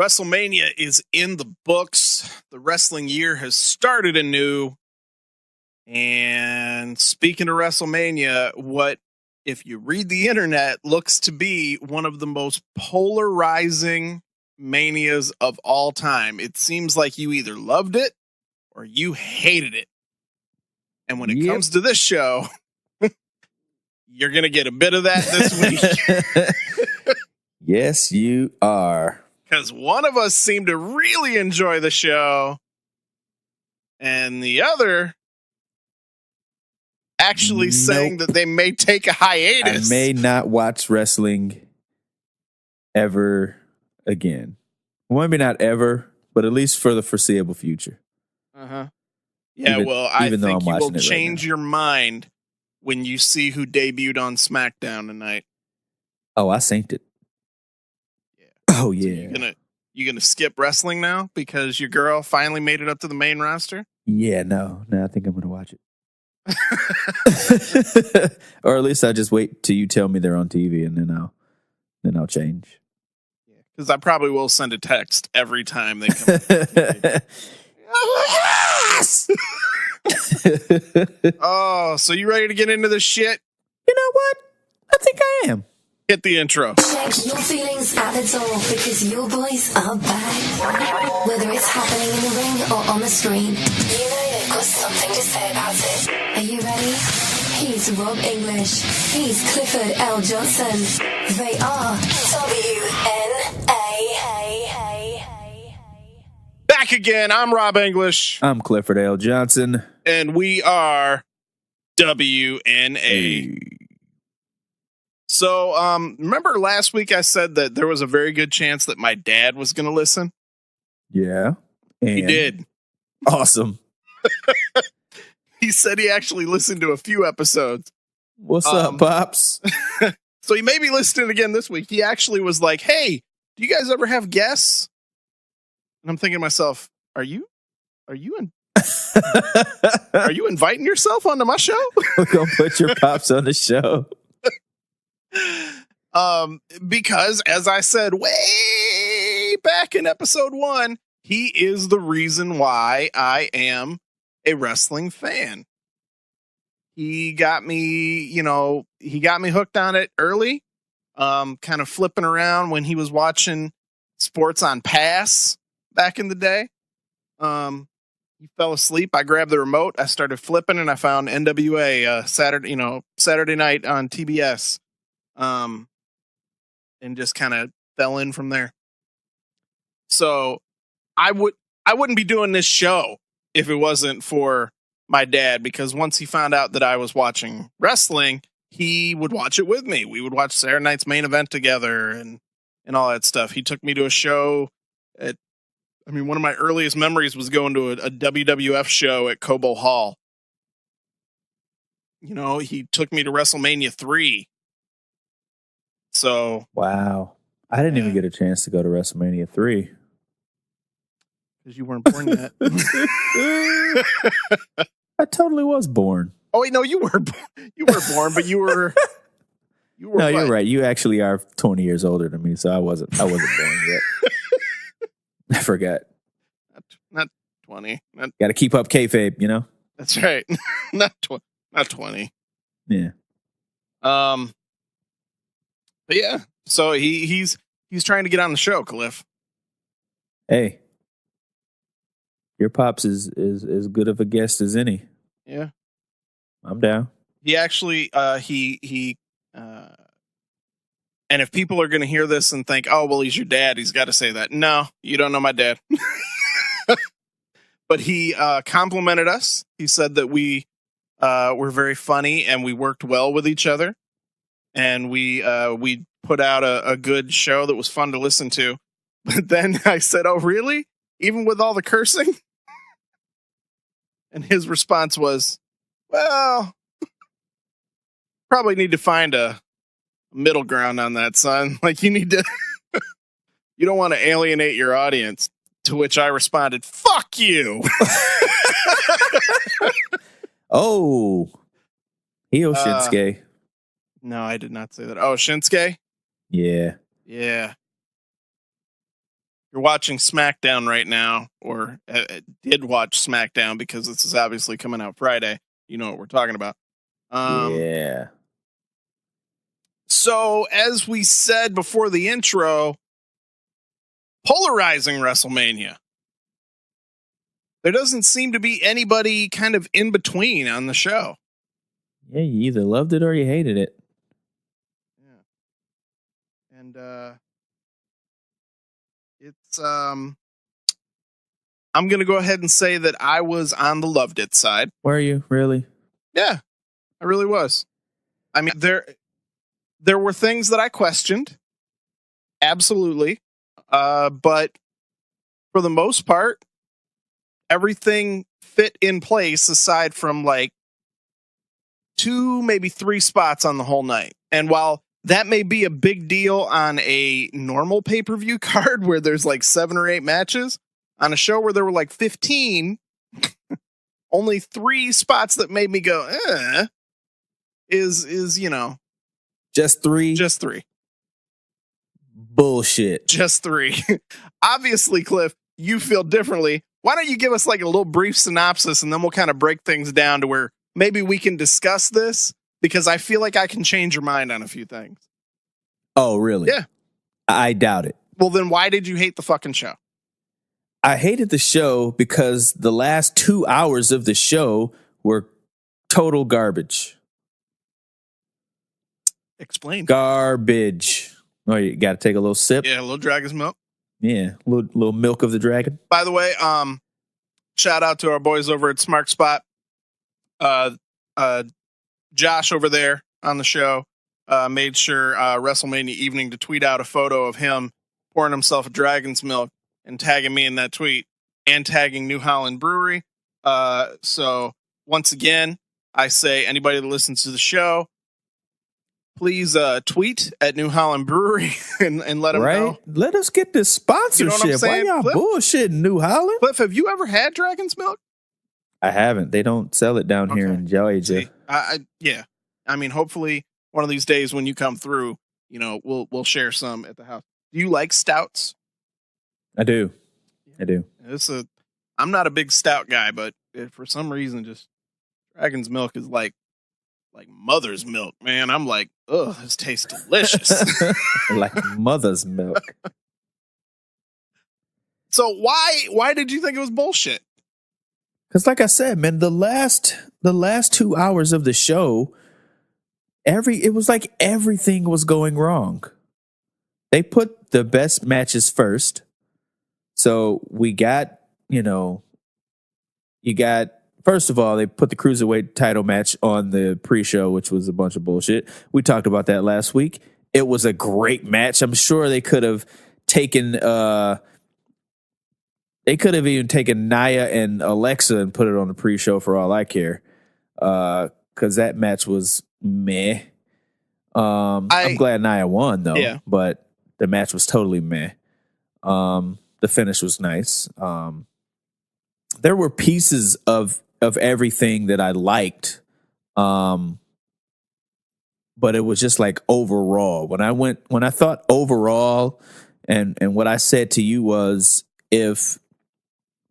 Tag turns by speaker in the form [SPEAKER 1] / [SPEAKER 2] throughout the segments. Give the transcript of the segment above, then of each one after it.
[SPEAKER 1] WrestleMania is in the books. The wrestling year has started anew. And speaking of WrestleMania, what, if you read the internet, looks to be one of the most polarizing manias of all time. It seems like you either loved it or you hated it. And when it comes to this show, you're going to get a bit of that this week.
[SPEAKER 2] Yes, you are.
[SPEAKER 1] Because one of us seemed to really enjoy the show, and the other actually saying that they may take a hiatus.
[SPEAKER 2] I may not watch wrestling ever again. Well, maybe not ever, but at least for the foreseeable future.
[SPEAKER 1] Uh-huh. Yeah, I think you will change your mind when you see who debuted on SmackDown tonight.
[SPEAKER 2] Oh, I synced it.
[SPEAKER 1] Yeah.
[SPEAKER 2] Oh, yeah.
[SPEAKER 1] So you gonna skip wrestling now because your girl finally made it up to the main roster?
[SPEAKER 2] Yeah, no, I think I'm gonna watch it. Or at least I just wait till you tell me they're on TV, and then I'll change.
[SPEAKER 1] Yeah, because I probably will send a text every time they come. Yes! Oh, so you ready to get into this shit?
[SPEAKER 2] You know what? I think I am.
[SPEAKER 1] Hit the intro.
[SPEAKER 3] Check your feelings at the door because your boys are back. Whether it's happening in the ring or on the screen, you know they've got something to say about it. Are you ready? He's Robb English. He's Clifford L. Johnson. They are WNA.
[SPEAKER 1] Back again. I'm Robb English.
[SPEAKER 2] I'm Clifford L. Johnson.
[SPEAKER 1] And we are WNA.
[SPEAKER 2] Hey.
[SPEAKER 1] So, remember last week I said that there was a very good chance that my dad was going to listen?
[SPEAKER 2] Yeah.
[SPEAKER 1] He did.
[SPEAKER 2] Awesome.
[SPEAKER 1] He said he actually listened to a few episodes.
[SPEAKER 2] What's up, Pops?
[SPEAKER 1] So he may be listening again this week. He actually was like, hey, do you guys ever have guests? And I'm thinking to myself, are you inviting yourself onto my show?
[SPEAKER 2] We're going to put your Pops on the show.
[SPEAKER 1] Because as I said way back in episode 1, he is the reason why I am a wrestling fan. He got me hooked on it early, kind of flipping around when he was watching Sports on Pass back in the day. He fell asleep. I grabbed the remote. I started flipping and I found NWA Saturday night on TBS. And just kind of fell in from there. So I wouldn't be doing this show if it wasn't for my dad, because once he found out that I was watching wrestling, he would watch it with me. We would watch Saturday Night's Main Event together and all that stuff. He took me to a show one of my earliest memories was going to a WWF show at Cobo Hall. You know, he took me to WrestleMania 3. So
[SPEAKER 2] wow, I didn't even get a chance to go to WrestleMania 3
[SPEAKER 1] because you weren't born yet.
[SPEAKER 2] I totally was born.
[SPEAKER 1] Oh wait, no, you were born, but you were.
[SPEAKER 2] No, you're right. You actually are 20 years older than me, so I wasn't born yet. I forgot.
[SPEAKER 1] Not 20.
[SPEAKER 2] Got to keep up kayfabe, you know.
[SPEAKER 1] That's right. Not 20.
[SPEAKER 2] Yeah.
[SPEAKER 1] But yeah, so he's trying to get on the show, Cliff.
[SPEAKER 2] Hey, your Pops is as good of a guest as any.
[SPEAKER 1] Yeah,
[SPEAKER 2] I'm down.
[SPEAKER 1] He actually and if people are going to hear this and think, oh well, he's your dad, he's got to say that. No, you don't know my dad. But he complimented us. He said that we were very funny and we worked well with each other. And we put out a good show that was fun to listen to. But then I said, oh, really? Even with all the cursing? And his response was, well, probably need to find a middle ground on that, son. Like, you need to, you don't want to alienate your audience. To which I responded, fuck you.
[SPEAKER 2] Oh, heel Shinsuke.
[SPEAKER 1] No, I did not say that. Oh, Shinsuke?
[SPEAKER 2] Yeah.
[SPEAKER 1] Yeah. you're watching SmackDown right now, or did watch SmackDown because this is obviously coming out Friday. You know what we're talking about.
[SPEAKER 2] Yeah.
[SPEAKER 1] So, as we said before the intro, polarizing WrestleMania. There doesn't seem to be anybody kind of in between on the show.
[SPEAKER 2] Yeah, you either loved it or you hated it.
[SPEAKER 1] Yeah. And it's I'm going to go ahead and say that I was on the loved it side.
[SPEAKER 2] Were you really?
[SPEAKER 1] Yeah. I really was. I mean, there were things that I questioned. Absolutely. But for the most part, everything fit in place aside from like 2, maybe 3 spots on the whole night. And while that may be a big deal on a normal pay-per-view card where there's like 7 or 8 matches, on a show where there were like 15, only 3 spots that made me go, is, you know,
[SPEAKER 2] Just 3?
[SPEAKER 1] just 3.
[SPEAKER 2] Bullshit.
[SPEAKER 1] Just 3. Obviously, Cliff, you feel differently. Why don't you give us like a little brief synopsis and then we'll kind of break things down to where maybe we can discuss this, because I feel like I can change your mind on a few things.
[SPEAKER 2] Oh, really?
[SPEAKER 1] Yeah.
[SPEAKER 2] I doubt it.
[SPEAKER 1] Well, then why did you hate the fucking show?
[SPEAKER 2] I hated the show because the last 2 hours of the show were total garbage.
[SPEAKER 1] Explain.
[SPEAKER 2] Garbage. Oh, you got to take a little sip?
[SPEAKER 1] Yeah, a little dragon's milk.
[SPEAKER 2] Yeah, little milk of the dragon.
[SPEAKER 1] By the way, shout out to our boys over at Smart Spot. Josh over there on the show made sure WrestleMania evening to tweet out a photo of him pouring himself a dragon's milk and tagging me in that tweet and tagging New Holland Brewery. So once again, I say anybody that listens to the show, please tweet at New Holland Brewery and let them know.
[SPEAKER 2] Let us get this sponsorship.
[SPEAKER 1] You know what I'm saying,
[SPEAKER 2] Why y'all
[SPEAKER 1] Cliff?
[SPEAKER 2] bullshitting, New Holland?
[SPEAKER 1] Cliff, have you ever had dragon's milk?
[SPEAKER 2] I haven't. They don't sell it down here in Georgia.
[SPEAKER 1] See, yeah. I mean, hopefully one of these days when you come through, you know, we'll share some at the house. Do you like stouts?
[SPEAKER 2] I do.
[SPEAKER 1] I'm not a big stout guy, but for some reason, just dragon's milk is like mother's milk, man. I'm like, ugh, this tastes delicious.
[SPEAKER 2] Like mother's milk.
[SPEAKER 1] So why did you think it was bullshit?
[SPEAKER 2] Because like I said, man, the last 2 hours of the show, it was like everything was going wrong. They put the best matches first. So we got, first of all, they put the Cruiserweight title match on the pre-show, which was a bunch of bullshit. We talked about that last week. It was a great match. I'm sure they could have taken, even taken Nia and Alexa and put it on the pre-show for all I care. Because that match was meh. I'm glad Nia won though, but the match was totally meh. The finish was nice. There were pieces of everything that I liked. But it was just like overall. When I thought overall, and what I said to you was, if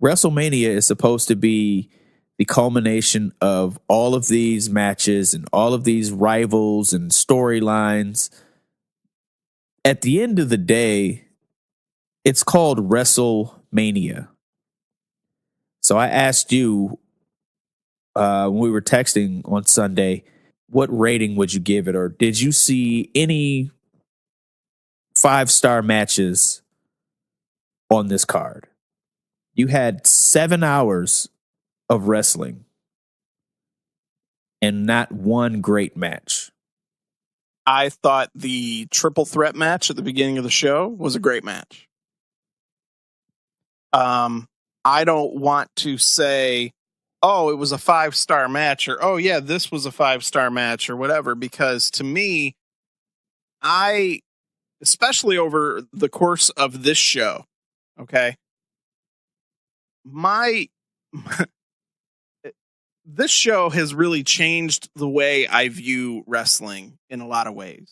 [SPEAKER 2] WrestleMania is supposed to be the culmination of all of these matches and all of these rivals and storylines, at the end of the day, it's called WrestleMania. So I asked you when we were texting on Sunday, what rating would you give it? Or did you see any 5-star matches on this card? You had 7 hours of wrestling and not one great match.
[SPEAKER 1] I thought the triple threat match at the beginning of the show was a great match. I don't want to say, oh, it was a 5-star match, or, oh yeah, this was a 5-star match, or whatever, because to me, especially over the course of this show, okay, this show has really changed the way I view wrestling in a lot of ways.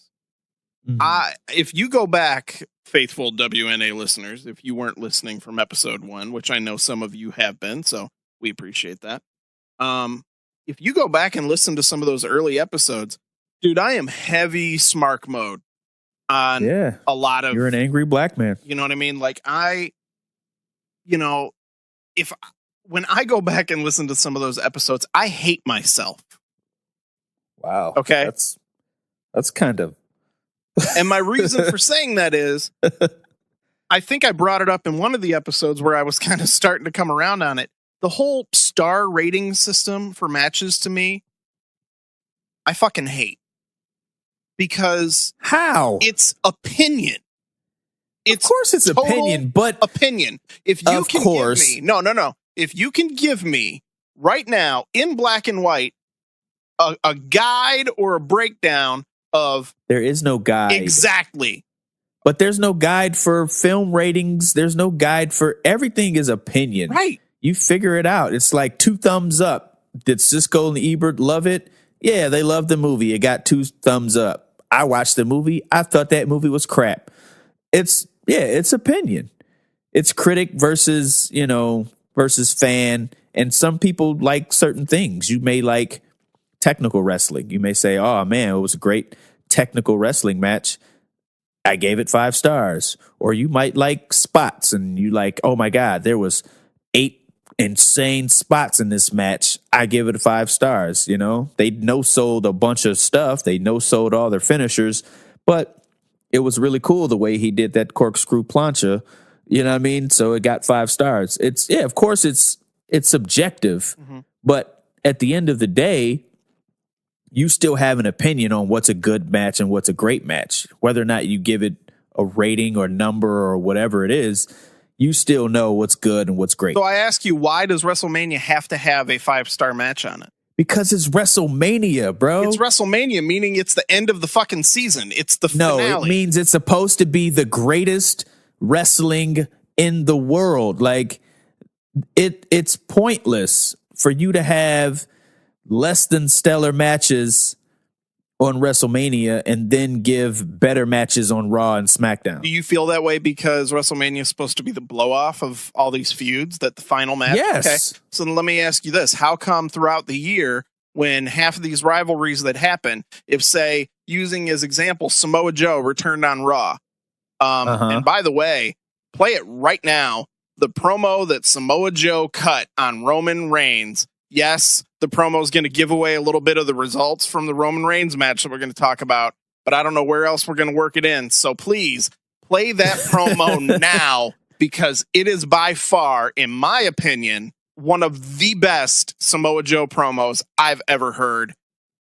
[SPEAKER 1] If you go back, faithful WNA listeners, if you weren't listening from episode 1, which I know some of you have been, so we appreciate that. If you go back and listen to some of those early episodes, dude, I am heavy Smark mode on a lot of...
[SPEAKER 2] You're an angry black man.
[SPEAKER 1] You know what I mean? Like when I go back and listen to some of those episodes, I hate myself.
[SPEAKER 2] Wow.
[SPEAKER 1] Okay.
[SPEAKER 2] That's kind of...
[SPEAKER 1] And my reason for saying that is, I think I brought it up in one of the episodes where I was kind of starting to come around on it. The whole star rating system for matches, to me, I fucking hate. Because
[SPEAKER 2] how?
[SPEAKER 1] It's opinion.
[SPEAKER 2] Of course it's opinion, but
[SPEAKER 1] opinion. If you can give me no. If you can give me right now in black and white a guide or a breakdown of...
[SPEAKER 2] There is no guide.
[SPEAKER 1] Exactly.
[SPEAKER 2] But there's no guide for film ratings. There's no guide for... Everything is opinion.
[SPEAKER 1] Right.
[SPEAKER 2] You figure it out. It's like 2 thumbs up. Did Siskel and Ebert love it? Yeah, they loved the movie. It got 2 thumbs up. I watched the movie. I thought that movie was crap. It's opinion. It's critic versus fan. And some people like certain things. You may like technical wrestling. You may say, oh man, it was a great technical wrestling match. I gave it 5 stars. Or you might like spots and you like, oh my God, there was 8 insane spots in this match. I give it 5 stars. They no-sold a bunch of stuff. They no-sold all their finishers, but it was really cool the way he did that corkscrew plancha. You know what I mean? So it got 5 stars. Of course it's subjective, but at the end of the day, you still have an opinion on what's a good match and what's a great match. Whether or not you give it a rating or number or whatever it is, you still know what's good and what's great.
[SPEAKER 1] So I ask you, why does WrestleMania have to have a 5-star match on it?
[SPEAKER 2] Because it's WrestleMania, bro.
[SPEAKER 1] It's WrestleMania, meaning it's the end of the fucking season. It's the finale.
[SPEAKER 2] No, it means it's supposed to be the greatest wrestling in the world. Like, it's pointless for you to have less than stellar matches on WrestleMania and then give better matches on Raw and SmackDown.
[SPEAKER 1] Do you feel that way because WrestleMania is supposed to be the blow-off of all these feuds, that the final match?
[SPEAKER 2] Yes.
[SPEAKER 1] Okay. So then let me ask you this. How come throughout the year, when half of these rivalries that happen, if, say, using as example, Samoa Joe returned on Raw, and by the way, play it right now, the promo that Samoa Joe cut on Roman Reigns. Yes, the promo is going to give away a little bit of the results from the Roman Reigns match that we're going to talk about, but I don't know where else we're going to work it in. So please play that promo now, because it is by far, in my opinion, one of the best Samoa Joe promos I've ever heard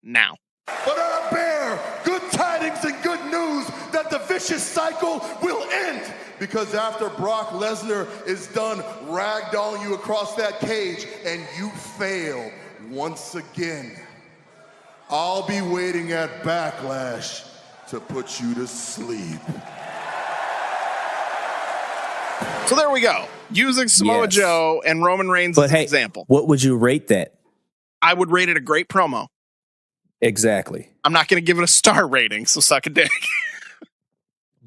[SPEAKER 1] now.
[SPEAKER 4] But I bear good tidings and good news that the vicious cycle will end. Because after Brock Lesnar is done ragdolling you across that cage and you fail once again, I'll be waiting at Backlash to put you to sleep.
[SPEAKER 1] So there we go. Using Samoa Joe and Roman Reigns as an example.
[SPEAKER 2] What would you rate that?
[SPEAKER 1] I would rate it a great promo.
[SPEAKER 2] Exactly.
[SPEAKER 1] I'm not going to give it a star rating, so suck a dick.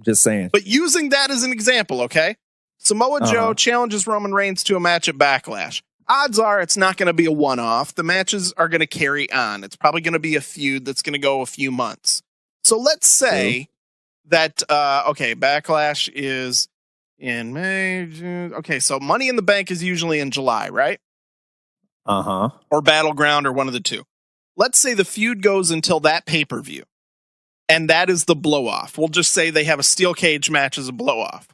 [SPEAKER 2] Just saying.
[SPEAKER 1] But using that as an example, okay? Samoa Joe challenges Roman Reigns to a match at Backlash. Odds are it's not going to be a one-off. The matches are going to carry on. It's probably going to be a feud that's going to go a few months. So let's say that, Backlash is in May, June. Okay, so Money in the Bank is usually in July, right? Or Battleground, or one of the two. Let's say the feud goes until that pay-per-view. And that is the blow-off. We'll just say they have a steel cage match as a blow-off.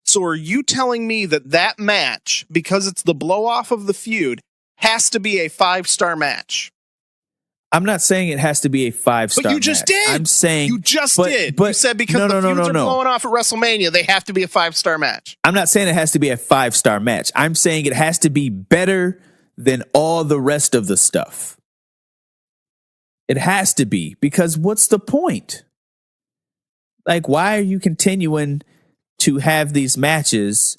[SPEAKER 1] So are you telling me that match, because it's the blow-off of the feud, has to be a 5-star match?
[SPEAKER 2] I'm not saying it has to be a 5-star match.
[SPEAKER 1] But you just did.
[SPEAKER 2] I'm saying...
[SPEAKER 1] You just did. You said because the feuds are blowing off at WrestleMania, they have to be a 5-star match.
[SPEAKER 2] I'm not saying it has to be a 5-star match. I'm saying it has to be better than all the rest of the stuff. It has to be, because what's the point? Like, why are you continuing to have these matches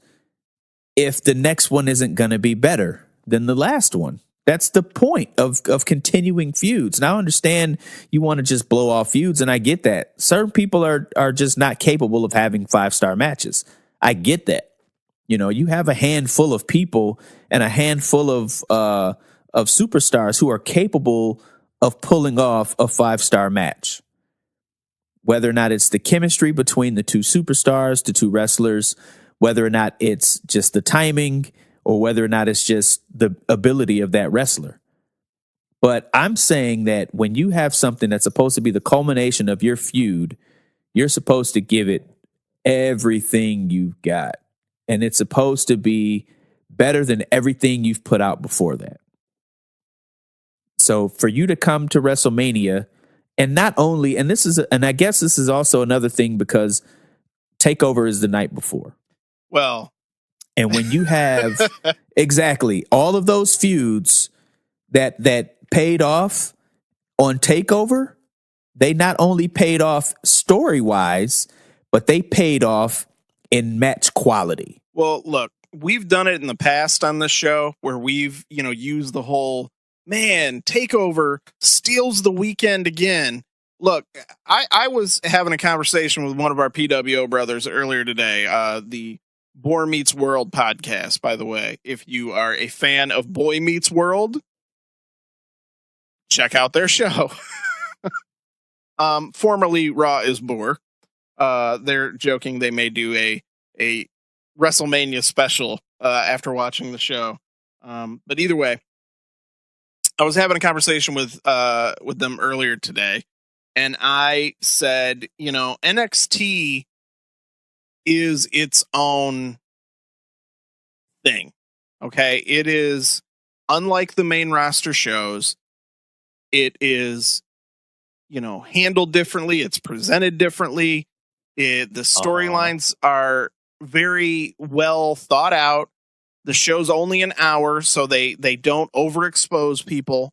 [SPEAKER 2] if the next one isn't going to be better than the last one? That's the point of continuing feuds. Now I understand you want to just blow off feuds, and I get that. Certain people are just not capable of having 5-star matches. I get that. You know, you have a handful of people and a handful of superstars who are capable of pulling off a 5-star match. Whether or not it's the chemistry between the two superstars, the two wrestlers, whether or not it's just the timing, or whether or not it's just the ability of that wrestler. But I'm saying that when you have something that's supposed to be the culmination of your feud, you're supposed to give it everything you've got. And it's supposed to be better than everything you've put out before that. So for you to come to WrestleMania, and not only, and I guess this is also another thing because TakeOver is the night before.
[SPEAKER 1] Well,
[SPEAKER 2] and when you have exactly all of those feuds that paid off on TakeOver, they not only paid off story-wise, but they paid off in match quality.
[SPEAKER 1] Well, look, we've done it in the past on this show where we've, used the whole, man, TakeOver steals the weekend again. Look, I was having a conversation with one of our PWO brothers earlier today, the Boy Meets World podcast, by the way. If you are a fan of Boy Meets World, check out their show. Formerly Raw is Boar. They're joking they may do a WrestleMania special after watching the show. But either way, I was having a conversation with them earlier today, and I said, NXT is its own thing. Okay. It is unlike the main roster shows. It is, handled differently. It's presented differently. The storylines are very well thought out. The show's only an hour, so they don't overexpose people.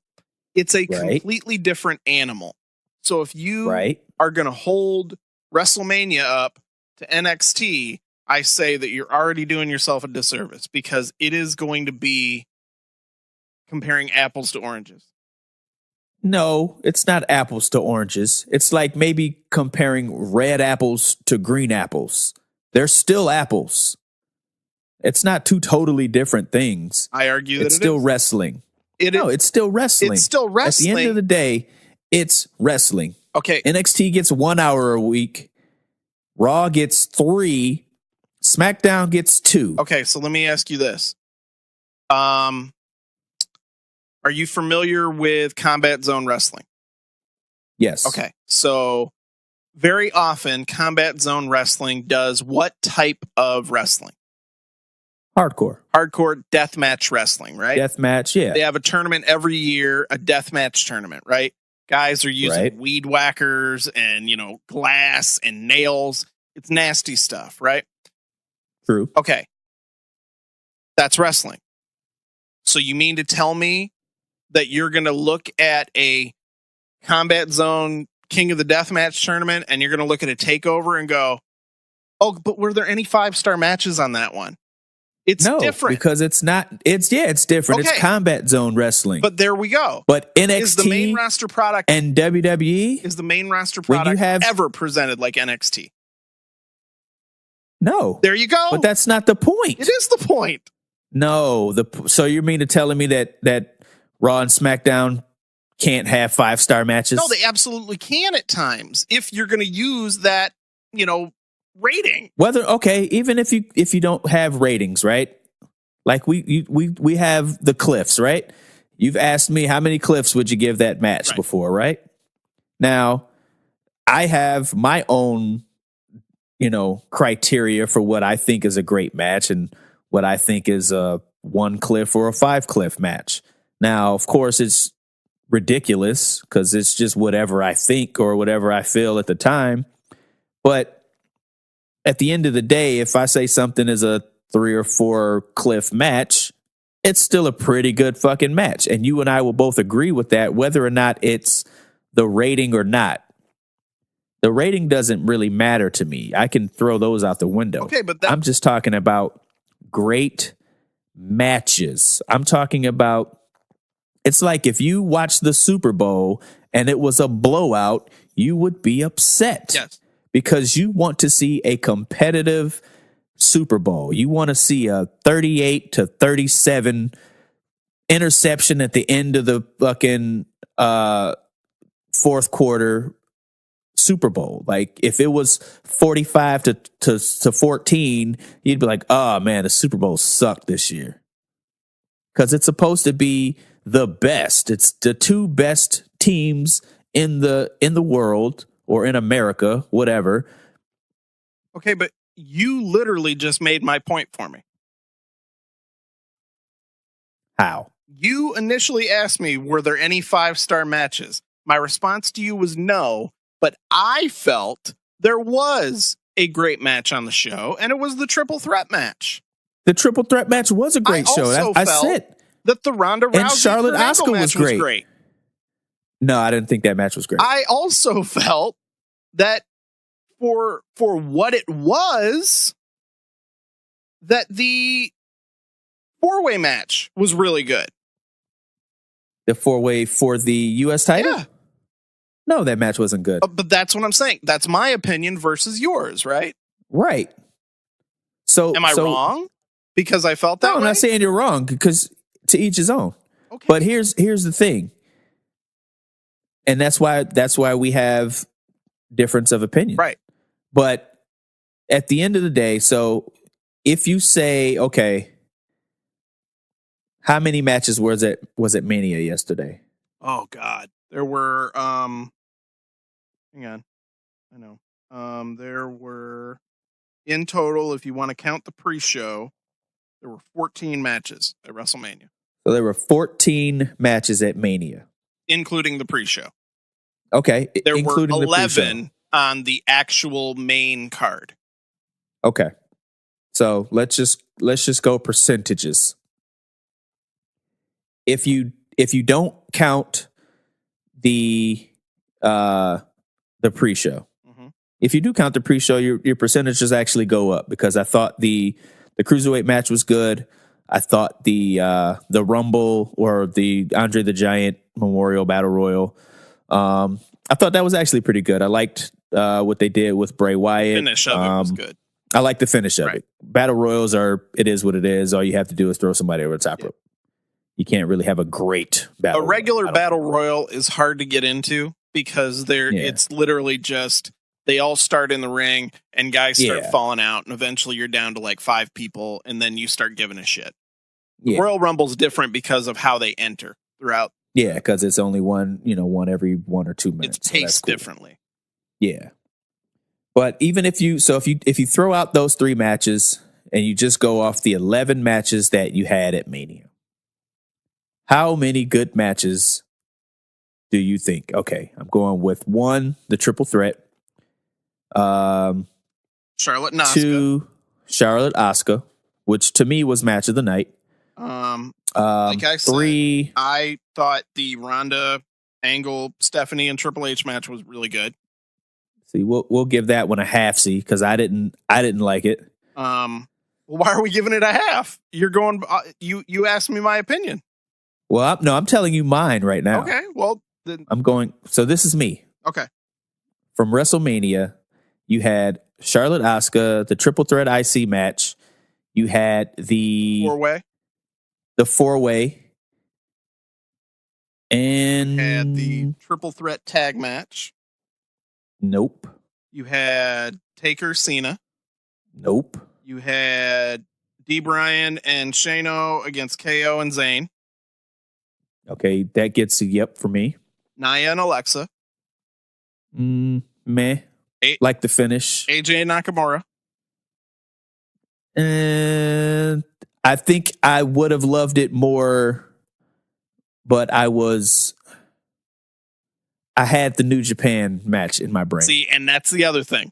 [SPEAKER 1] It's a completely different animal. So if you are going to hold WrestleMania up to NXT, I say that you're already doing yourself a disservice because it is going to be comparing apples to oranges.
[SPEAKER 2] No, it's not apples to oranges. It's like maybe comparing red apples to green apples. They're still apples. It's not two totally different things.
[SPEAKER 1] I argue that
[SPEAKER 2] it's still wrestling. It's still wrestling.
[SPEAKER 1] It's still wrestling.
[SPEAKER 2] At the end of the day, it's wrestling.
[SPEAKER 1] Okay.
[SPEAKER 2] NXT gets 1 hour a week. Raw gets 3. SmackDown gets 2.
[SPEAKER 1] Okay, so let me ask you this. Are you familiar with Combat Zone Wrestling?
[SPEAKER 2] Yes.
[SPEAKER 1] Okay, so very often Combat Zone Wrestling does what type of wrestling?
[SPEAKER 2] Hardcore
[SPEAKER 1] deathmatch wrestling, right?
[SPEAKER 2] Deathmatch, yeah.
[SPEAKER 1] They have a tournament every year, a deathmatch tournament, right? Guys are using weed whackers and, glass and nails. It's nasty stuff, right?
[SPEAKER 2] True.
[SPEAKER 1] Okay. That's wrestling. So you mean to tell me that you're going to look at a Combat Zone King of the Deathmatch tournament and you're going to look at a TakeOver and go, oh, but were there any 5-star matches on that one? It's different.
[SPEAKER 2] Because it's not. It's different. Okay. It's Combat Zone Wrestling.
[SPEAKER 1] But there we go.
[SPEAKER 2] But NXT
[SPEAKER 1] is the main roster product
[SPEAKER 2] and WWE
[SPEAKER 1] is the main roster product ever presented like NXT?
[SPEAKER 2] No.
[SPEAKER 1] There you go.
[SPEAKER 2] But that's not the point.
[SPEAKER 1] It is the point.
[SPEAKER 2] No. So you mean to telling me that Raw and SmackDown can't have 5-star matches?
[SPEAKER 1] No, they absolutely can at times if you're going to use that, rating.
[SPEAKER 2] Even if you don't have ratings, right? Like we have the cliffs, right? You've asked me how many cliffs would you give that match before, right? Now, I have my own, criteria for what I think is a great match and what I think is a 1 cliff or a 5 cliff match. Now, of course, it's ridiculous because it's just whatever I think or whatever I feel at the time. But at the end of the day, if I say something is a 3 or 4 cliff match, it's still a pretty good fucking match. And you and I will both agree with that, whether or not it's the rating or not. The rating doesn't really matter to me. I can throw those out the window.
[SPEAKER 1] Okay, but
[SPEAKER 2] I'm just talking about great matches. I'm talking about It's like if you watched the Super Bowl and it was a blowout, you would be upset.
[SPEAKER 1] Yes.
[SPEAKER 2] Because you want to see a competitive Super Bowl. You want to see a 38-37 interception at the end of the fucking fourth quarter Super Bowl. Like if it was 45 to 14, you'd be like, oh man, the Super Bowl sucked this year. Because it's supposed to be the best. It's the two best teams in the world or in America, whatever.
[SPEAKER 1] Okay, but you literally just made my point for me.
[SPEAKER 2] How?
[SPEAKER 1] You initially asked me, were there any 5-star matches? My response to you was no, but I felt there was a great match on the show, and it was the triple threat match.
[SPEAKER 2] The triple threat match was a great show. I said
[SPEAKER 1] that the Ronda Rousey
[SPEAKER 2] and Charlotte Asuka
[SPEAKER 1] match was great.
[SPEAKER 2] No, I didn't think that match was great.
[SPEAKER 1] I also felt that for what it was, that the 4-way match was really good.
[SPEAKER 2] The 4-way for the U.S. title?
[SPEAKER 1] Yeah.
[SPEAKER 2] No, that match wasn't good.
[SPEAKER 1] But that's what I'm saying. That's my opinion versus yours, right?
[SPEAKER 2] Right. So
[SPEAKER 1] am I wrong? Because I felt that way?
[SPEAKER 2] I'm not saying you're wrong, because to each his own.
[SPEAKER 1] Okay.
[SPEAKER 2] But here's the thing. And that's why we have difference of opinion.
[SPEAKER 1] Right.
[SPEAKER 2] But at the end of the day, so if you say, okay, how many matches was it Mania yesterday?
[SPEAKER 1] Oh God. There were hang on. I know. There were in total, if you want to count the pre-show, there were 14 matches at WrestleMania.
[SPEAKER 2] So there were 14 matches at Mania,
[SPEAKER 1] including the pre-show.
[SPEAKER 2] Okay,
[SPEAKER 1] there
[SPEAKER 2] including
[SPEAKER 1] were 11
[SPEAKER 2] the
[SPEAKER 1] on the actual main card.
[SPEAKER 2] Okay, so let's just go percentages. If you don't count the pre-show, mm-hmm. If you do count the pre-show, your percentages actually go up, because I thought the Cruiserweight match was good. I thought the Rumble or the Andre the Giant Memorial Battle Royal, I thought that was actually pretty good. I liked what they did with Bray Wyatt.
[SPEAKER 1] Finish of it was good.
[SPEAKER 2] I like the finish of it. Battle Royals it is what it is. All you have to do is throw somebody over the top rope. You can't really have a great battle.
[SPEAKER 1] A regular battle royal is hard to get into, because it's literally just they all start in the ring and guys start falling out, and eventually you're down to like 5 people, and then you start giving a shit. Yeah. Royal Rumble's different because of how they enter throughout.
[SPEAKER 2] Yeah, because it's only one every 1 or 2 minutes.
[SPEAKER 1] It's paced differently.
[SPEAKER 2] Yeah. But even if you throw out those 3 matches and you just go off the 11 matches that you had at Mania, how many good matches do you think? Okay, I'm going with 1, the triple threat.
[SPEAKER 1] Charlotte and Asuka.
[SPEAKER 2] 2, Charlotte Asuka, which to me was match of the night.
[SPEAKER 1] Like I said,
[SPEAKER 2] 3,
[SPEAKER 1] I thought the Ronda, Angle, Stephanie, and Triple H match was really good.
[SPEAKER 2] See, we'll give that one a half C, because I didn't like it.
[SPEAKER 1] Why are we giving it a half? You're going. You asked me my opinion.
[SPEAKER 2] Well, I'm telling you mine right now.
[SPEAKER 1] Okay, well, then
[SPEAKER 2] I'm going. So this is me.
[SPEAKER 1] Okay.
[SPEAKER 2] From WrestleMania, you had Charlotte Asuka, the triple threat IC match. You had the
[SPEAKER 1] 4-way.
[SPEAKER 2] The 4-way. And
[SPEAKER 1] you had the triple threat tag match.
[SPEAKER 2] Nope.
[SPEAKER 1] You had Taker Cena.
[SPEAKER 2] Nope.
[SPEAKER 1] You had D. Bryan and Shano against KO and Zayn.
[SPEAKER 2] Okay, that gets a yep for me.
[SPEAKER 1] Nia and Alexa.
[SPEAKER 2] Meh. Like the finish.
[SPEAKER 1] AJ Nakamura.
[SPEAKER 2] And I think I would have loved it more, but I had the New Japan match in my brain.
[SPEAKER 1] See, and that's the other thing.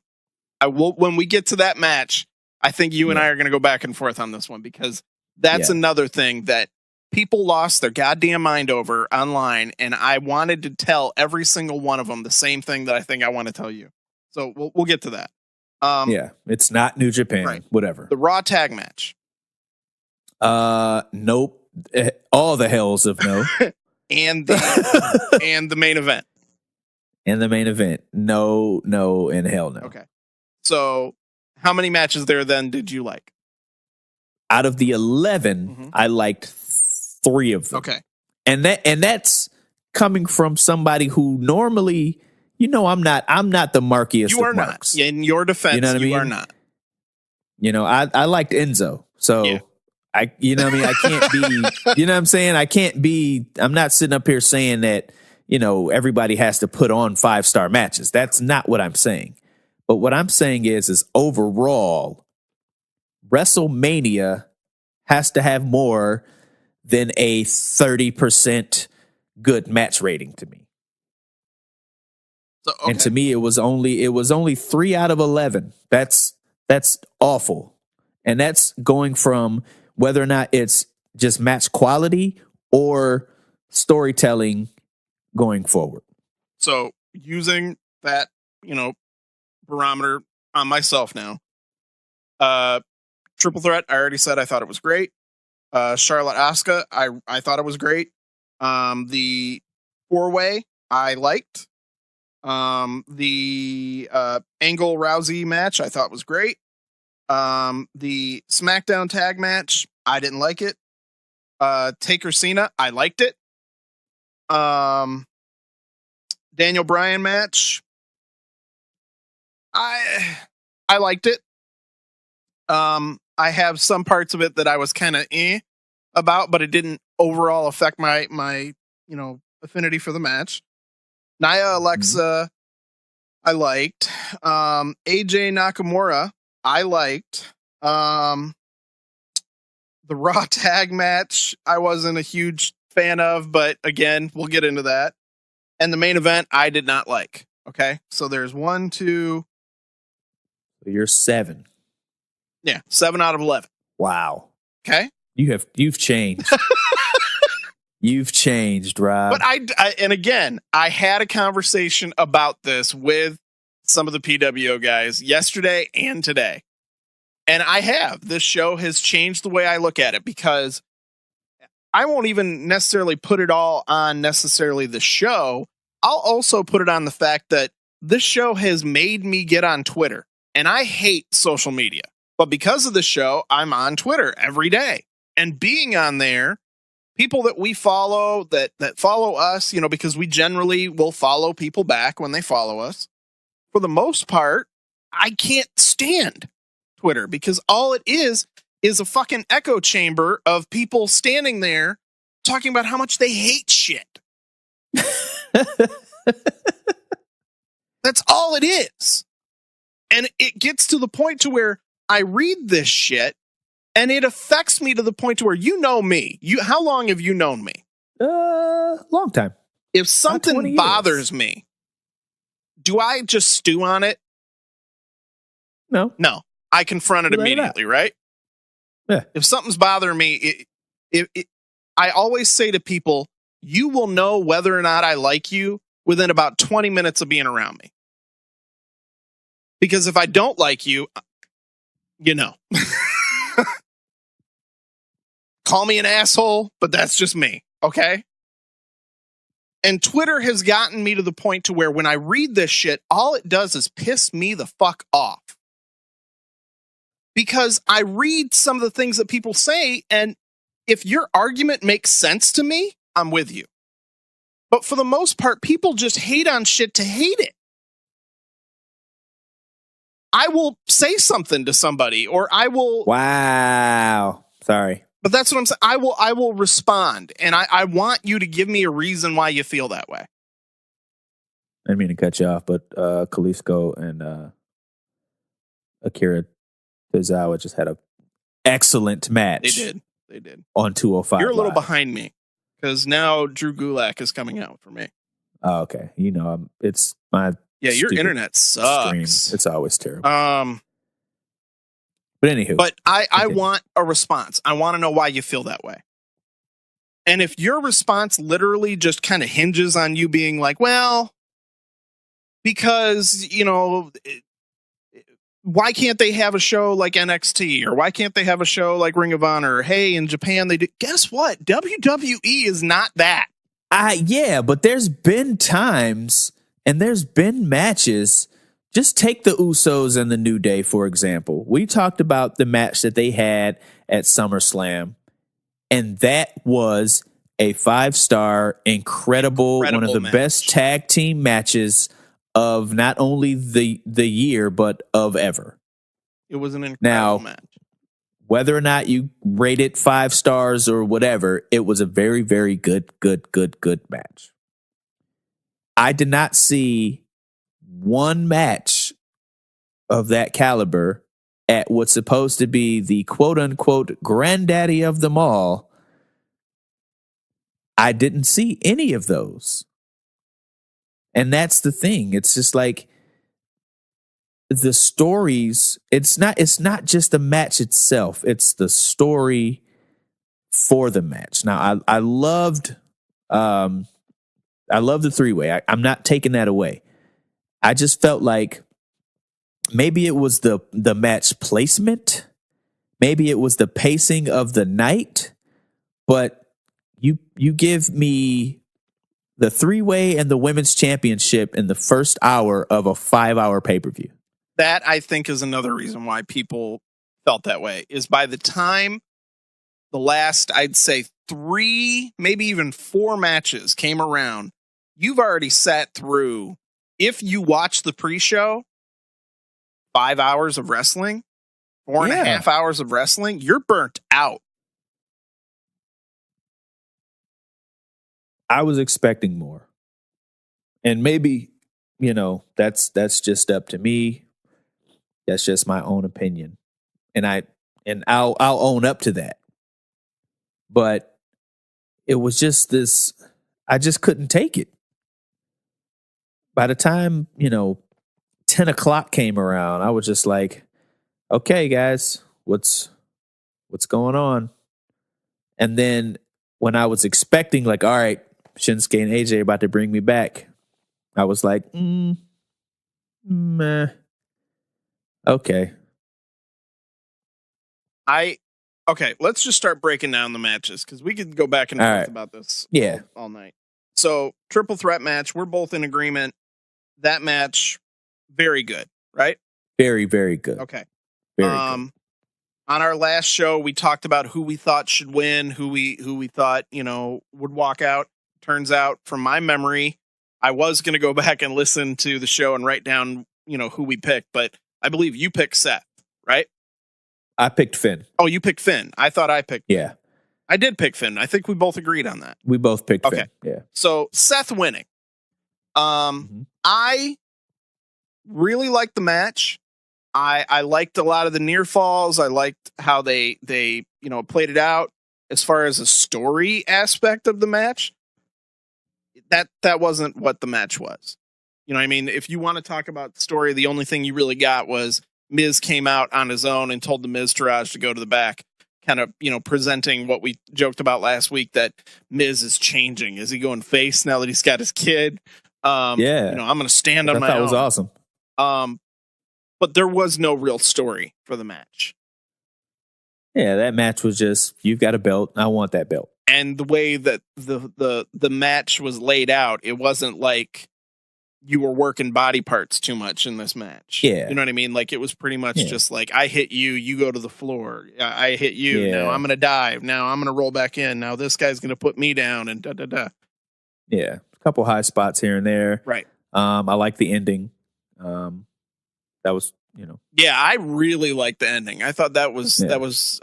[SPEAKER 1] When we get to that match, I think you and I are going to go back and forth on this one, because that's another thing that people lost their goddamn mind over online, and I wanted to tell every single one of them the same thing that I think I want to tell you. So we'll get to that.
[SPEAKER 2] It's not New Japan. Right. Whatever.
[SPEAKER 1] The Raw tag match.
[SPEAKER 2] Nope. All the hells of no.
[SPEAKER 1] and the main event.
[SPEAKER 2] And the main event. No, and hell no.
[SPEAKER 1] Okay. So how many matches there then did you like?
[SPEAKER 2] Out of the 11, I liked 3 of them.
[SPEAKER 1] Okay.
[SPEAKER 2] And that's coming from somebody who normally, I'm not the markiest.
[SPEAKER 1] You are
[SPEAKER 2] of marks.
[SPEAKER 1] not. In your defense, you know what I mean? Are not.
[SPEAKER 2] I liked Enzo. So
[SPEAKER 1] yeah.
[SPEAKER 2] I can't be, I'm saying? I'm not sitting up here saying that, everybody has to put on 5-star matches. That's not what I'm saying. But what I'm saying is overall, WrestleMania has to have more than a 30% good match rating to me.
[SPEAKER 1] So, okay.
[SPEAKER 2] And to me, it was only 3 out of 11. That's awful. And that's going from whether or not it's just match quality or storytelling going forward.
[SPEAKER 1] So using that, barometer on myself now, Triple Threat, I already said I thought it was great. Charlotte Asuka, I thought it was great. The 4-way, I liked. The Angle Rousey match, I thought was great. The SmackDown tag match, I didn't like it. Taker Cena, I liked it. Daniel Bryan match, I liked it. I have some parts of it that I was kind of about, but it didn't overall affect my affinity for the match. Nia Alexa, I liked. AJ Nakamura, I liked. The Raw tag match, I wasn't a huge fan of, but again, we'll get into that. And the main event, I did not like. Okay, so there's 1, 2.
[SPEAKER 2] You're 7.
[SPEAKER 1] Yeah, 7 out of 11.
[SPEAKER 2] Wow.
[SPEAKER 1] Okay,
[SPEAKER 2] you've changed. You've changed, Rob.
[SPEAKER 1] But and again, I had a conversation about this with some of the PWO guys yesterday and today. And this show has changed the way I look at it, because I won't even necessarily put it all on necessarily the show. I'll also put it on the fact that this show has made me get on Twitter, and I hate social media. But because of the show, I'm on Twitter every day, and being on there, people that we follow, that follow us, because we generally will follow people back when they follow us. For the most part, I can't stand Twitter, because all it is a fucking echo chamber of people standing there talking about how much they hate shit. That's all it is. And it gets to the point to where I read this shit and it affects me to the point to where me. How long have you known me?
[SPEAKER 2] Long time.
[SPEAKER 1] If something bothers me, do I just stew on it?
[SPEAKER 2] No.
[SPEAKER 1] I confront it immediately, right?
[SPEAKER 2] Yeah.
[SPEAKER 1] If something's bothering me, I always say to people, you will know whether or not I like you within about 20 minutes of being around me. Because if I don't like you, call me an asshole, but that's just me, okay? And Twitter has gotten me to the point to where when I read this shit, all it does is piss me the fuck off. Because I read some of the things that people say, and if your argument makes sense to me, I'm with you. But for the most part, people just hate on shit to hate it. I will say something to somebody, or I will...
[SPEAKER 2] Wow. Sorry.
[SPEAKER 1] But that's what I'm saying. I will respond, and I want you to give me a reason why you feel that way.
[SPEAKER 2] I didn't mean to cut you off, but Kalisto and Akira Tozawa just had an excellent match.
[SPEAKER 1] They did.
[SPEAKER 2] On 205
[SPEAKER 1] You're a little
[SPEAKER 2] Live.
[SPEAKER 1] behind me, because now Drew Gulak is coming out for me.
[SPEAKER 2] Oh, okay. It's my...
[SPEAKER 1] Yeah, your internet sucks.
[SPEAKER 2] Stream. It's always terrible. But anywho.
[SPEAKER 1] But I want a response. I want to know why you feel that way. And if your response literally just kind of hinges on you being like, well, because, why can't they have a show like NXT? Or why can't they have a show like Ring of Honor? Or, hey, in Japan, they do. Guess what? WWE is not that.
[SPEAKER 2] But there's been times and there's been matches. Just take the Usos and the New Day, for example. We talked about the match that they had at SummerSlam, and that was a 5-star, incredible one of the best tag team matches of not only the year, but of ever.
[SPEAKER 1] It was an incredible match.
[SPEAKER 2] Whether or not you rate it 5 stars or whatever, it was a very, very good match. I did not see one match of that caliber at what's supposed to be the quote unquote granddaddy of them all. I didn't see any of those. And that's the thing. It's just like the stories, it's not just the match itself, it's the story for the match. Now I loved the 3-way. I'm not taking that away. I just felt like maybe it was the match placement, maybe it was the pacing of the night, but you give me the 3-way and the women's championship in the first hour of a 5-hour pay-per-view.
[SPEAKER 1] That, I think, is another reason why people felt that way, is by the time the last, I'd say 3, maybe even 4 matches came around, you've already sat through, if you watch the pre-show, 5 hours of wrestling, 4.5 hours of wrestling, you're burnt out.
[SPEAKER 2] I was expecting more. And maybe, that's just up to me. That's just my own opinion. And I'll own up to that. But it was just this, I just couldn't take it. By the time, 10 o'clock came around, I was just like, okay, guys, what's going on? And then when I was expecting, like, all right, Shinsuke and AJ about to bring me back, I was like, meh. Okay.
[SPEAKER 1] Okay, let's just start breaking down the matches, because we could go back and forth about this all night. So, triple threat match, we're both in agreement. That match, very good, right?
[SPEAKER 2] Very, very good.
[SPEAKER 1] Okay.
[SPEAKER 2] Very good.
[SPEAKER 1] On our last show, we talked about who we thought should win, who we thought, would walk out. Turns out, from my memory, I was going to go back and listen to the show and write down, who we picked, but I believe you picked Seth, right?
[SPEAKER 2] I picked Finn.
[SPEAKER 1] Oh, you picked Finn. I thought I picked
[SPEAKER 2] Finn.
[SPEAKER 1] I did pick Finn. I think we both agreed on that.
[SPEAKER 2] We both picked Finn. Yeah.
[SPEAKER 1] So Seth winning. I really liked the match. I liked a lot of the near falls. I liked how they played it out. As far as a story aspect of the match, that wasn't what the match was. You know what I mean? If you want to talk about the story, the only thing you really got was Miz came out on his own and told the Miztourage to go to the back, kind of, presenting what we joked about last week, that Miz is changing. Is he going face now that he's got his kid? I'm going to stand on my own.
[SPEAKER 2] That was awesome.
[SPEAKER 1] But there was no real story for the match.
[SPEAKER 2] Yeah, that match was just, you've got a belt, I want that belt.
[SPEAKER 1] And the way that the match was laid out, it wasn't like you were working body parts too much in this match.
[SPEAKER 2] Yeah.
[SPEAKER 1] You know what I mean? Like, it was pretty much just like, I hit you, you go to the floor. I hit you, now I'm going to dive. Now I'm going to roll back in. Now this guy's going to put me down and da-da-da.
[SPEAKER 2] Yeah, a couple high spots here and there.
[SPEAKER 1] Right.
[SPEAKER 2] I like the ending. That was,
[SPEAKER 1] Yeah, I really liked the ending. I thought that was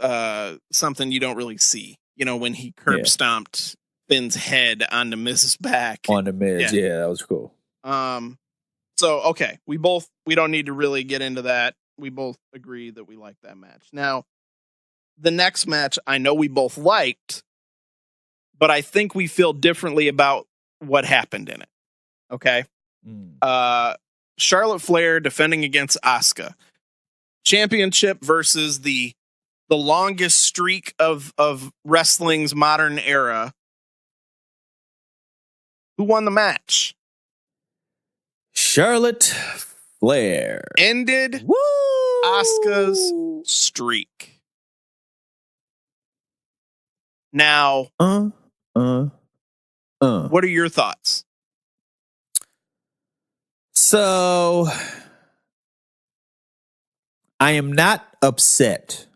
[SPEAKER 1] something you don't really see. When he curb stomped Finn's head onto Miz's back.
[SPEAKER 2] On the Miz, that was cool.
[SPEAKER 1] So okay, we don't need to really get into that. We both agree that we like that match. Now, the next match I know we both liked, but I think we feel differently about what happened in it. Okay. Charlotte Flair defending against Asuka. Championship versus the longest streak of wrestling's modern era. Who won the match?
[SPEAKER 2] Charlotte Flair
[SPEAKER 1] ended Asuka's streak. Now, What are your thoughts?
[SPEAKER 2] So I am not upset.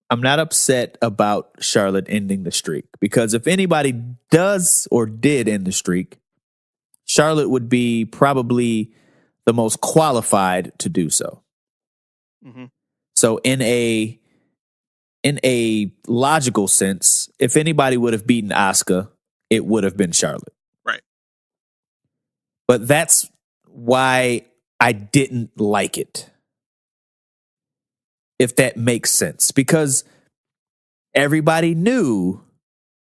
[SPEAKER 2] I'm not upset about Charlotte ending the streak, because if anybody does or did end the streak, Charlotte would be probably the most qualified to do so.
[SPEAKER 1] Mm-hmm.
[SPEAKER 2] So in a logical sense, if anybody would have beaten Asuka, it would have been Charlotte.
[SPEAKER 1] Right.
[SPEAKER 2] But that's why I didn't like it, if that makes sense. Because everybody knew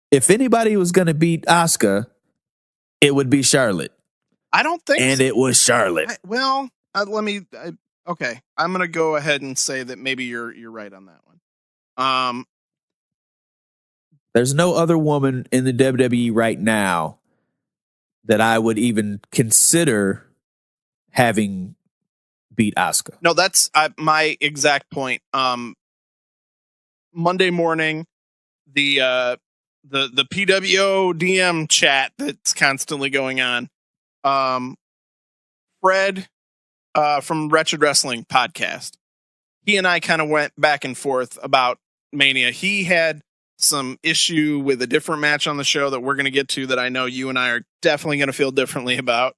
[SPEAKER 2] if anybody was going to beat Asuka, it would be Charlotte.
[SPEAKER 1] I don't think
[SPEAKER 2] and
[SPEAKER 1] so.
[SPEAKER 2] It was Charlotte.
[SPEAKER 1] Okay. I'm going to go ahead and say that maybe you're right on that one.
[SPEAKER 2] There's no other woman in the WWE right now that I would even consider having beat Asuka.
[SPEAKER 1] No, that's my exact point. Monday morning, the PWO DM chat that's constantly going on. Fred from Wretched Wrestling podcast, he and I kind of went back and forth about Mania. He had some issue with a different match on the show that we're going to get to, that I know you and I are definitely going to feel differently about.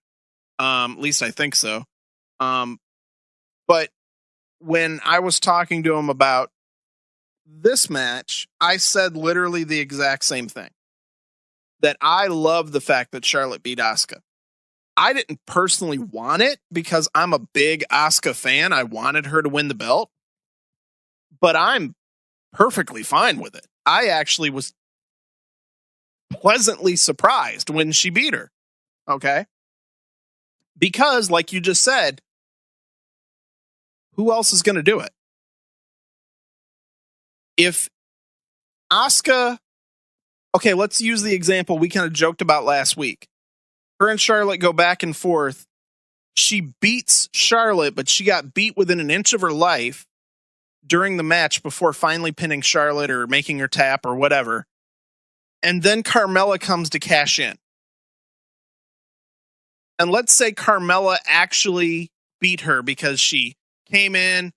[SPEAKER 1] At least I think so. But when I was talking to him about this match, I said literally the exact same thing. That I love the fact that Charlotte beat Asuka. I didn't personally want it because I'm a big Asuka fan. I wanted her to win the belt. But I'm perfectly fine with it. I actually was pleasantly surprised when she beat her. Okay? Because, like you just said, who else is going to do it? If Asuka... Okay, let's use the example we kind of joked about last week. Her and Charlotte go back and forth. She beats Charlotte, but she got beat within an inch of her life during the match before finally pinning Charlotte or making her tap or whatever. And then Carmella comes to cash in. And let's say Carmella actually beat her because she came in,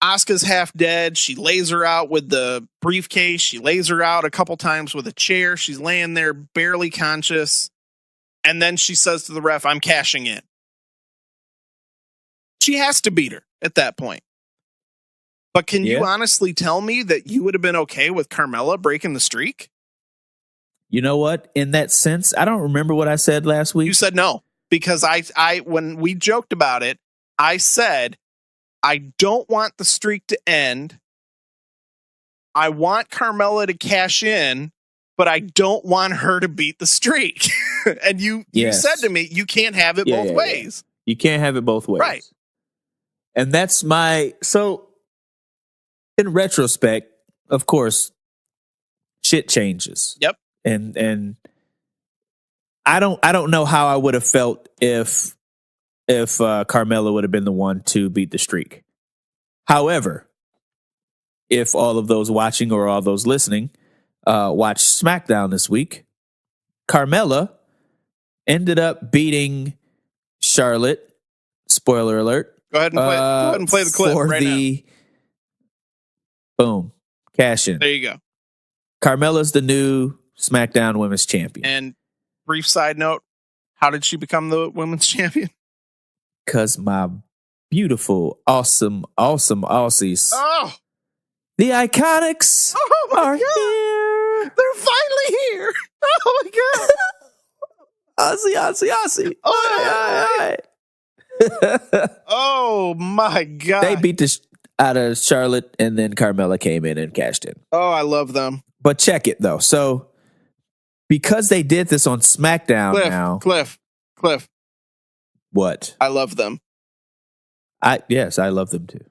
[SPEAKER 1] Asuka's half dead. She lays her out with the briefcase. She lays her out a couple times with a chair. She's laying there barely conscious. And then she says to the ref, I'm cashing in. She has to beat her at that point. But can you honestly tell me that you would have been okay with Carmella breaking the streak?
[SPEAKER 2] You know what? In that sense, I don't remember what I said last week.
[SPEAKER 1] You said no. Because I when we joked about it, I said, I don't want the streak to end. I want Carmella to cash in, but I don't want her to beat the streak. And you said to me, you can't have it both ways.
[SPEAKER 2] You can't have it both ways.
[SPEAKER 1] Right.
[SPEAKER 2] And that's so in retrospect, of course, shit changes.
[SPEAKER 1] Yep.
[SPEAKER 2] And I don't know how I would have felt if Carmella would have been the one to beat the streak. However, if all of those watching or all those listening watched SmackDown this week, Carmella ended up beating Charlotte. Spoiler alert.
[SPEAKER 1] Go ahead and play the clip right now.
[SPEAKER 2] Boom. Cash in.
[SPEAKER 1] There you go.
[SPEAKER 2] Carmella's the new SmackDown Women's Champion.
[SPEAKER 1] And brief side note, how did she become the Women's Champion?
[SPEAKER 2] Because my beautiful, awesome Aussies.
[SPEAKER 1] Oh!
[SPEAKER 2] The Iconics are here.
[SPEAKER 1] They're finally here. Oh, my God.
[SPEAKER 2] Aussie.
[SPEAKER 1] Oh, my God.
[SPEAKER 2] They beat the out of Charlotte, and then Carmella came in and cashed in.
[SPEAKER 1] Oh, I love them.
[SPEAKER 2] But check it, though. So, because they did this on SmackDown now.
[SPEAKER 1] Cliff.
[SPEAKER 2] What?
[SPEAKER 1] I love them.
[SPEAKER 2] Yes, I love them too.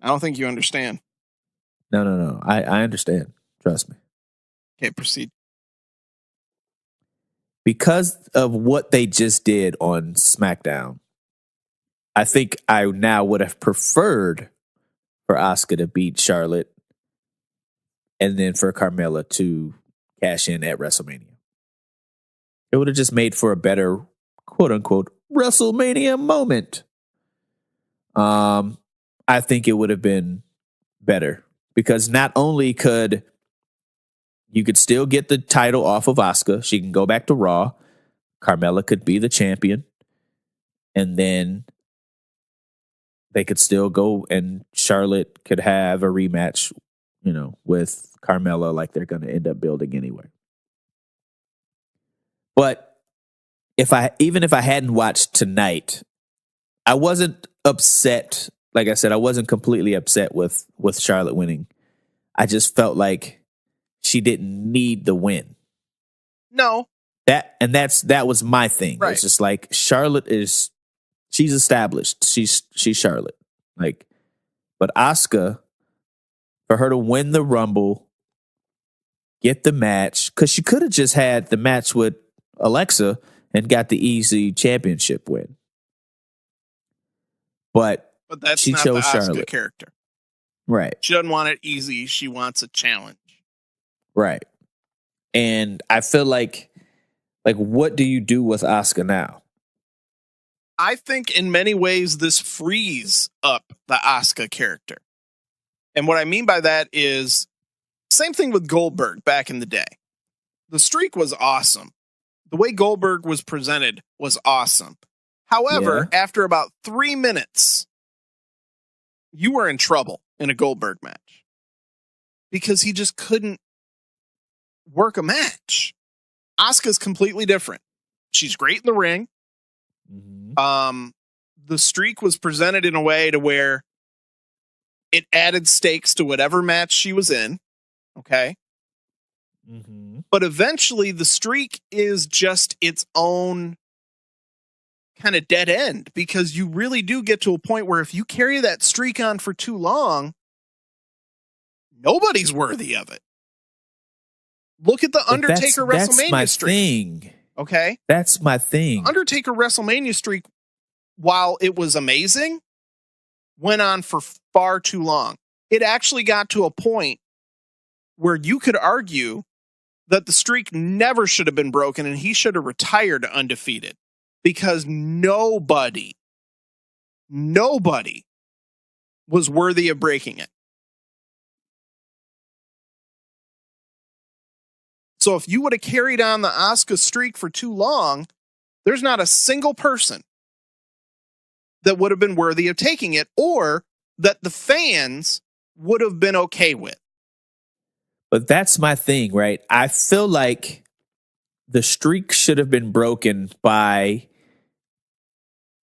[SPEAKER 1] I don't think you understand.
[SPEAKER 2] No. I understand. Trust me.
[SPEAKER 1] Okay, proceed.
[SPEAKER 2] Because of what they just did on SmackDown, I think I now would have preferred for Asuka to beat Charlotte and then for Carmella to cash in at WrestleMania. It would have just made for a better, quote unquote, WrestleMania moment. I think it would have been better because not only could you could still get the title off of Asuka, she can go back to Raw. Carmella could be the champion, and then they could still go and Charlotte could have a rematch, with Carmella like they're going to end up building anyway. But even if I hadn't watched tonight, I wasn't upset. Like I said, I wasn't completely upset with Charlotte winning. I just felt like she didn't need the win.
[SPEAKER 1] No.
[SPEAKER 2] That was my thing.
[SPEAKER 1] Right.
[SPEAKER 2] It's just like she's established. She's Charlotte. But Asuka, for her to win the Rumble, get the match, because she could have just had the match with Alexa and got the easy championship win. But
[SPEAKER 1] that's
[SPEAKER 2] she
[SPEAKER 1] not
[SPEAKER 2] chose
[SPEAKER 1] the Asuka
[SPEAKER 2] Charlotte
[SPEAKER 1] character.
[SPEAKER 2] Right.
[SPEAKER 1] She doesn't want it easy. She wants a challenge.
[SPEAKER 2] Right. And I feel like what do you do with Asuka now?
[SPEAKER 1] I think in many ways this frees up the Asuka character. And what I mean by that is same thing with Goldberg back in the day. The streak was awesome. The way Goldberg was presented was awesome. However, after about 3 minutes, you were in trouble in a Goldberg match because he just couldn't work a match. Asuka's completely different. She's great in the ring. Mm-hmm. The streak was presented in a way to where it added stakes to whatever match she was in. Okay. Mm-hmm. But eventually the streak is just its own kind of dead end because you really do get to a point where if you carry that streak on for too long, nobody's worthy of it. Look at the Undertaker WrestleMania streak. Thing. Okay?
[SPEAKER 2] That's my thing.
[SPEAKER 1] The Undertaker WrestleMania streak, while it was amazing, went on for far too long. It actually got to a point where you could argue that the streak never should have been broken and he should have retired undefeated because nobody was worthy of breaking it. So if you would have carried on the Asuka streak for too long, there's not a single person that would have been worthy of taking it or that the fans would have been okay with.
[SPEAKER 2] But that's my thing, right? I feel like the streak should have been broken by,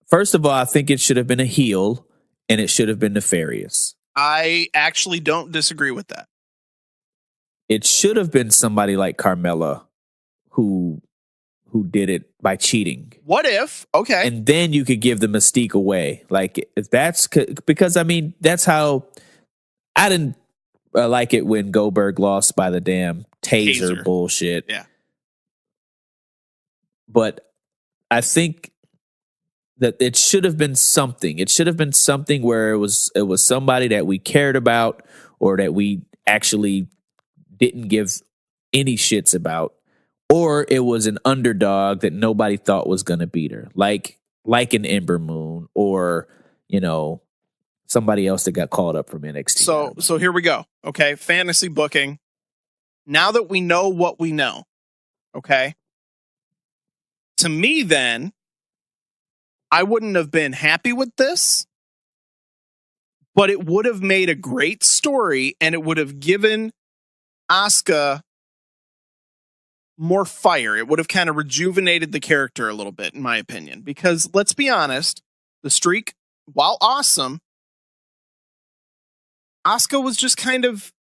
[SPEAKER 2] first of all, I think it should have been a heel and it should have been nefarious.
[SPEAKER 1] I actually don't disagree with that.
[SPEAKER 2] It should have been somebody like Carmella who did it by cheating.
[SPEAKER 1] What if? Okay.
[SPEAKER 2] And then you could give the mystique away. Like, if that's because, I mean, that's how I didn't like it when Goldberg lost by the damn taser bullshit.
[SPEAKER 1] Yeah.
[SPEAKER 2] But I think that it should have been something. It should have been something where it was somebody that we cared about or that we actually didn't give any shits about, or it was an underdog that nobody thought was going to beat her, like an Ember Moon or, somebody else that got called up from NXT.
[SPEAKER 1] So here we go. Okay. Fantasy booking. Now that we know what we know. Okay. To me, then, I wouldn't have been happy with this, but it would have made a great story and it would have given Asuka more fire. It would have kind of rejuvenated the character a little bit, in my opinion, because let's be honest, the streak, while awesome, Asuka was just kind of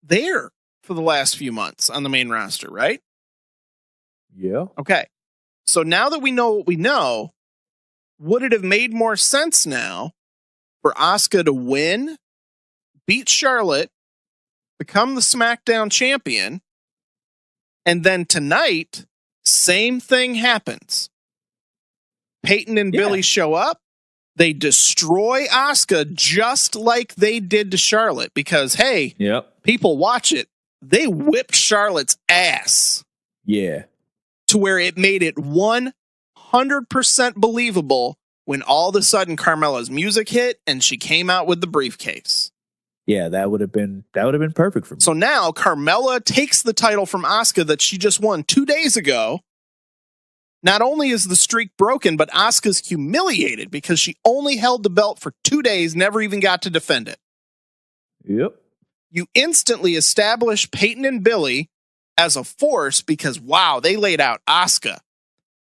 [SPEAKER 1] there for the last few months on the main roster, right?
[SPEAKER 2] Yeah.
[SPEAKER 1] Okay. So now that we know what we know, would it have made more sense now for Asuka to win, beat Charlotte, become the SmackDown champion, and then tonight, same thing happens. Peyton and Billy show up. They destroy Asuka just like they did to Charlotte because, hey, people watch it. They whipped Charlotte's ass.
[SPEAKER 2] Yeah.
[SPEAKER 1] to where it made it 100% believable when all of a sudden Carmella's music hit and she came out with the briefcase.
[SPEAKER 2] Yeah, that would have been perfect for me.
[SPEAKER 1] So now Carmella takes the title from Asuka that she just won 2 days ago. Not only is the streak broken, but Asuka's humiliated because she only held the belt for 2 days, never even got to defend it.
[SPEAKER 2] Yep.
[SPEAKER 1] You instantly establish Peyton and Billy as a force because, wow, they laid out Asuka.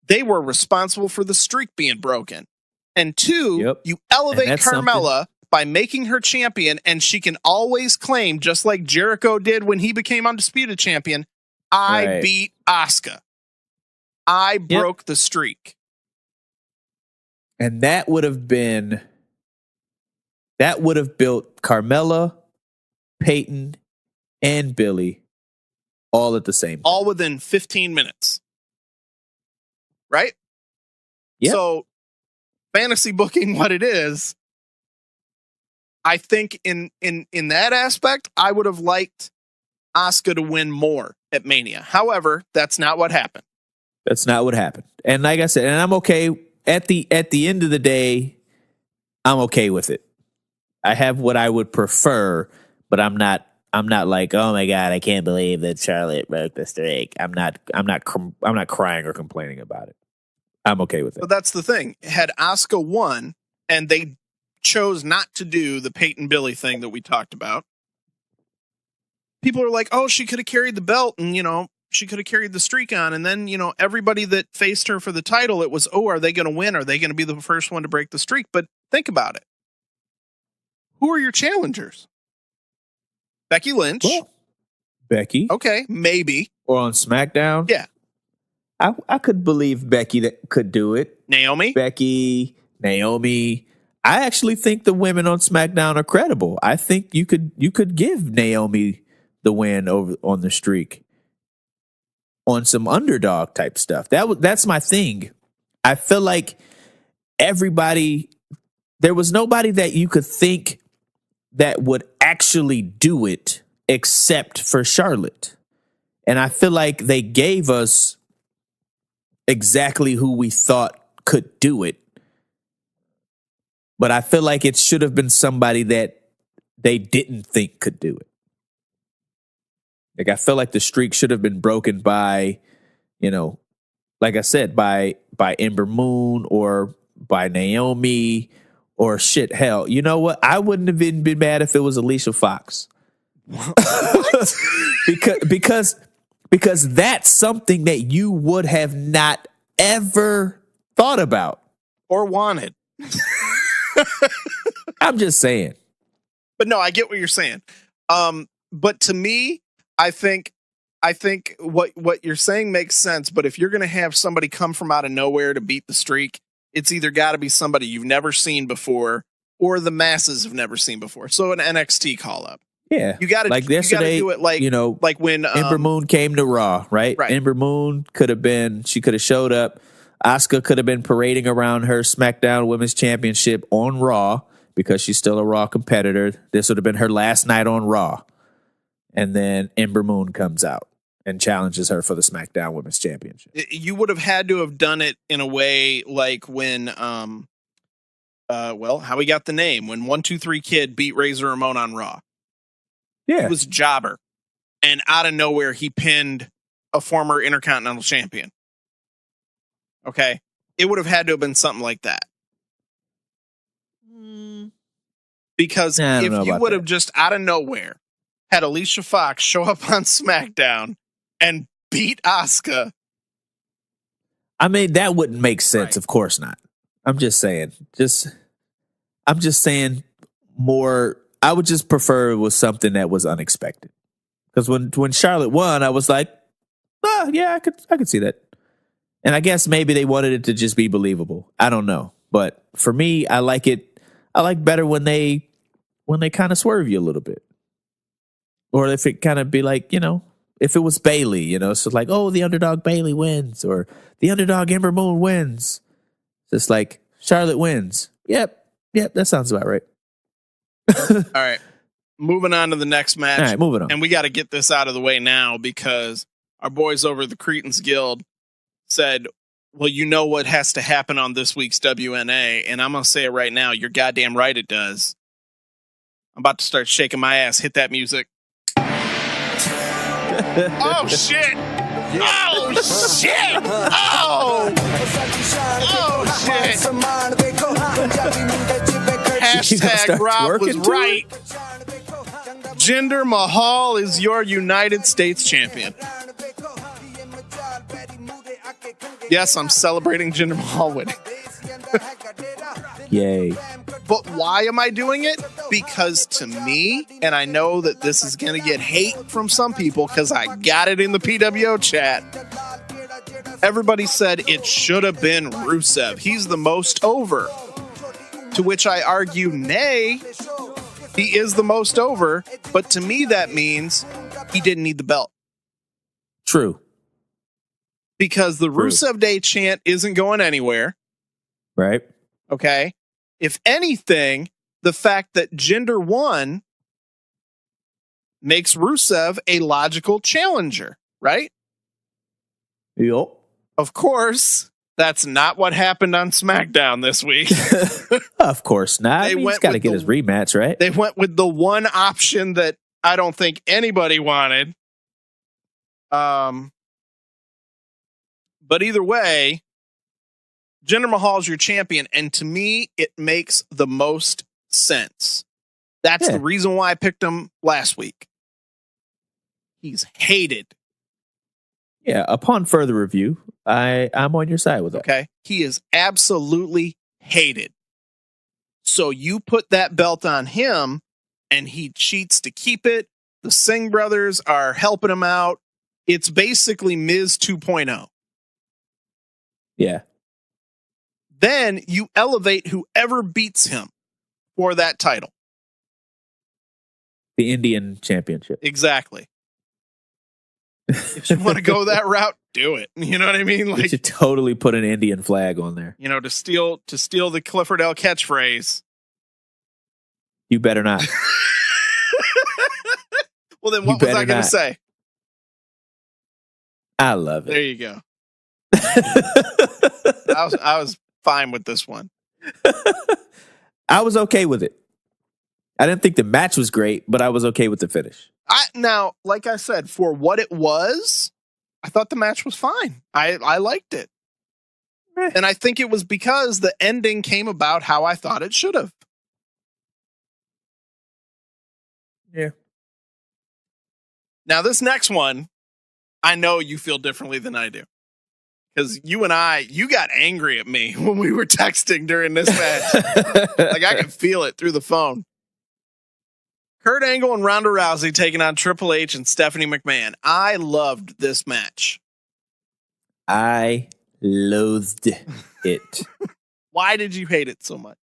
[SPEAKER 1] They were responsible for the streak being broken. And two, you elevate Carmella by making her champion, and she can always claim, just like Jericho did when he became Undisputed Champion, I beat Asuka. I broke the streak.
[SPEAKER 2] And that would have built Carmella, Peyton, and Billy all at the same time.
[SPEAKER 1] All within 15 minutes. Right?
[SPEAKER 2] Yeah.
[SPEAKER 1] So, fantasy booking what it is, I think in that aspect, I would have liked Asuka to win more at Mania. However, that's not what happened.
[SPEAKER 2] That's not what happened. And like I said, and I'm okay at the end of the day, I'm okay with it. I have what I would prefer, but I'm not like, oh my God, I can't believe that Charlotte broke the streak. I'm not crying or complaining about it. I'm okay with it.
[SPEAKER 1] But that's the thing. Had Asuka won and they chose not to do the Peyton Billy thing that we talked about, people are like, oh, she could have carried the belt and, she could have carried the streak on. And then, everybody that faced her for the title, it was, oh, are they going to win? Are they going to be the first one to break the streak? But think about it. Who are your challengers? Becky Lynch.
[SPEAKER 2] Well, Becky.
[SPEAKER 1] Okay, maybe.
[SPEAKER 2] Or on SmackDown.
[SPEAKER 1] Yeah.
[SPEAKER 2] I could believe Becky that could do it.
[SPEAKER 1] Naomi.
[SPEAKER 2] Becky, Naomi. I actually think the women on SmackDown are credible. I think you could give Naomi the win over on the streak on some underdog type stuff. That's my thing. I feel like there was nobody that you could think that would actually do it except for Charlotte. And I feel like they gave us exactly who we thought could do it. But I feel like it should have been somebody that they didn't think could do it. Like, I feel like the streak should have been broken by, like I said, by Ember Moon or by Naomi or shit. Hell, you know what? I wouldn't have even been mad if it was Alicia Fox. because that's something that you would have not ever thought about
[SPEAKER 1] or wanted.
[SPEAKER 2] I'm just saying.
[SPEAKER 1] But no, I get what you're saying. But to me, I think what you're saying makes sense. But if you're going to have somebody come from out of nowhere to beat the streak, it's either got to be somebody you've never seen before or the masses have never seen before. So an NXT call up.
[SPEAKER 2] Yeah.
[SPEAKER 1] You got to
[SPEAKER 2] yesterday,
[SPEAKER 1] do it like when
[SPEAKER 2] Ember Moon came to Raw, right? Ember Moon could have showed up. Asuka could have been parading around her SmackDown Women's Championship on Raw because she's still a Raw competitor. This would have been her last night on Raw. And then Ember Moon comes out and challenges her for the SmackDown Women's Championship.
[SPEAKER 1] You would have had to have done it in a way like when, how we got the name, when 1-2-3 Kid beat Razor Ramon on Raw.
[SPEAKER 2] Yeah.
[SPEAKER 1] He was a jobber. And out of nowhere, he pinned a former Intercontinental Champion. Okay? It would have had to have been something like that. Because if you would have just out of nowhere had Alicia Fox show up on SmackDown and beat Asuka.
[SPEAKER 2] I mean, that wouldn't make sense. Right. Of course not. I'm just saying more. I would just prefer it was something that was unexpected. Because when Charlotte won, I was like, yeah, I could see that. And I guess maybe they wanted it to just be believable. I don't know. But for me, I like it. I like better when they kind of swerve you a little bit. Or if it kind of be like, if it was Bayley, so like, oh, the underdog Bayley wins, or the underdog Ember Moon wins. Just like Charlotte wins. Yep, that sounds about right.
[SPEAKER 1] All right. Moving on to the next match.
[SPEAKER 2] All right, moving on.
[SPEAKER 1] And we got to get this out of the way now because our boys over at the Cretans Guild said, well, you know what has to happen on this week's WNA, and I'm going to say it right now. You're goddamn right it does. I'm about to start shaking my ass. Hit that music. Oh, shit. Oh, shit. Oh. Oh, shit. Hashtag Robb was right. Jinder Mahal is your United States champion. Yes, I'm celebrating Jinder Mahal winning.
[SPEAKER 2] Yay.
[SPEAKER 1] But why am I doing it? Because to me, and I know that this is going to get hate from some people because I got it in the PWO chat. Everybody said it should have been Rusev. He's the most over. To which I argue, nay, he is the most over. But to me, that means he didn't need the belt.
[SPEAKER 2] True.
[SPEAKER 1] Because the Rusev Day chant isn't going anywhere.
[SPEAKER 2] Right.
[SPEAKER 1] Okay. If anything, the fact that Jinder won makes Rusev a logical challenger, right?
[SPEAKER 2] Yup.
[SPEAKER 1] Of course, that's not what happened on SmackDown this week.
[SPEAKER 2] Of course not. He's got to get his rematch, right?
[SPEAKER 1] They went with the one option that I don't think anybody wanted. But either way, Jinder Mahal's your champion, and to me, it makes the most sense. That's the reason why I picked him last week. He's hated.
[SPEAKER 2] Yeah, upon further review, I'm on your side with that.
[SPEAKER 1] Okay, he is absolutely hated. So you put that belt on him, and he cheats to keep it. The Singh brothers are helping him out. It's basically Miz 2.0.
[SPEAKER 2] Yeah.
[SPEAKER 1] Then you elevate whoever beats him for that title.
[SPEAKER 2] The Indian Championship.
[SPEAKER 1] Exactly. If you want to go that route, do it. You know what I mean?
[SPEAKER 2] Like, you should totally put an Indian flag on there.
[SPEAKER 1] You know, to steal the Clifford L. catchphrase.
[SPEAKER 2] You better not.
[SPEAKER 1] Well, then what was I going to say?
[SPEAKER 2] I love it.
[SPEAKER 1] There you go. I was fine with this one.
[SPEAKER 2] I was okay with it. I didn't think the match was great, but I was okay with the finish.
[SPEAKER 1] Now, like I said, for what it was, I thought the match was fine. I liked it. And I think it was because the ending came about how I thought it should have.
[SPEAKER 2] Yeah.
[SPEAKER 1] Now, this next one, I know you feel differently than I do. Because you got angry at me when we were texting during this match. Like, I could feel it through the phone. Kurt Angle and Ronda Rousey taking on Triple H and Stephanie McMahon. I loved this match.
[SPEAKER 2] I loathed it.
[SPEAKER 1] Why did you hate it so much?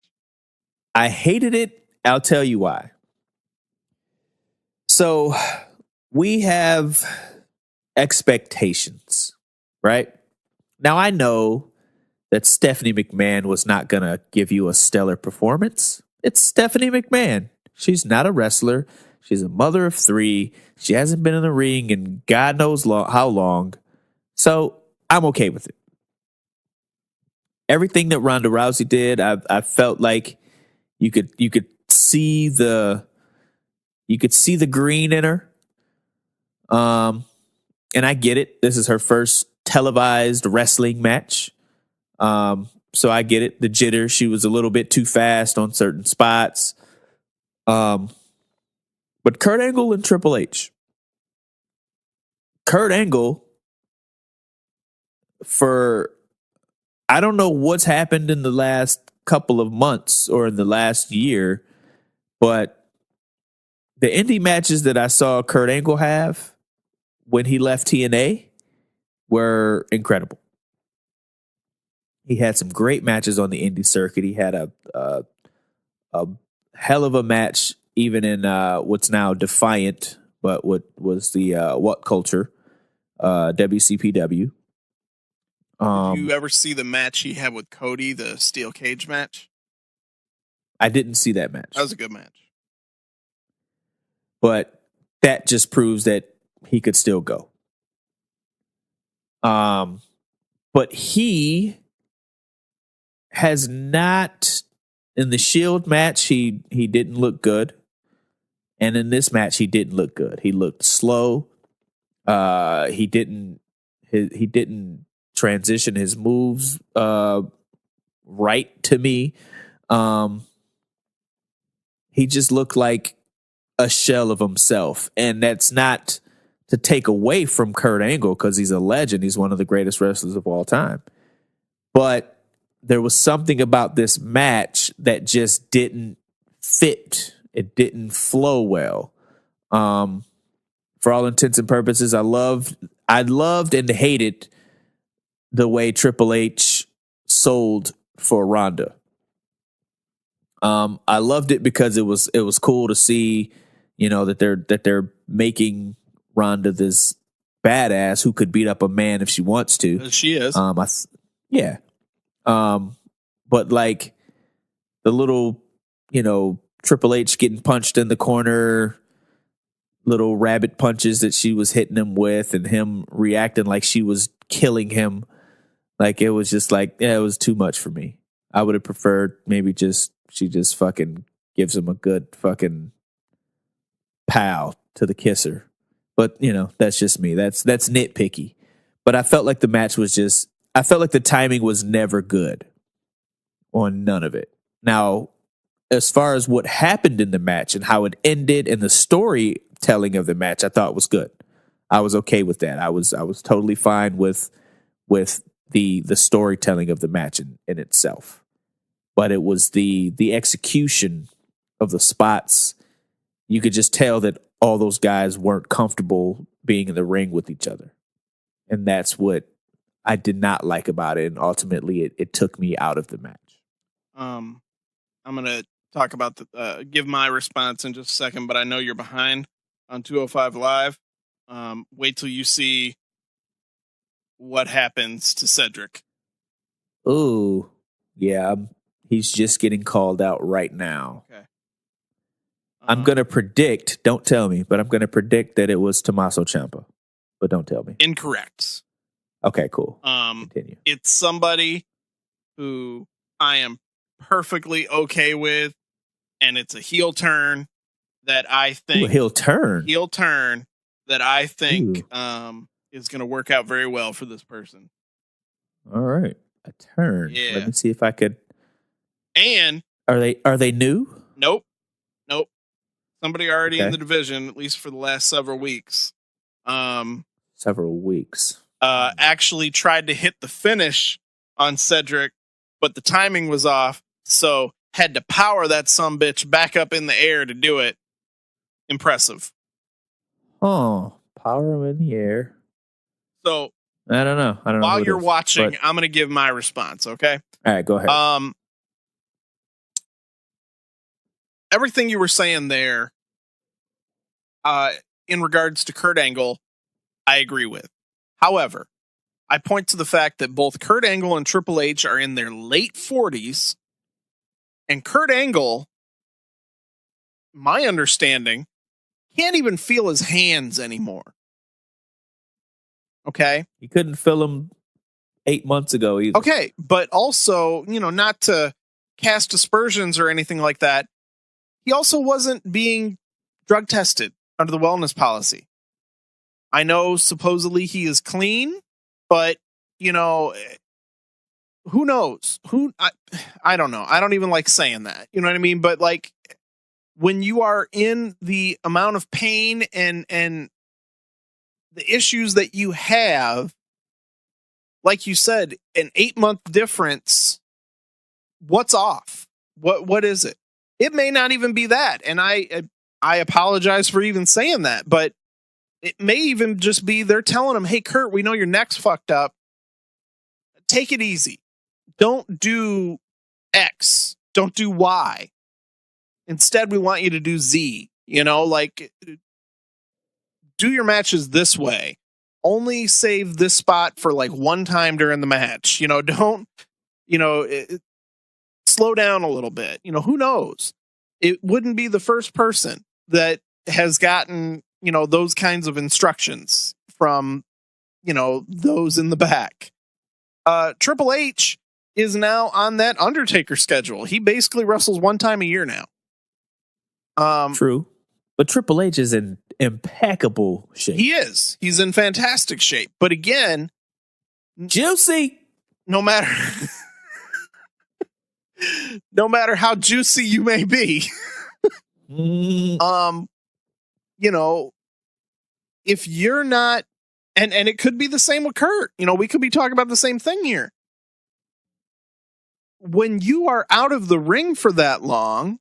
[SPEAKER 2] I hated it. I'll tell you why. So we have expectations, right? Now, I know that Stephanie McMahon was not going to give you a stellar performance. It's Stephanie McMahon. She's not a wrestler. She's a mother of three. She hasn't been in the ring in God knows how long. So I'm okay with it. Everything that Ronda Rousey did, I felt like you could see the green in her. And I get it. This is her first televised wrestling match. So I get it. The jitter, she was a little bit too fast on certain spots. But Kurt Angle and Triple H. Kurt Angle, I don't know what's happened in the last couple of months or in the last year, but the indie matches that I saw Kurt Angle have when he left TNA were incredible. He had some great matches on the indie circuit. He had a hell of a match even in what's now Defiant, but what was the What Culture, WCPW.
[SPEAKER 1] Did you ever see the match he had with Cody, the steel cage match?
[SPEAKER 2] I didn't see that match.
[SPEAKER 1] That was a good match.
[SPEAKER 2] But that just proves that he could still go. But he has not, in the Shield match, he didn't look good. And in this match, he didn't look good. He looked slow. He didn't transition his moves right to me. He just looked like a shell of himself. And that's not to take away from Kurt Angle, because he's a legend. He's one of the greatest wrestlers of all time. But there was something about this match that just didn't fit. It didn't flow well. For all intents and purposes, I loved and hated the way Triple H sold for Ronda. I loved it because it was cool to see, that they're making Ronda this badass who could beat up a man if she wants to.
[SPEAKER 1] She is.
[SPEAKER 2] Yeah. But like the little, Triple H getting punched in the corner, little rabbit punches that she was hitting him with, and him reacting like she was killing him. Like, it was just like, it was too much for me. I would have preferred maybe she just fucking gives him a good fucking pow to the kisser. But, that's just me. That's nitpicky. But I felt like the match was I felt like the timing was never good on none of it. Now, as far as what happened in the match and how it ended and the storytelling of the match, I thought was good. I was okay with that. I was totally fine with the storytelling of the match in itself. But it was the execution of the spots. You could just tell that all those guys weren't comfortable being in the ring with each other. And that's what I did not like about it. And ultimately it took me out of the match.
[SPEAKER 1] I'm going to talk about give my response in just a second, but I know you're behind on 205 Live. Wait till you see what happens to Cedric.
[SPEAKER 2] Ooh, yeah. He's just getting called out right now.
[SPEAKER 1] Okay.
[SPEAKER 2] I'm going to predict, don't tell me, but I'm going to predict that it was Tommaso Ciampa. But don't tell me.
[SPEAKER 1] Incorrect.
[SPEAKER 2] Okay, cool. Continue.
[SPEAKER 1] It's somebody who I am perfectly okay with, and it's a heel turn that I think...
[SPEAKER 2] Ooh, a heel turn?
[SPEAKER 1] Heel turn that I think is going to work out very well for this person.
[SPEAKER 2] All right. A turn.
[SPEAKER 1] Yeah.
[SPEAKER 2] Let me see if I could...
[SPEAKER 1] And...
[SPEAKER 2] Are they new?
[SPEAKER 1] Nope. Somebody already in the division, at least for the last several weeks.
[SPEAKER 2] Several weeks.
[SPEAKER 1] Actually tried to hit the finish on Cedric, but the timing was off, so had to power that sumbitch back up in the air to do it. Impressive.
[SPEAKER 2] Oh, power him in the air.
[SPEAKER 1] So
[SPEAKER 2] I don't know.
[SPEAKER 1] While you're watching, I'm going to give my response. Okay.
[SPEAKER 2] All right, go ahead.
[SPEAKER 1] Everything you were saying there, in regards to Kurt Angle, I agree with. However, I point to the fact that both Kurt Angle and Triple H are in their late 40s, and Kurt Angle, my understanding, can't even feel his hands anymore. Okay?
[SPEAKER 2] He couldn't feel them 8 months ago either.
[SPEAKER 1] Okay, but also, not to cast aspersions or anything like that, he also wasn't being drug tested under the wellness policy. I know supposedly he is clean, but, who knows? I don't know. I don't even like saying that. You know what I mean? But like, when you are in the amount of pain and the issues that you have, like you said, an 8-month difference, what's off? What is it? It may not even be that. And I apologize for even saying that, but it may even just be they're telling him, hey, Kurt, we know your neck's fucked up. Take it easy. Don't do X. Don't do Y. Instead, we want you to do Z. Do your matches this way. Only save this spot for like one time during the match. Don't, slow down a little bit. Who knows? It wouldn't be the first person that has gotten, those kinds of instructions from, those in the back. Triple H is now on that Undertaker schedule. He basically wrestles one time a year now.
[SPEAKER 2] True. But Triple H is in impeccable shape.
[SPEAKER 1] He is. He's in fantastic shape. But again,
[SPEAKER 2] juicy.
[SPEAKER 1] No matter how juicy you may be, if you're not, and it could be the same with Kurt. We could be talking about the same thing here. When you are out of the ring for that long,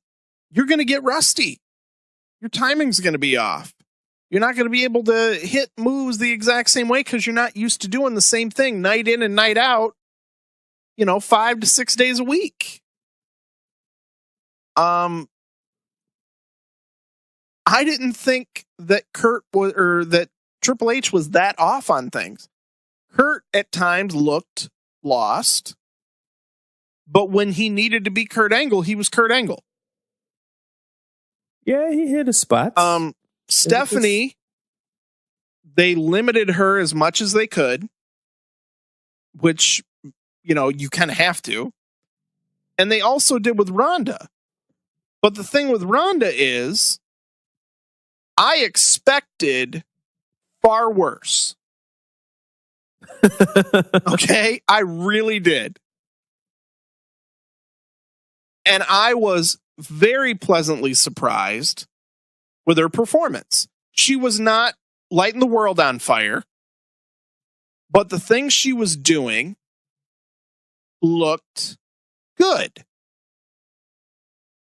[SPEAKER 1] you're going to get rusty. Your timing's going to be off. You're not going to be able to hit moves the exact same way because you're not used to doing the same thing night in and night out, 5 to 6 days a week. I didn't think that that Triple H was that off on things. Kurt at times looked lost, but when he needed to be Kurt Angle, he was Kurt Angle.
[SPEAKER 2] Yeah, he hit a spot.
[SPEAKER 1] Stephanie, they limited her as much as they could, which, you kind of have to. And they also did with Ronda. But the thing with Ronda is, I expected far worse. Okay? I really did. And I was very pleasantly surprised with her performance. She was not lighting the world on fire, but the things she was doing looked good.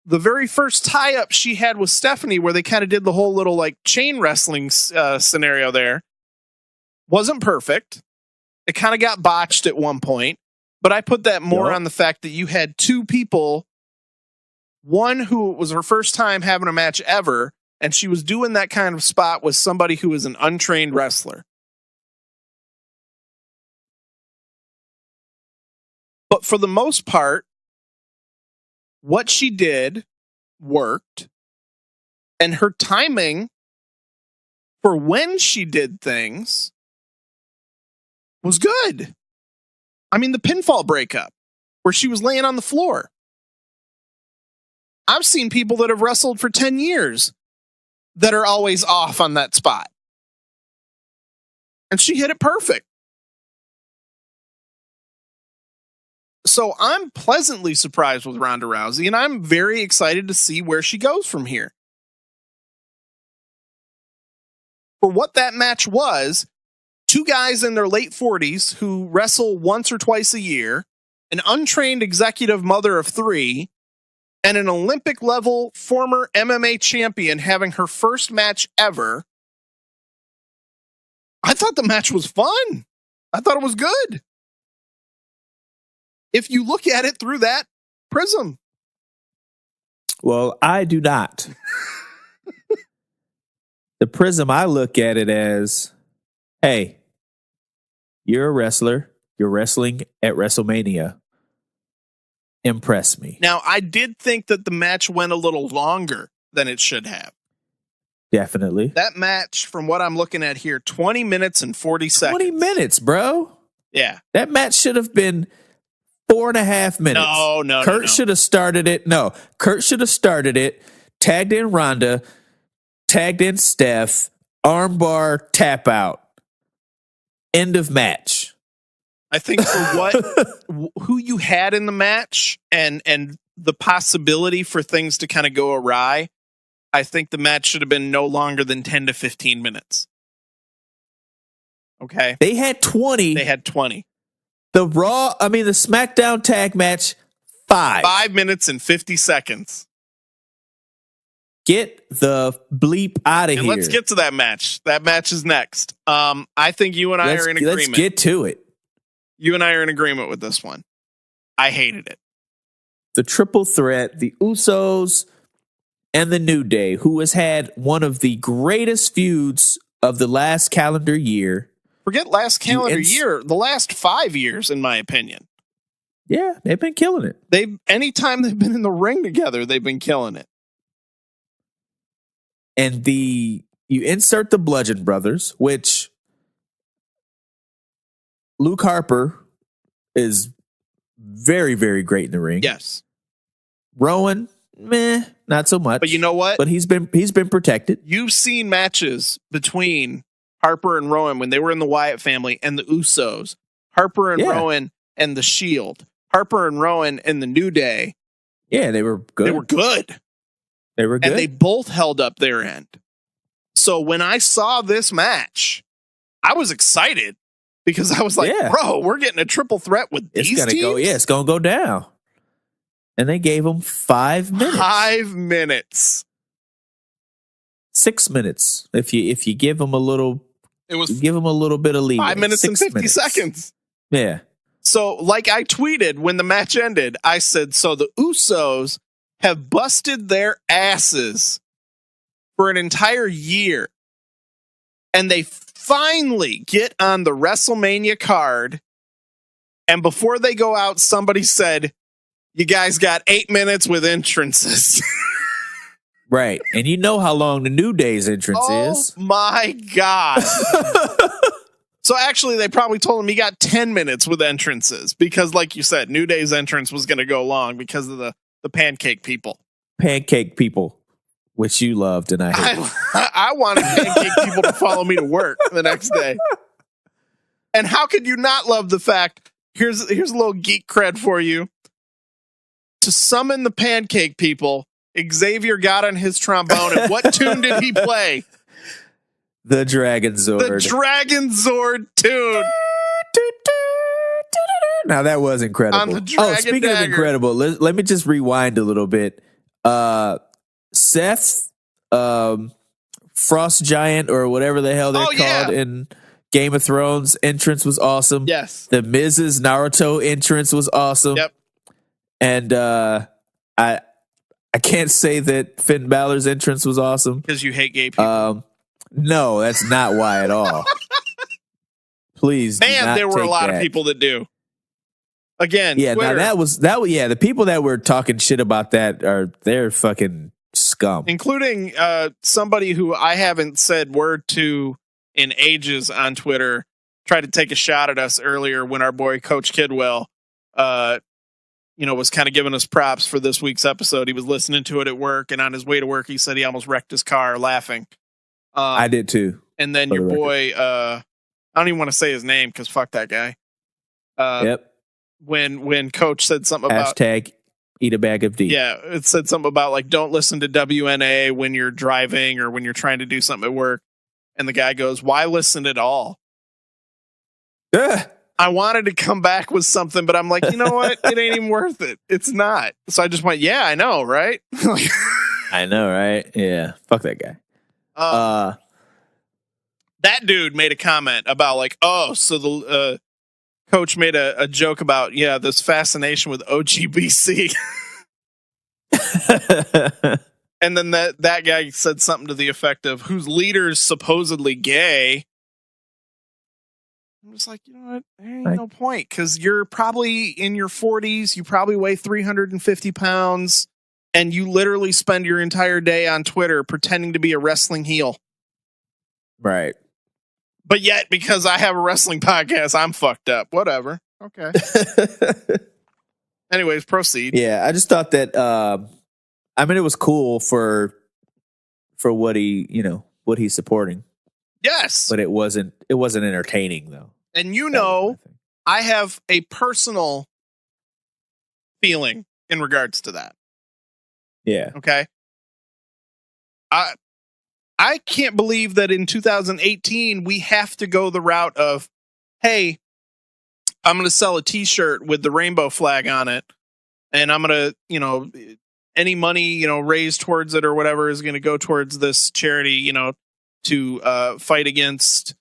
[SPEAKER 1] The very first tie-up she had with Stephanie, where they kind of did the whole little chain wrestling scenario there, wasn't perfect. It kind of got botched at one point, but I put that more on the fact that you had two people, one who was her first time having a match ever, and she was doing that kind of spot with somebody who is an untrained wrestler. But for the most part, what she did worked, and her timing for when she did things was good. I mean, the pinfall breakup where she was laying on the floor. I've seen people that have wrestled for 10 years that are always off on that spot. And she hit it perfect. So I'm pleasantly surprised with Ronda Rousey, and I'm very excited to see where she goes from here. For what that match was, two guys in their late 40s who wrestle once or twice a year, an untrained executive mother of three, and an Olympic level former MMA champion having her first match ever. I thought the match was fun. I thought it was good. If you look at it through that prism.
[SPEAKER 2] Well, I do not. The prism, I look at it as, hey, you're a wrestler. You're wrestling at WrestleMania. Impress me.
[SPEAKER 1] Now, I did think that the match went a little longer than it should have.
[SPEAKER 2] Definitely.
[SPEAKER 1] That match, from what I'm looking at here, 20 minutes and 40 seconds.
[SPEAKER 2] 20 minutes, bro.
[SPEAKER 1] Yeah.
[SPEAKER 2] That match should have been 4.5 minutes.
[SPEAKER 1] No.
[SPEAKER 2] Kurt should have started it. No, Kurt should have started it, tagged in Ronda, tagged in Steph, armbar, tap out. End of match.
[SPEAKER 1] I think for who you had in the match and the possibility for things to kind of go awry, I think the match should have been no longer than 10 to 15 minutes. Okay.
[SPEAKER 2] They had 20. The SmackDown tag match, 5.
[SPEAKER 1] 5 minutes and 50 seconds.
[SPEAKER 2] Get the bleep out of here.
[SPEAKER 1] Let's get to that match. That match is next. I think you and I are in agreement.
[SPEAKER 2] Let's get to it.
[SPEAKER 1] You and I are in agreement with this one. I hated it.
[SPEAKER 2] The triple threat, the Usos and the New Day, who has had one of the greatest feuds of the last calendar year.
[SPEAKER 1] Forget last calendar year, the last 5 years, in my opinion.
[SPEAKER 2] Yeah, they've been killing it.
[SPEAKER 1] Anytime they've been in the ring together, they've been killing it.
[SPEAKER 2] And you insert the Bludgeon Brothers, which Luke Harper is very, very great in the ring.
[SPEAKER 1] Yes.
[SPEAKER 2] Rowan, meh, not so much.
[SPEAKER 1] But you know what?
[SPEAKER 2] But he's been protected.
[SPEAKER 1] You've seen matches between Harper and Rowan when they were in the Wyatt family and the Usos. Harper and Rowan and the Shield. Harper and Rowan and the New Day.
[SPEAKER 2] Yeah, they were good.
[SPEAKER 1] They were good.
[SPEAKER 2] They were good.
[SPEAKER 1] And they both held up their end. So when I saw this match, I was excited because I was like, bro, we're getting a triple threat with these teams?
[SPEAKER 2] It's going to go down. And they gave them 5 minutes.
[SPEAKER 1] 5 minutes.
[SPEAKER 2] 6 minutes. If you give them a little, give them a little bit of leeway.
[SPEAKER 1] 5 minutes and 50 seconds.
[SPEAKER 2] Yeah.
[SPEAKER 1] So, like I tweeted when the match ended, I said, so the Usos have busted their asses for an entire year. And they finally get on the WrestleMania card. And before they go out, somebody said, you guys got 8 minutes with entrances.
[SPEAKER 2] Right. And you know how long the New Day's entrance is.
[SPEAKER 1] Oh, my God. So actually, they probably told him he got 10 minutes with entrances because, like you said, New Day's entrance was going to go long because of the pancake people.
[SPEAKER 2] Pancake people, which you loved and I hated.
[SPEAKER 1] I wanted pancake people to follow me to work the next day. And how could you not love the fact, here's a little geek cred for you. To summon the pancake people, Xavier got on his trombone, and what tune did he play?
[SPEAKER 2] The Dragon Zord.
[SPEAKER 1] The Dragon Zord tune.
[SPEAKER 2] Now that was incredible.
[SPEAKER 1] On the Dragon
[SPEAKER 2] speaking
[SPEAKER 1] Dagger.
[SPEAKER 2] of incredible, let me just rewind a little bit. Seth, Frost Giant, or whatever the hell they're called in Game of Thrones entrance was awesome.
[SPEAKER 1] Yes.
[SPEAKER 2] The Miz's Naruto entrance was awesome.
[SPEAKER 1] Yep.
[SPEAKER 2] And I can't say that Finn Balor's entrance was awesome
[SPEAKER 1] because you hate gay people.
[SPEAKER 2] No, that's not why at all. Please,
[SPEAKER 1] man, there were a lot of people that do. Again,
[SPEAKER 2] yeah.
[SPEAKER 1] Twitter,
[SPEAKER 2] Now that was yeah. The people that were talking shit about that they're fucking scum,
[SPEAKER 1] including somebody who I haven't said word to in ages on Twitter. Tried to take a shot at us earlier when our boy Coach Kidwell, was kind of giving us props for this week's episode. He was listening to it at work, and on his way to work, he said he almost wrecked his car laughing.
[SPEAKER 2] I did too.
[SPEAKER 1] And then your boy, I don't even want to say his name because fuck that guy.
[SPEAKER 2] Yep.
[SPEAKER 1] When Coach said something about
[SPEAKER 2] hashtag eat a bag of D.
[SPEAKER 1] Yeah, it said something about like don't listen to WNA when you're driving or when you're trying to do something at work. And the guy goes, "Why listen at all?" I wanted to come back with something, but I'm like, you know what? It ain't even worth it. It's not. So I just went, yeah, I know, right?
[SPEAKER 2] I know, right? Yeah, fuck that guy.
[SPEAKER 1] That dude made a comment about like, oh, so the Coach made a joke about, this fascination with OGBC. And then that guy said something to the effect of whose leader's supposedly gay. I'm just like, you know what? There ain't no point because you're probably in your 40s. You probably weigh 350 pounds and you literally spend your entire day on Twitter pretending to be a wrestling heel.
[SPEAKER 2] Right.
[SPEAKER 1] But yet, because I have a wrestling podcast, I'm fucked up. Whatever. Okay. Anyways, proceed.
[SPEAKER 2] Yeah, I just thought that, it was cool for what what he's supporting.
[SPEAKER 1] Yes.
[SPEAKER 2] But it wasn't entertaining though.
[SPEAKER 1] And I have a personal feeling in regards to that.
[SPEAKER 2] Yeah.
[SPEAKER 1] Okay. I can't believe that in 2018 we have to go the route of, hey, I'm going to sell a t-shirt with the rainbow flag on it. And I'm going to, any money, raised towards it or whatever is going to go towards this charity, to fight against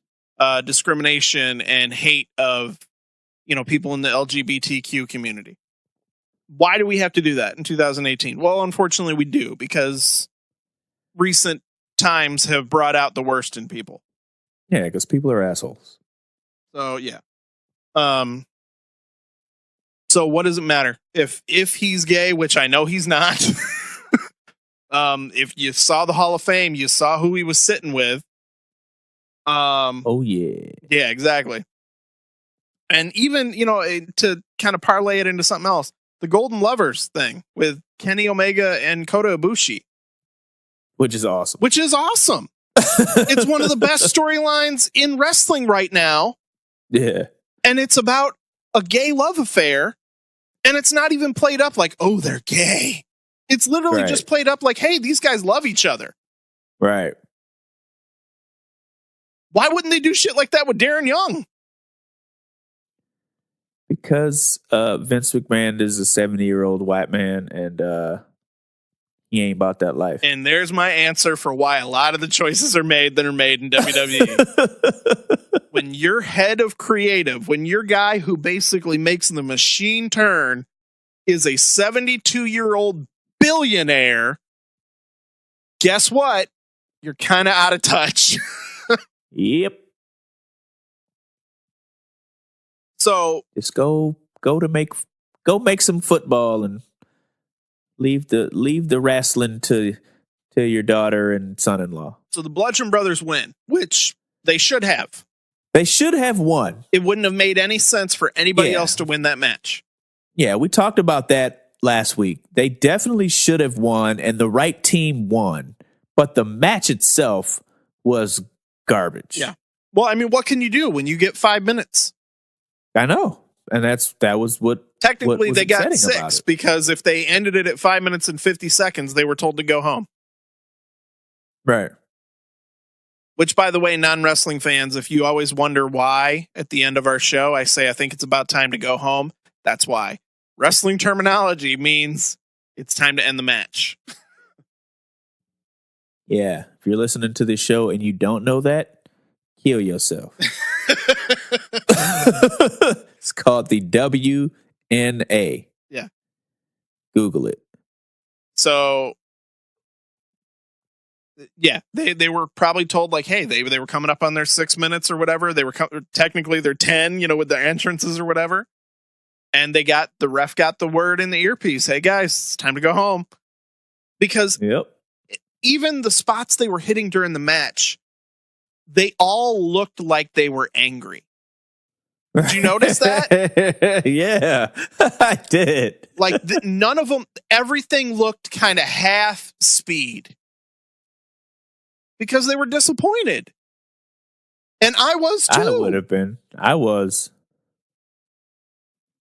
[SPEAKER 1] discrimination and hate of, people in the LGBTQ community. Why do we have to do that in 2018? Well, unfortunately we do because recent times have brought out the worst in people.
[SPEAKER 2] Yeah, because people are assholes.
[SPEAKER 1] So, yeah. So what does it matter? If he's gay, which I know he's not, if you saw the Hall of Fame, you saw who he was sitting with.
[SPEAKER 2] Oh yeah.
[SPEAKER 1] Yeah, exactly. And even, to kind of parlay it into something else, the Golden Lovers thing with Kenny Omega and Kota Ibushi.
[SPEAKER 2] Which is awesome.
[SPEAKER 1] It's one of the best storylines in wrestling right now.
[SPEAKER 2] Yeah.
[SPEAKER 1] And it's about a gay love affair. And it's not even played up like, oh, they're gay. It's literally just played up like, hey, these guys love each other.
[SPEAKER 2] Right.
[SPEAKER 1] Why wouldn't they do shit like that with Darren Young?
[SPEAKER 2] Because Vince McMahon is a 70-year-old white man, and he ain't about that life.
[SPEAKER 1] And there's my answer for why a lot of the choices are made that are made in WWE. When your head of creative, when your guy who basically makes the machine turn is a 72-year-old billionaire, guess what? You're kind of out of touch.
[SPEAKER 2] Yep.
[SPEAKER 1] So
[SPEAKER 2] just go make some football and leave the wrestling to your daughter and son-in-law.
[SPEAKER 1] So the Bludgeon Brothers win, which they should have.
[SPEAKER 2] They should have won.
[SPEAKER 1] It wouldn't have made any sense for anybody else to win that match.
[SPEAKER 2] Yeah, we talked about that last week. They definitely should have won, and the right team won. But the match itself was garbage.
[SPEAKER 1] Yeah. Well, I mean, what can you do when you get 5 minutes?
[SPEAKER 2] I know. And that was what
[SPEAKER 1] technically
[SPEAKER 2] what
[SPEAKER 1] they got 6 because if they ended it at 5 minutes and 50 seconds, they were told to go home.
[SPEAKER 2] Right.
[SPEAKER 1] Which, by the way, non-wrestling fans, if you always wonder why at the end of our show, I say, I think it's about time to go home. That's why. Wrestling terminology means it's time to end the match.
[SPEAKER 2] Yeah. If you're listening to this show and you don't know that, kill yourself. It's called the WNA.
[SPEAKER 1] Yeah.
[SPEAKER 2] Google it.
[SPEAKER 1] So, yeah, they were probably told like, hey, they were coming up on their 6 minutes or whatever. They were technically they're 10, with their entrances or whatever. And the ref got the word in the earpiece. Hey guys, it's time to go home. Because even the spots they were hitting during the match, they all looked like they were angry. Did you notice that?
[SPEAKER 2] Yeah, I did.
[SPEAKER 1] Like none of them, everything looked kind of half speed because they were disappointed. And I was too.
[SPEAKER 2] I would have been. I was.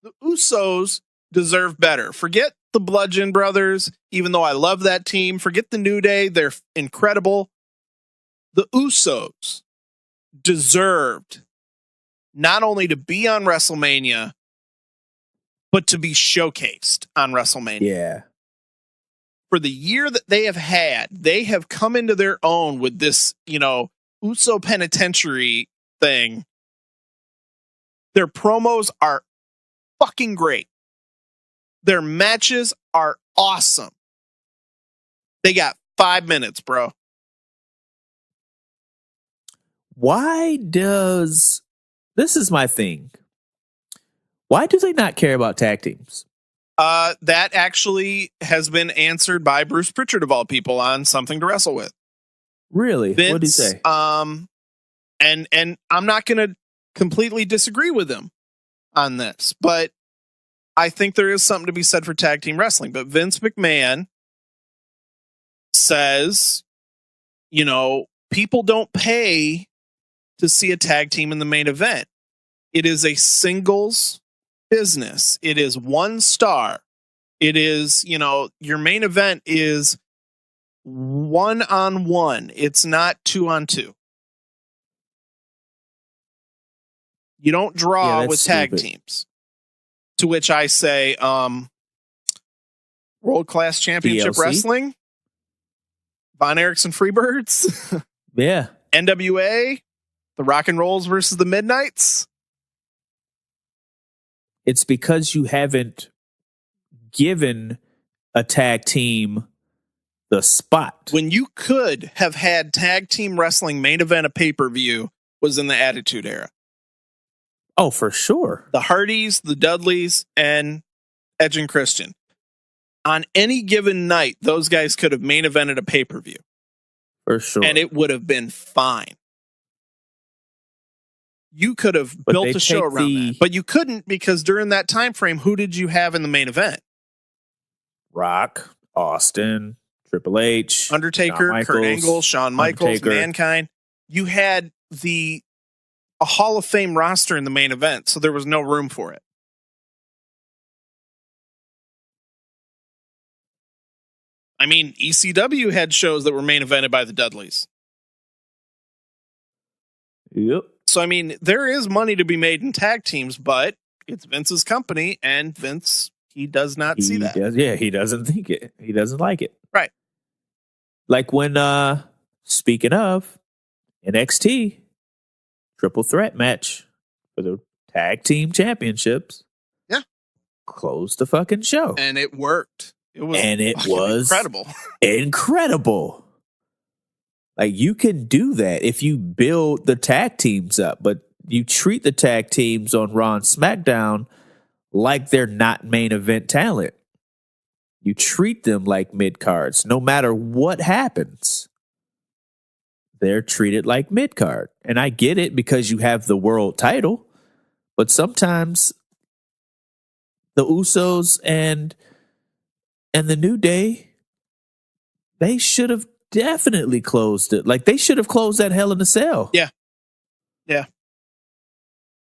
[SPEAKER 1] The Usos deserve better. Forget the Bludgeon Brothers, even though I love that team. Forget the New Day. They're incredible. The Usos deserved not only to be on WrestleMania, but to be showcased on WrestleMania.
[SPEAKER 2] Yeah.
[SPEAKER 1] For the year that they have come into their own with this, Uso Penitentiary thing. Their promos are fucking great. Their matches are awesome. They got 5 minutes, bro.
[SPEAKER 2] This is my thing. Why do they not care about tag teams?
[SPEAKER 1] That actually has been answered by Bruce Pritchard of all people on Something to Wrestle With.
[SPEAKER 2] Really?
[SPEAKER 1] Vince,
[SPEAKER 2] what did he say?
[SPEAKER 1] And I'm not going to completely disagree with him on this, but I think there is something to be said for tag team wrestling. But Vince McMahon says, people don't pay to see a tag team in the main event. It is a singles business. It is one star. It is, your main event is 1-on-1. It's not 2-on-2. You don't draw with tag teams. To which I say, World Class Championship
[SPEAKER 2] DLC?
[SPEAKER 1] Wrestling, Von Erickson Freebirds,
[SPEAKER 2] yeah,
[SPEAKER 1] NWA, the Rock and Rolls versus the Midnights.
[SPEAKER 2] It's because you haven't given a tag team the spot.
[SPEAKER 1] When you could have had tag team wrestling main event a pay-per-view was in the Attitude Era.
[SPEAKER 2] Oh, for sure.
[SPEAKER 1] The Hardys, the Dudleys, and Edge and Christian. On any given night, those guys could have main evented a pay-per-view.
[SPEAKER 2] For sure.
[SPEAKER 1] And it would have been fine. you could have built a show around that. But you couldn't, because during that time frame, who did you have in the main event?
[SPEAKER 2] Rock, Austin, Triple H,
[SPEAKER 1] Undertaker, Kurt Angle, Shawn Michaels, Mankind. You had a Hall of Fame roster in the main event, so there was no room for it. I mean, ECW had shows that were main evented by the Dudleys.
[SPEAKER 2] Yep.
[SPEAKER 1] So, I mean, there is money to be made in tag teams, but it's Vince's company, and Vince, he does not see that.
[SPEAKER 2] He doesn't think it. He doesn't like it.
[SPEAKER 1] Right.
[SPEAKER 2] Like when, speaking of, NXT, triple threat match for the tag team championships.
[SPEAKER 1] Yeah.
[SPEAKER 2] Closed the fucking show.
[SPEAKER 1] And it worked. It was
[SPEAKER 2] incredible. Incredible. Like, you can do that if you build the tag teams up, but you treat the tag teams on Raw and SmackDown like they're not main event talent. You treat them like mid-cards. No matter what happens, they're treated like mid-card. And I get it because you have the world title, but sometimes the Usos and the New Day, they should have definitely closed it. Like, they should have closed that Hell in a Cell.
[SPEAKER 1] Yeah. Yeah.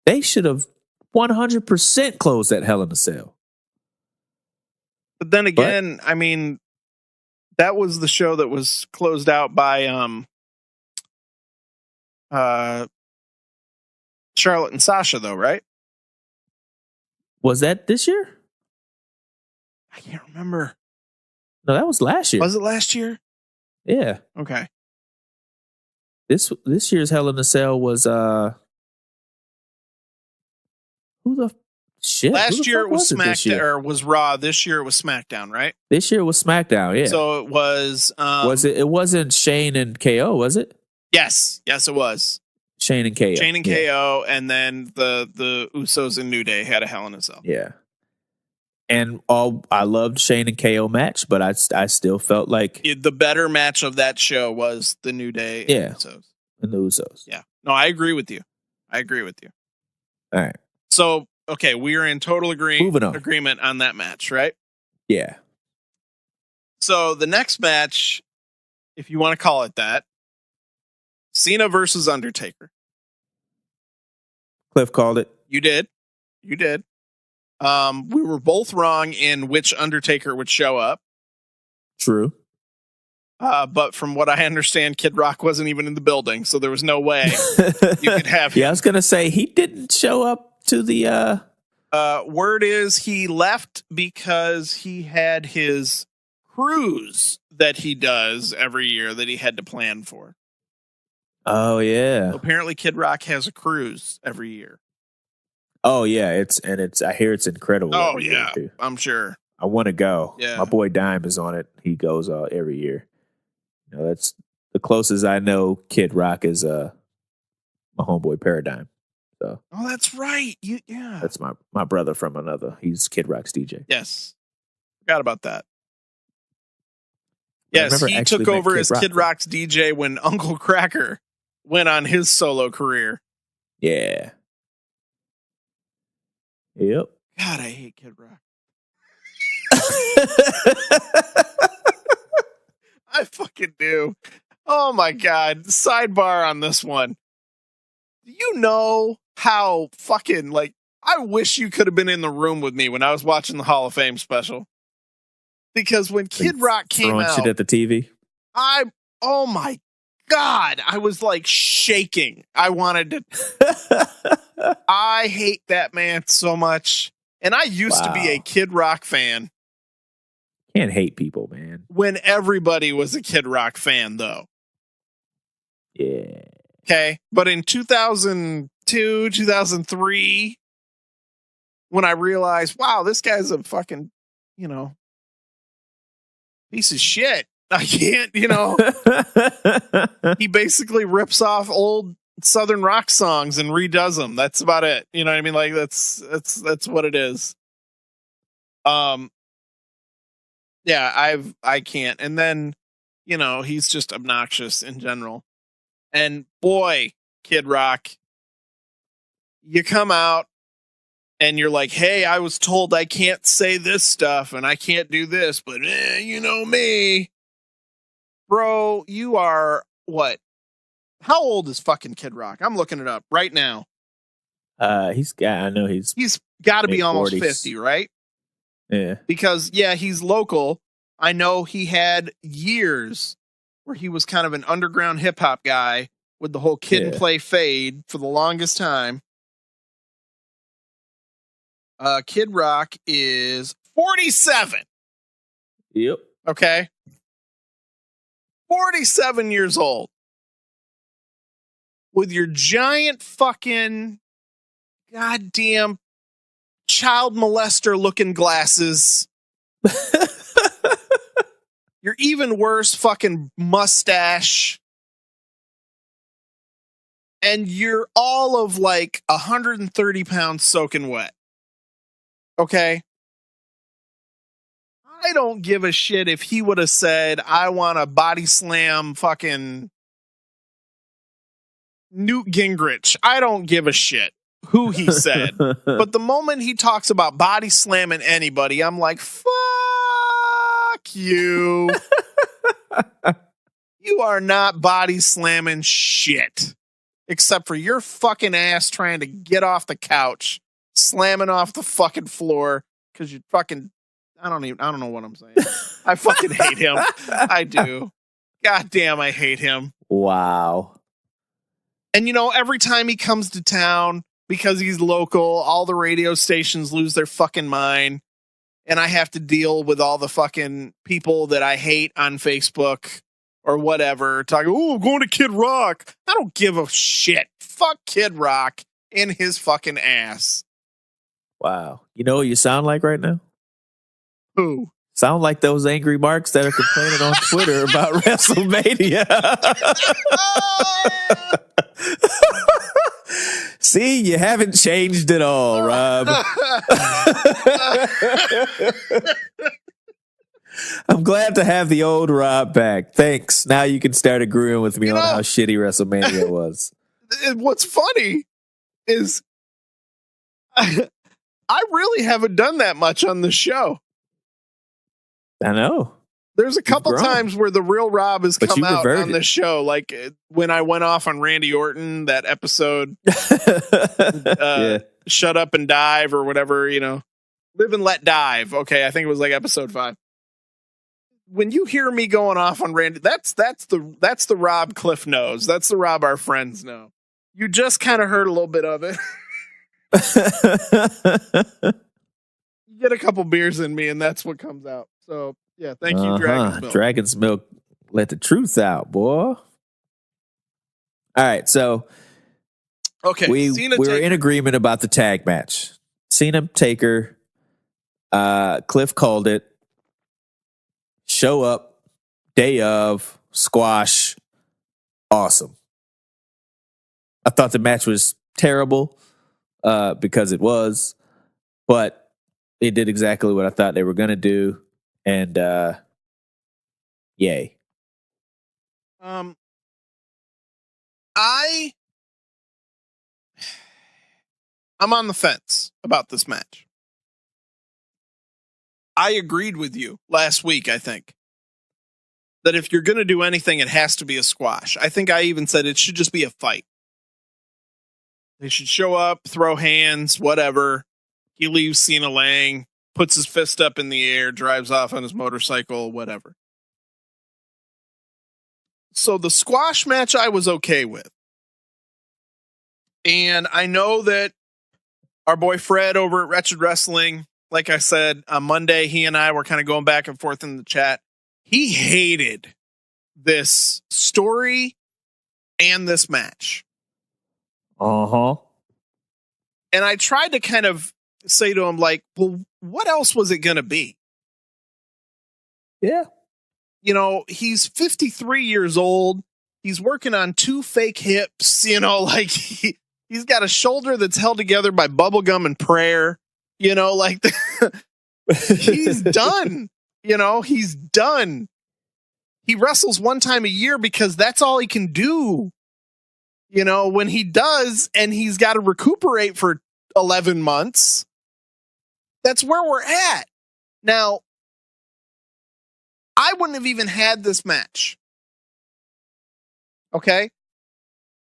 [SPEAKER 2] They should have 100% closed that Hell in a Cell.
[SPEAKER 1] But then again, I mean, that was the show that was closed out by Charlotte and Sasha, though, right?
[SPEAKER 2] Was that this year?
[SPEAKER 1] I can't remember.
[SPEAKER 2] No, that was last year.
[SPEAKER 1] Was it last year?
[SPEAKER 2] Yeah.
[SPEAKER 1] Okay.
[SPEAKER 2] This year's Hell in a Cell was who the shit?
[SPEAKER 1] Last year it was SmackDown, or was Raw. This year it was SmackDown, right?
[SPEAKER 2] This year it was SmackDown, yeah.
[SPEAKER 1] So it was
[SPEAKER 2] it wasn't Shane and KO, was it?
[SPEAKER 1] Yes, it was.
[SPEAKER 2] Shane and KO.
[SPEAKER 1] Shane and KO, and then the Usos and New Day had a Hell in a Cell.
[SPEAKER 2] Yeah. And I loved Shane and KO match, but I still felt like
[SPEAKER 1] the better match of that show was the New Day and Usos.
[SPEAKER 2] And the Usos.
[SPEAKER 1] Yeah. No, I agree with you.
[SPEAKER 2] All right.
[SPEAKER 1] So, okay, we are in total agreement on that match, right?
[SPEAKER 2] Yeah.
[SPEAKER 1] So the next match, if you want to call it that, Cena versus Undertaker.
[SPEAKER 2] Cliff called it.
[SPEAKER 1] You did. We were both wrong in which Undertaker would show up.
[SPEAKER 2] True.
[SPEAKER 1] But from what I understand, Kid Rock wasn't even in the building, so there was no way you could have him.
[SPEAKER 2] Yeah, I was going to say, he didn't show up to the...
[SPEAKER 1] word is he left because he had his cruise that he does every year that he had to plan for.
[SPEAKER 2] Oh, yeah.
[SPEAKER 1] So apparently Kid Rock has a cruise every year.
[SPEAKER 2] Oh, yeah. I hear it's incredible.
[SPEAKER 1] Oh, yeah. I'm sure.
[SPEAKER 2] I want to go.
[SPEAKER 1] Yeah.
[SPEAKER 2] My boy Dime is on it. He goes every year. You know, that's the closest I know Kid Rock is my homeboy Paradigm. So.
[SPEAKER 1] Oh, that's right. Yeah.
[SPEAKER 2] That's my brother from another. He's Kid Rock's DJ.
[SPEAKER 1] Yes. Forgot about that. Yes, he took over as Kid Rock's DJ when Uncle Cracker went on his solo career.
[SPEAKER 2] Yeah. Yep.
[SPEAKER 1] God, I hate Kid Rock. I fucking do. Oh my God. Sidebar on this one. Do you know how fucking, like, I wish you could have been in the room with me when I was watching the Hall of Fame special. Because when Kid Rock came out,
[SPEAKER 2] shit at the TV.
[SPEAKER 1] Oh my God, I was like shaking. I wanted to. I hate that man so much. And I used to be a Kid Rock fan.
[SPEAKER 2] Can't hate people, man.
[SPEAKER 1] When everybody was a Kid Rock fan, though.
[SPEAKER 2] Yeah.
[SPEAKER 1] Okay. But in 2002, 2003, when I realized, wow, this guy's a fucking, piece of shit. I can't, he basically rips off old Southern rock songs and redoes them. That's about it. You know what I mean? Like that's what it is. Yeah, I can't. And then, he's just obnoxious in general. And boy, Kid Rock, you come out and you're like, hey, I was told I can't say this stuff and I can't do this, but you know me. Bro, you are what? How old is fucking Kid Rock? I'm looking it up right now.
[SPEAKER 2] He's got
[SPEAKER 1] to be almost 50, right?
[SPEAKER 2] Yeah.
[SPEAKER 1] Because he's local. I know he had years where he was kind of an underground hip hop guy with the whole Kid and Play fade for the longest time. Kid Rock is 47.
[SPEAKER 2] Yep.
[SPEAKER 1] Okay. 47 years old. With your giant fucking goddamn child molester looking glasses. Your even worse fucking mustache. And you're all of like 130 pounds soaking wet. Okay? I don't give a shit if he would have said, I want to body slam fucking Newt Gingrich. I don't give a shit who he said. But the moment he talks about body slamming anybody, I'm like, fuck you. You are not body slamming shit. Except for your fucking ass trying to get off the couch, slamming off the fucking floor, because you fucking, I don't know what I'm saying. I fucking hate him. I do. God damn, I hate him.
[SPEAKER 2] Wow.
[SPEAKER 1] And every time he comes to town, because he's local, all the radio stations lose their fucking mind. And I have to deal with all the fucking people that I hate on Facebook or whatever, talking, I'm going to Kid Rock. I don't give a shit. Fuck Kid Rock in his fucking ass.
[SPEAKER 2] Wow. You know what you sound like right now?
[SPEAKER 1] Who?
[SPEAKER 2] Sound like those angry marks that are complaining on Twitter about WrestleMania. See, you haven't changed at all, Rob. I'm glad to have the old Rob back. Thanks. Now you can start agreeing with me on how shitty WrestleMania was.
[SPEAKER 1] What's funny is I really haven't done that much on the show.
[SPEAKER 2] I know.
[SPEAKER 1] There's a couple times where the real Rob has come out on the show, like when I went off on Randy Orton, that episode, Shut Up and Dive or whatever, Live and Let Dive. Okay, I think it was like episode 5. When you hear me going off on Randy, that's the Rob Cliff knows. That's the Rob our friends know. You just kind of heard a little bit of it. You get a couple beers in me, and that's what comes out. So yeah, thank you, Dragon's Milk.
[SPEAKER 2] Dragon's Milk, let the truth out, boy. All right, so
[SPEAKER 1] okay,
[SPEAKER 2] we're in agreement about the tag match. Cena Taker, Cliff called it. Show up, day of, squash, awesome. I thought the match was terrible because it was, but it did exactly what I thought they were going to do, and yay.
[SPEAKER 1] I'm on the fence about this match. I agreed with you last week, I think, that if you're going to do anything, it has to be a squash. I think I even said it should just be a fight. They should show up, throw hands, whatever. He leaves Cena laying, puts his fist up in the air, drives off on his motorcycle, whatever. So the squash match I was okay with. And I know that our boy Fred over at Wretched Wrestling, like I said, on Monday, he and I were kind of going back and forth in the chat. He hated this story and this match.
[SPEAKER 2] Uh-huh.
[SPEAKER 1] And I tried to kind of say to him, like, well, what else was it going to be?
[SPEAKER 2] Yeah.
[SPEAKER 1] He's 53 years old. He's working on 2 fake hips, like he's got a shoulder that's held together by bubblegum and prayer. He's done. He's done. He wrestles one time a year because that's all he can do. when he does and he's got to recuperate for 11 months, that's where we're at. Now, I wouldn't have even had this match. Okay?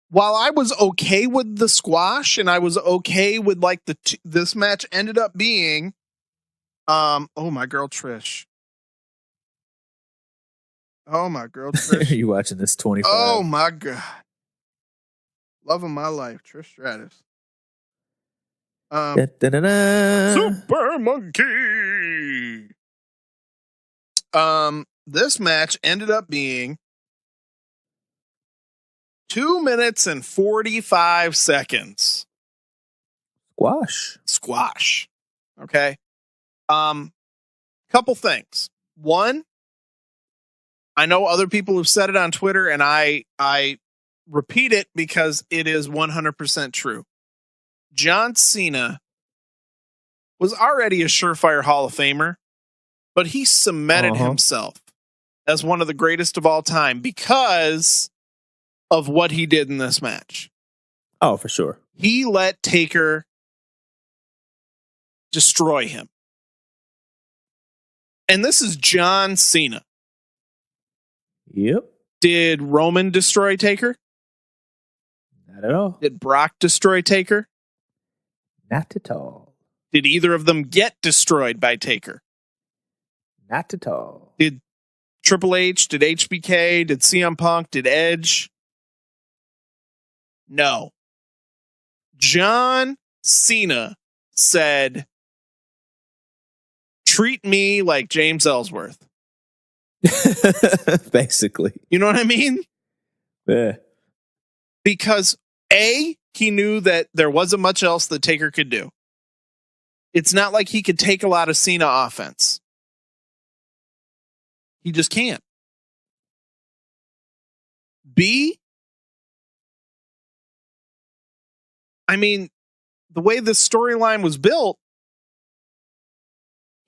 [SPEAKER 1] While I was okay with the squash and I was okay with like this match ended up being oh my girl Trish. Oh my girl Trish.
[SPEAKER 2] Are you watching this 25?
[SPEAKER 1] Oh my God. Love of my life, Trish Stratus. Super Monkey. This match ended up being 2 minutes and 45 seconds. Squash. Okay. Couple things. One, I know other people have said it on Twitter, and I repeat it because it is 100% true. John Cena was already a surefire Hall of Famer, but he cemented himself as one of the greatest of all time because of what he did in this match.
[SPEAKER 2] Oh, for sure.
[SPEAKER 1] He let Taker destroy him. And this is John Cena.
[SPEAKER 2] Yep.
[SPEAKER 1] Did Roman destroy Taker?
[SPEAKER 2] Not at all.
[SPEAKER 1] Did Brock destroy Taker?
[SPEAKER 2] Not at all.
[SPEAKER 1] Did either of them get destroyed by Taker?
[SPEAKER 2] Not at all.
[SPEAKER 1] Did Triple H, did HBK, did CM Punk, did Edge? No. John Cena said, treat me like James Ellsworth.
[SPEAKER 2] Basically.
[SPEAKER 1] You know what I mean?
[SPEAKER 2] Yeah.
[SPEAKER 1] Because A, he knew that there wasn't much else that Taker could do. It's not like he could take a lot of Cena offense. He just can't. B, I mean, the way this storyline was built,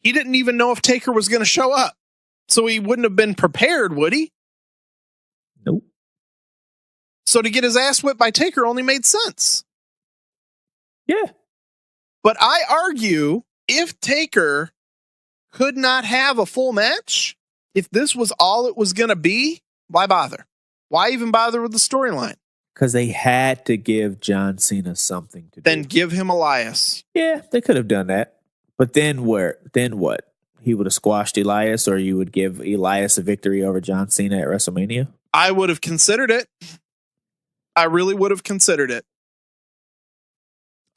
[SPEAKER 1] he didn't even know if Taker was going to show up. So he wouldn't have been prepared, would he?
[SPEAKER 2] Nope.
[SPEAKER 1] So to get his ass whipped by Taker only made sense.
[SPEAKER 2] Yeah.
[SPEAKER 1] But I argue if Taker could not have a full match, if this was all it was going to be, why bother? Why even bother with the storyline?
[SPEAKER 2] Because they had to give John Cena something to do.
[SPEAKER 1] Then give him Elias.
[SPEAKER 2] Yeah, they could have done that. But then where? Then what? He would have squashed Elias, or you would give Elias a victory over John Cena at WrestleMania?
[SPEAKER 1] I would have considered it. I really would have considered it.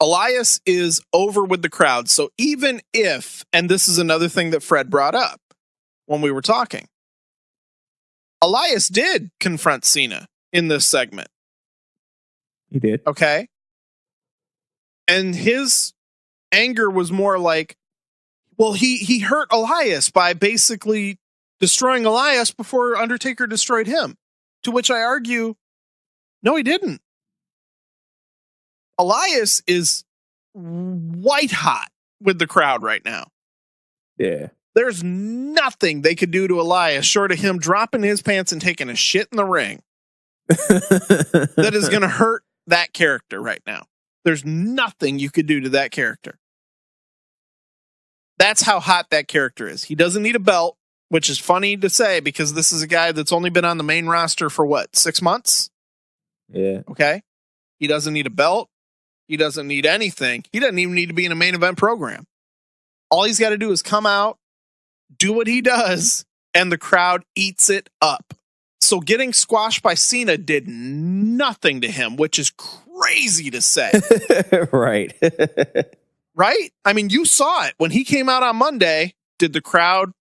[SPEAKER 1] Elias is over with the crowd. So even if, and this is another thing that Fred brought up when we were talking, Elias did confront Cena in this segment.
[SPEAKER 2] He did.
[SPEAKER 1] Okay. And his anger was more like, well, he hurt Elias by basically destroying Elias before Undertaker destroyed him. To which I argue, no, he didn't. Elias is white hot with the crowd right now.
[SPEAKER 2] Yeah.
[SPEAKER 1] There's nothing they could do to Elias short of him dropping his pants and taking a shit in the ring that is going to hurt that character right now. There's nothing you could do to that character. That's how hot that character is. He doesn't need a belt, which is funny to say because this is a guy that's only been on the main roster for what, 6 months?
[SPEAKER 2] Yeah.
[SPEAKER 1] Okay. He doesn't need a belt. He doesn't need anything. He doesn't even need to be in a main event program. All he's got to do is come out, do what he does, and the crowd eats it up. So getting squashed by Cena did nothing to him, which is crazy to say.
[SPEAKER 2] Right.
[SPEAKER 1] Right? I mean, you saw it. When he came out on Monday, did the crowd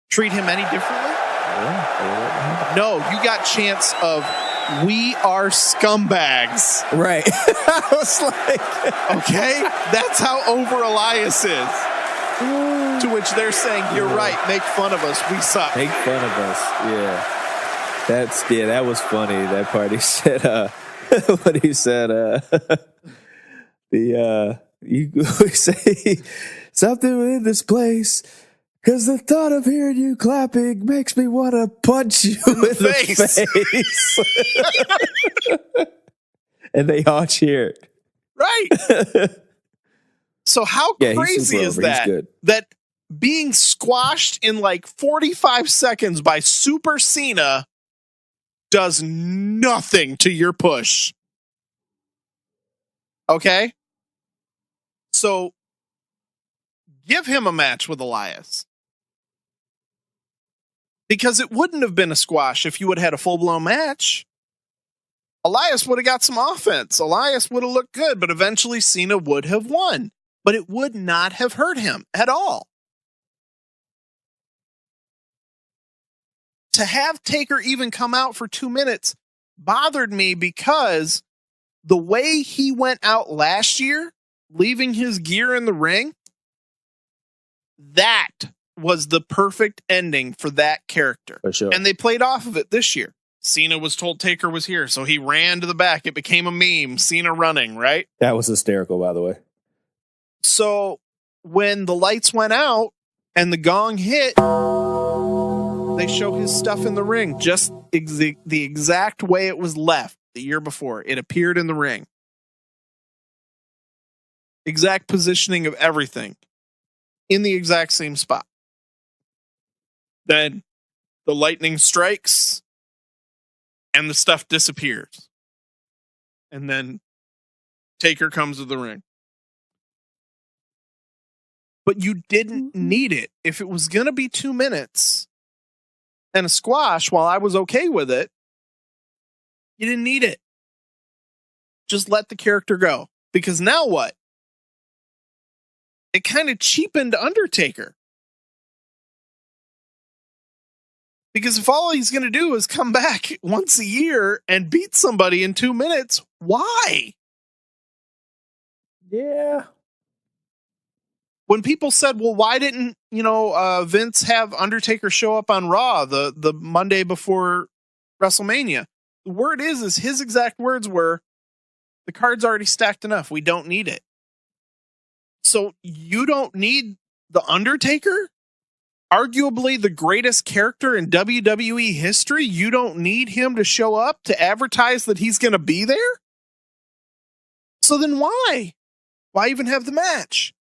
[SPEAKER 1] treat him any differently?
[SPEAKER 2] Yeah.
[SPEAKER 1] No, you got chants of, we are scumbags.
[SPEAKER 2] Right. I was like,
[SPEAKER 1] okay, that's how over Elias is. To which they're saying, you're right, make fun of us, we suck.
[SPEAKER 2] Make fun of us, yeah. That was funny. That part he said, what he said, you say something in this place Because the thought of hearing you clapping makes me want to punch you in the face. And they all cheered.
[SPEAKER 1] Right. So how crazy is that? That being squashed in like 45 seconds by Super Cena does nothing to your push. Okay? So give him a match with Elias. Because it wouldn't have been a squash if you would have had a full-blown match. Elias would have got some offense. Elias would have looked good, but eventually Cena would have won. But it would not have hurt him at all. To have Taker even come out for 2 minutes bothered me because the way he went out last year, leaving his gear in the ring, that was the perfect ending for that character.
[SPEAKER 2] For sure.
[SPEAKER 1] And they played off of it this year. Cena was told Taker was here, so he ran to the back. It became a meme, Cena running, right?
[SPEAKER 2] That was hysterical, by the way.
[SPEAKER 1] So when the lights went out and the gong hit, they show his stuff in the ring, just the exact way it was left the year before. It appeared in the ring. Exact positioning of everything in the exact same spot. Then the lightning strikes and the stuff disappears. And then Taker comes to the ring. But you didn't need it. If it was going to be 2 minutes and a squash, while I was okay with it, you didn't need it. Just let the character go. Because now what? It kind of cheapened Undertaker. Because if all he's going to do is come back once a year and beat somebody in 2 minutes, why?
[SPEAKER 2] Yeah.
[SPEAKER 1] When people said, well, why didn't, Vince have Undertaker show up on Raw the Monday before WrestleMania? The word is his exact words were, the card's already stacked enough. We don't need it. So you don't need the Undertaker? Arguably the greatest character in WWE history? You don't need him to show up to advertise that he's going to be there? So then why? Why even have the match?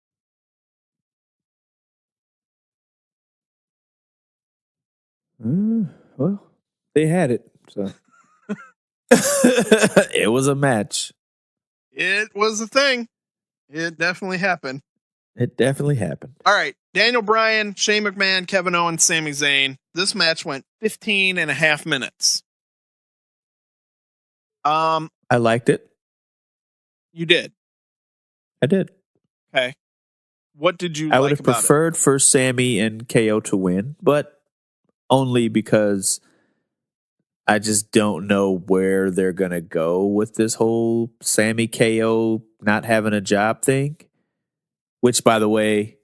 [SPEAKER 2] Well, they had it. So it was a match.
[SPEAKER 1] It was a thing. It definitely happened.
[SPEAKER 2] It definitely happened.
[SPEAKER 1] All right. Daniel Bryan, Shane McMahon, Kevin Owens, Sami Zayn. This match went 15 and a half minutes.
[SPEAKER 2] I liked it.
[SPEAKER 1] You did?
[SPEAKER 2] I did.
[SPEAKER 1] Okay. What did you
[SPEAKER 2] I would have preferred for Sami and KO to win, but only because I just don't know where they're going to go with this whole Sami KO not having a job thing. Which, by the way,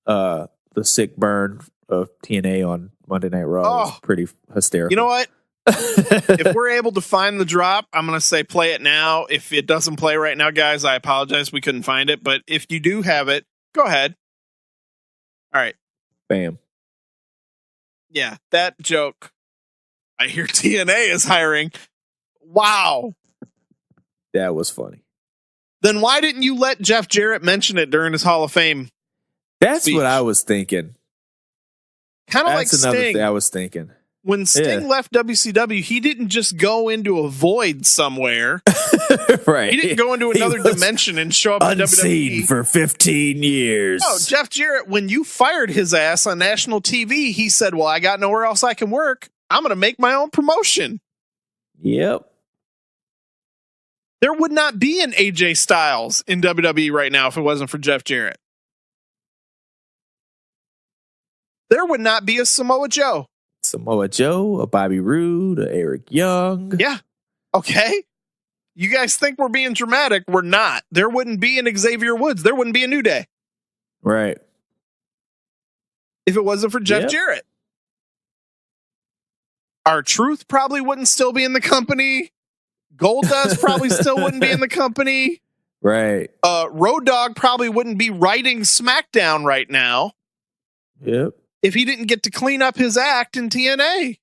[SPEAKER 2] the sick burn of TNA on Monday Night Raw was pretty hysterical.
[SPEAKER 1] You know what? If we're able to find the drop, I'm going to say play it now. If it doesn't play right now, guys, I apologize. We couldn't find it. But if you do have it, go ahead. All right.
[SPEAKER 2] Bam.
[SPEAKER 1] Yeah, that joke. I hear TNA is hiring. Wow.
[SPEAKER 2] That was funny.
[SPEAKER 1] Then why didn't you let Jeff Jarrett mention it during his Hall of Fame?
[SPEAKER 2] That's
[SPEAKER 1] speech?
[SPEAKER 2] What I was thinking.
[SPEAKER 1] Kind of like Sting.
[SPEAKER 2] Another thing I was thinking.
[SPEAKER 1] When Sting left WCW, he didn't just go into a void somewhere.
[SPEAKER 2] Right.
[SPEAKER 1] He didn't go into another dimension and show up in
[SPEAKER 2] unseen
[SPEAKER 1] WWE.
[SPEAKER 2] For 15 years.
[SPEAKER 1] No, Jeff Jarrett, when you fired his ass on national TV, he said, well, I got nowhere else I can work. I'm going to make my own promotion.
[SPEAKER 2] Yep.
[SPEAKER 1] There would not be an AJ Styles in WWE right now if it wasn't for Jeff Jarrett. There would not be a Samoa Joe.
[SPEAKER 2] Samoa Joe, a Bobby Roode, a Eric Young.
[SPEAKER 1] Yeah. Okay. You guys think we're being dramatic. We're not. There wouldn't be an Xavier Woods. There wouldn't be a New Day.
[SPEAKER 2] Right.
[SPEAKER 1] If it wasn't for Jeff Jarrett. R-Truth probably wouldn't still be in the company. Goldust probably still wouldn't be in the company.
[SPEAKER 2] Right.
[SPEAKER 1] Road Dogg probably wouldn't be writing SmackDown right now.
[SPEAKER 2] Yep.
[SPEAKER 1] if he didn't get to clean up his act in TNA.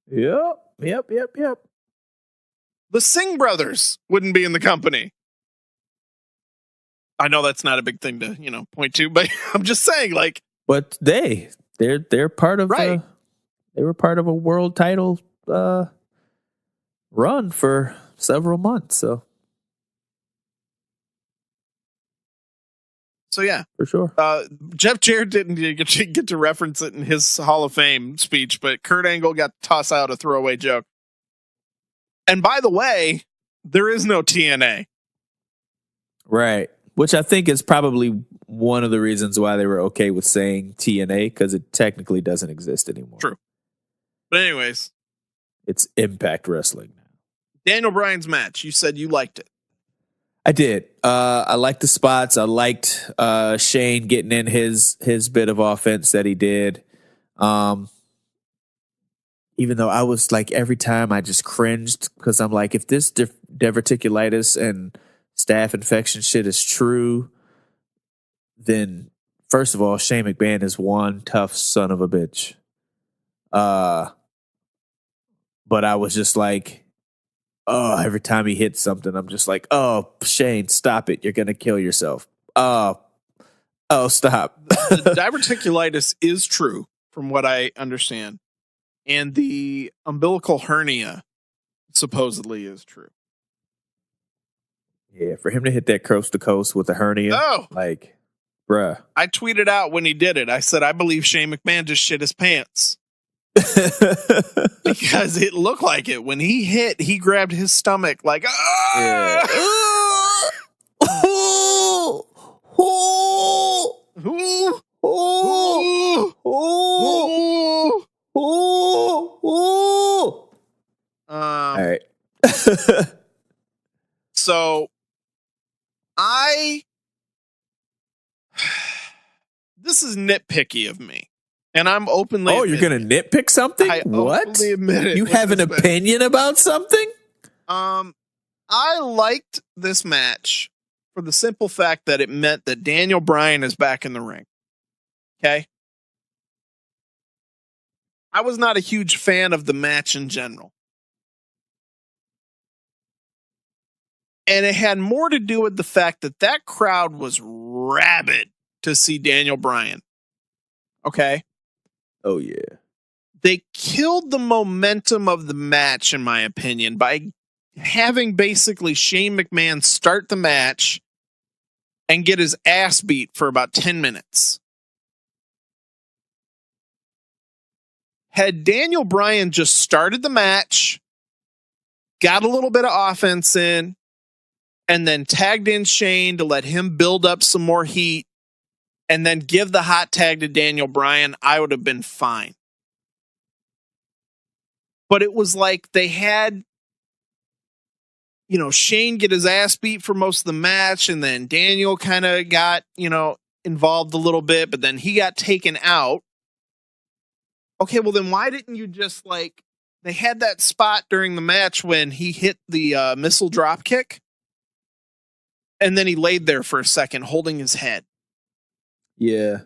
[SPEAKER 2] Yep.
[SPEAKER 1] The Singh brothers wouldn't be in the company. I know that's not a big thing to, point to, but I'm just saying, like.
[SPEAKER 2] But they're part of
[SPEAKER 1] right.
[SPEAKER 2] They were part of a world title run for several months.
[SPEAKER 1] So yeah,
[SPEAKER 2] for sure.
[SPEAKER 1] Jeff Jarrett didn't get to reference it in his Hall of Fame speech, but Kurt Angle got to toss out a throwaway joke. And by the way, there is no TNA.
[SPEAKER 2] Right. Which I think is probably one of the reasons why they were okay with saying TNA, because it technically doesn't exist anymore.
[SPEAKER 1] True. But anyways.
[SPEAKER 2] It's Impact Wrestling now.
[SPEAKER 1] Daniel Bryan's match. You said you liked it.
[SPEAKER 2] I did. I liked the spots. I liked Shane getting in his bit of offense that he did. Even though I was like, every time I just cringed, because I'm like, if this diverticulitis and staph infection shit is true, then first of all, Shane McMahon is one tough son of a bitch. But I was just like, oh, every time he hits something, I'm just like, oh, Shane, stop it. You're going to kill yourself. Oh, stop.
[SPEAKER 1] The diverticulitis is true, from what I understand. And the umbilical hernia supposedly is true.
[SPEAKER 2] Yeah, for him to hit that coast to coast with a hernia, like, bruh.
[SPEAKER 1] I tweeted out when he did it. I said, I believe Shane McMahon just shit his pants. Because it looked like it. When he hit, he grabbed his stomach like,
[SPEAKER 2] yeah. All right.
[SPEAKER 1] So this is nitpicky of me, and I'm openly.
[SPEAKER 2] Oh, you're gonna nitpick something? What?
[SPEAKER 1] Openly admit it.
[SPEAKER 2] You have an opinion about something?
[SPEAKER 1] I liked this match for the simple fact that it meant that Daniel Bryan is back in the ring. Okay. I was not a huge fan of the match in general. And it had more to do with the fact that crowd was rabid to see Daniel Bryan. Okay?
[SPEAKER 2] Oh, yeah.
[SPEAKER 1] They killed the momentum of the match, in my opinion, by having basically Shane McMahon start the match and get his ass beat for about 10 minutes. Had Daniel Bryan just started the match, got a little bit of offense in, and then tagged in Shane to let him build up some more heat, and then give the hot tag to Daniel Bryan, I would have been fine. But it was like they had, Shane get his ass beat for most of the match, and then Daniel kind of got, involved a little bit, but then he got taken out. Okay, well then why didn't you just they had that spot during the match when he hit the missile drop kick, and then he laid there for a second holding his head.
[SPEAKER 2] Yeah.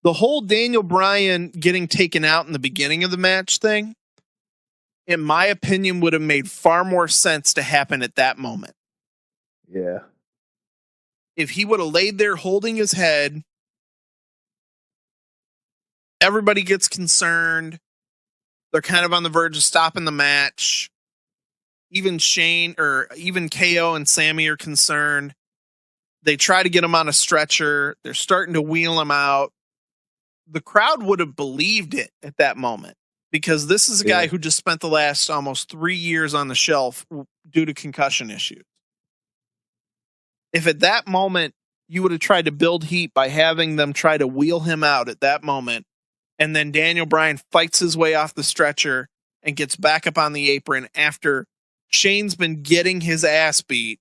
[SPEAKER 1] The whole Daniel Bryan getting taken out in the beginning of the match thing, in my opinion, would have made far more sense to happen at that moment.
[SPEAKER 2] Yeah.
[SPEAKER 1] If he would have laid there holding his head, everybody gets concerned. They're kind of on the verge of stopping the match. Even Shane or even KO and Sammy are concerned. They try to get him on a stretcher. They're starting to wheel him out. The crowd would have believed it at that moment, because this is a guy who just spent the last almost 3 years on the shelf due to concussion issues. If at that moment you would have tried to build heat by having them try to wheel him out at that moment, and then Daniel Bryan fights his way off the stretcher and gets back up on the apron after Shane's been getting his ass beat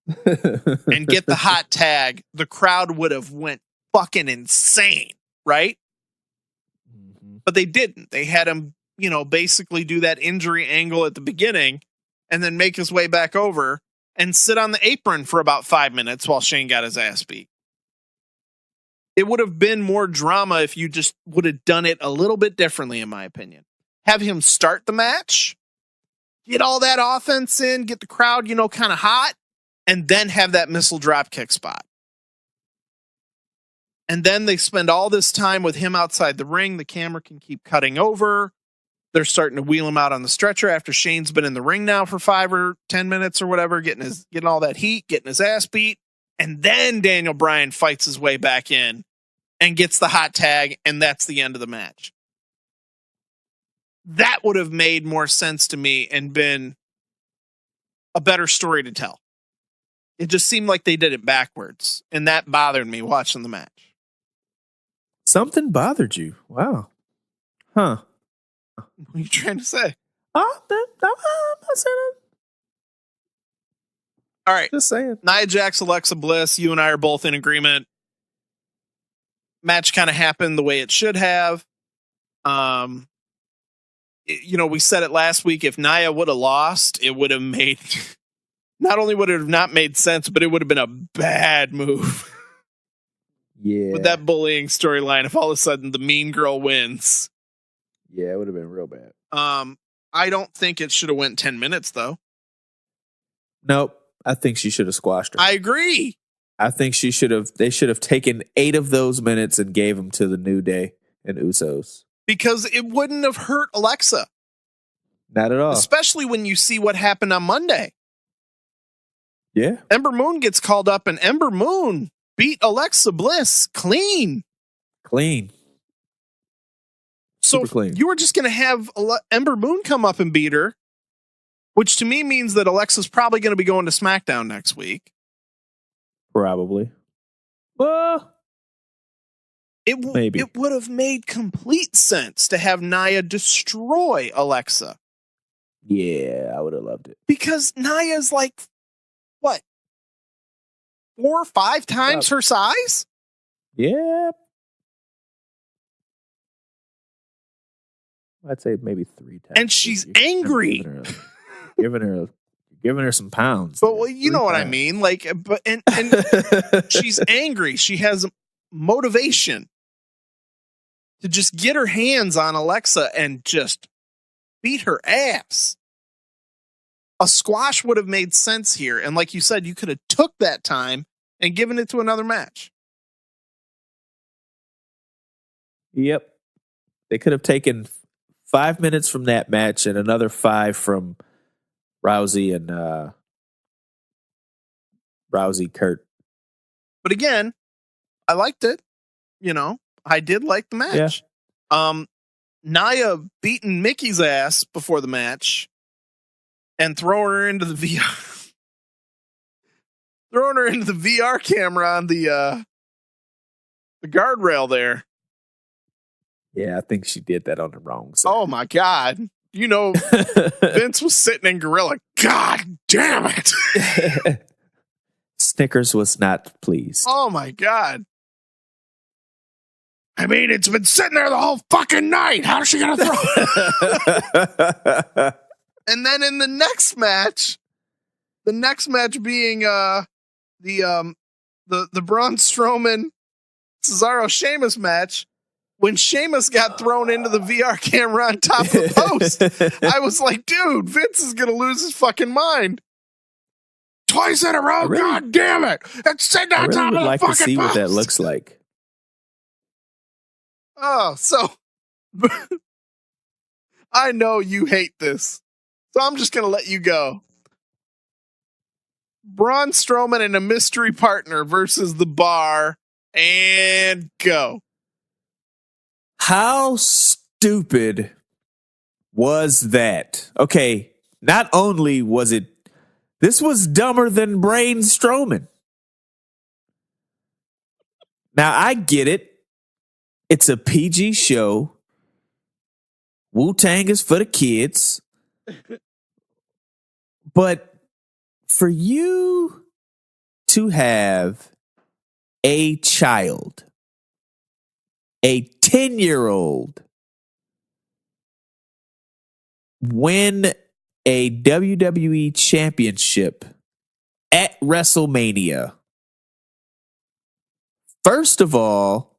[SPEAKER 1] and get the hot tag, the crowd would have went fucking insane, right?
[SPEAKER 2] Mm-hmm.
[SPEAKER 1] But they didn't. They had him, basically do that injury angle at the beginning and then make his way back over and sit on the apron for about 5 minutes while Shane got his ass beat. It would have been more drama if you just would have done it a little bit differently, in my opinion. Have him start the match, get all that offense in, get the crowd, kind of hot, and then have that missile drop kick spot. And then they spend all this time with him outside the ring. The camera can keep cutting over. They're starting to wheel him out on the stretcher after Shane's been in the ring now for 5 or 10 minutes or whatever, getting all that heat, getting his ass beat. And then Daniel Bryan fights his way back in and gets the hot tag, and that's the end of the match. That would have made more sense to me and been a better story to tell. It just seemed like they did it backwards, and that bothered me watching the match.
[SPEAKER 2] Something bothered you? Wow. Huh.
[SPEAKER 1] What are you trying to say?
[SPEAKER 2] I'm not saying it.
[SPEAKER 1] All right.
[SPEAKER 2] Just saying.
[SPEAKER 1] Nia Jax, Alexa Bliss, you and I are both in agreement. Match kind of happened the way it should have. We said it last week. If Nia would have lost, it would have made... Not only would it have not made sense, but it would have been a bad move.
[SPEAKER 2] Yeah.
[SPEAKER 1] With that bullying storyline, if all of a sudden the mean girl wins.
[SPEAKER 2] Yeah, it would have been real bad.
[SPEAKER 1] I don't think it should have went 10 minutes, though.
[SPEAKER 2] Nope. I think she should have squashed her.
[SPEAKER 1] I agree.
[SPEAKER 2] I think they should have taken 8 of those minutes and gave them to the New Day and Usos.
[SPEAKER 1] Because it wouldn't have hurt Alexa.
[SPEAKER 2] Not at all.
[SPEAKER 1] Especially when you see what happened on Monday.
[SPEAKER 2] Yeah.
[SPEAKER 1] Ember Moon gets called up, and Ember Moon beat Alexa Bliss clean. So
[SPEAKER 2] clean.
[SPEAKER 1] You were just going to have Ember Moon come up and beat her, which to me means that Alexa's probably going to be going to SmackDown next week.
[SPEAKER 2] Probably. Well, maybe.
[SPEAKER 1] It would have made complete sense to have Nia destroy Alexa.
[SPEAKER 2] Yeah, I would have loved it.
[SPEAKER 1] Because Nia's like, what? 4 or 5 times her size?
[SPEAKER 2] Yeah. I'd say maybe 3 times.
[SPEAKER 1] And she's angry.
[SPEAKER 2] Giving her some pounds.
[SPEAKER 1] But well, you know what I mean? Like, and she's angry. She has motivation to just get her hands on Alexa and just beat her ass. A squash would have made sense here. And like you said, you could have took that time and given it to another match.
[SPEAKER 2] Yep. They could have taken 5 minutes from that match and another 5 from Rousey and Kurt.
[SPEAKER 1] But again, I liked it. I did like the match. Yeah. Nia beating Mickey's ass before the match and throwing her into the VR. Throwing her into the VR camera on the guardrail there.
[SPEAKER 2] Yeah, I think she did that on the wrong side.
[SPEAKER 1] Oh my God. Vince was sitting in Gorilla. God damn it.
[SPEAKER 2] Snickers was not pleased.
[SPEAKER 1] Oh my God. I mean, it's been sitting there the whole fucking night. How's she gonna throw it? And then in the next match being the Braun Strowman Cesaro Sheamus match, when Sheamus got thrown into the VR camera on top of the post, I was like, dude, Vince is going to lose his fucking mind. Twice in a row, God damn it. It's sitting on top of the fucking post. I would like to see what
[SPEAKER 2] that looks like.
[SPEAKER 1] Oh, so I know you hate this, so I'm just going to let you go. Braun Strowman and a mystery partner versus the Bar, and go.
[SPEAKER 2] How stupid was that? Okay, not only was it, this was dumber than Braun Strowman. Now, I get it. It's a PG show. Wu-Tang is for the kids. But for you to have a child, a 10-year-old, win a WWE championship at WrestleMania First of all,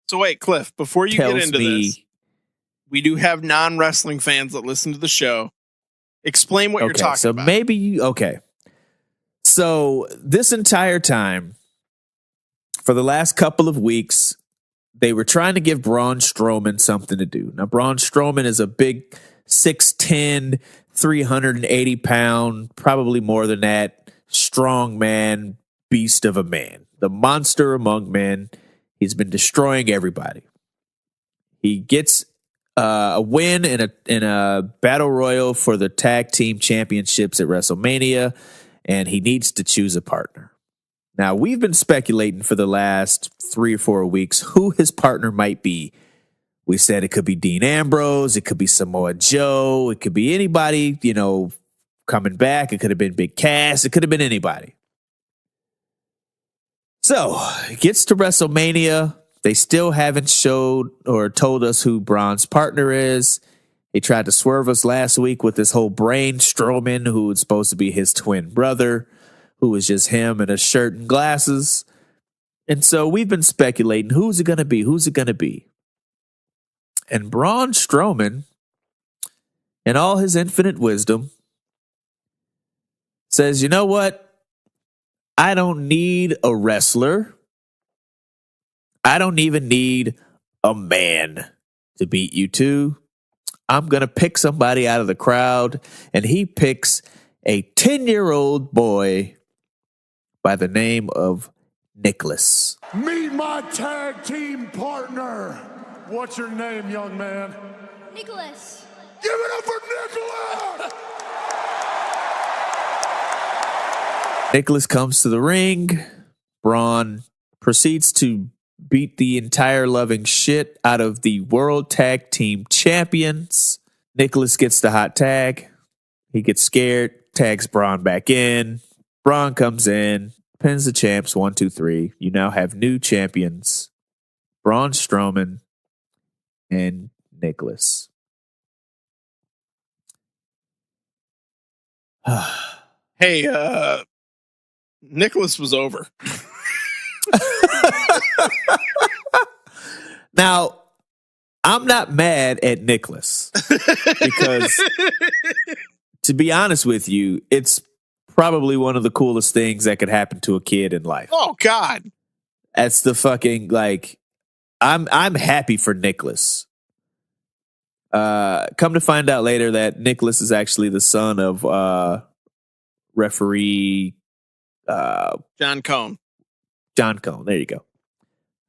[SPEAKER 1] so wait, Cliff, before you get into this, so wait, Cliff, before you get into this, we do have non-wrestling fans that listen to the show. Explain what you're talking about.
[SPEAKER 2] Okay. So this entire time, for the last couple of weeks, they were trying to give Braun Strowman something to do. Now, Braun Strowman is a big 6'10", 380 pound, probably more than that, strong man, beast of a man, the monster among men. He's been destroying everybody. He gets a win in a battle royal for the tag team championships at WrestleMania, and he needs to choose a partner. Now, we've been speculating for the last 3 or 4 weeks who his partner might be. We said it could be Dean Ambrose, it could be Samoa Joe, it could be anybody, coming back. It could have been Big Cass, it could have been anybody. So, it gets to WrestleMania. They still haven't showed or told us who Braun's partner is. They tried to swerve us last week with this whole Braun Strowman, who was supposed to be his twin brother, who was just him in a shirt and glasses. And so we've been speculating, who's it going to be? Who's it going to be? And Braun Strowman, in all his infinite wisdom, says, you know what? I don't need a wrestler. I don't even need a man to beat you two. I'm going to pick somebody out of the crowd. And he picks a 10-year-old boy by the name of Nicholas.
[SPEAKER 4] Meet my tag team partner. What's your name, young man?
[SPEAKER 5] Nicholas.
[SPEAKER 4] Give it up for Nicholas!
[SPEAKER 2] Nicholas comes to the ring. Braun proceeds to beat the entire loving shit out of the World Tag Team Champions. Nicholas gets the hot tag. He gets scared, tags Braun back in. Braun comes in, pins the champs 1, 2, 3. You now have new champions, Braun Strowman and Nicholas.
[SPEAKER 1] Hey, Nicholas was over.
[SPEAKER 2] Now, I'm not mad at Nicholas because, to be honest with you, it's probably one of the coolest things that could happen to a kid in life.
[SPEAKER 1] Oh God,
[SPEAKER 2] that's the fucking I'm happy for Nicholas. Come to find out later that Nicholas is actually the son of referee
[SPEAKER 1] John Cone.
[SPEAKER 2] John Cone. There you go.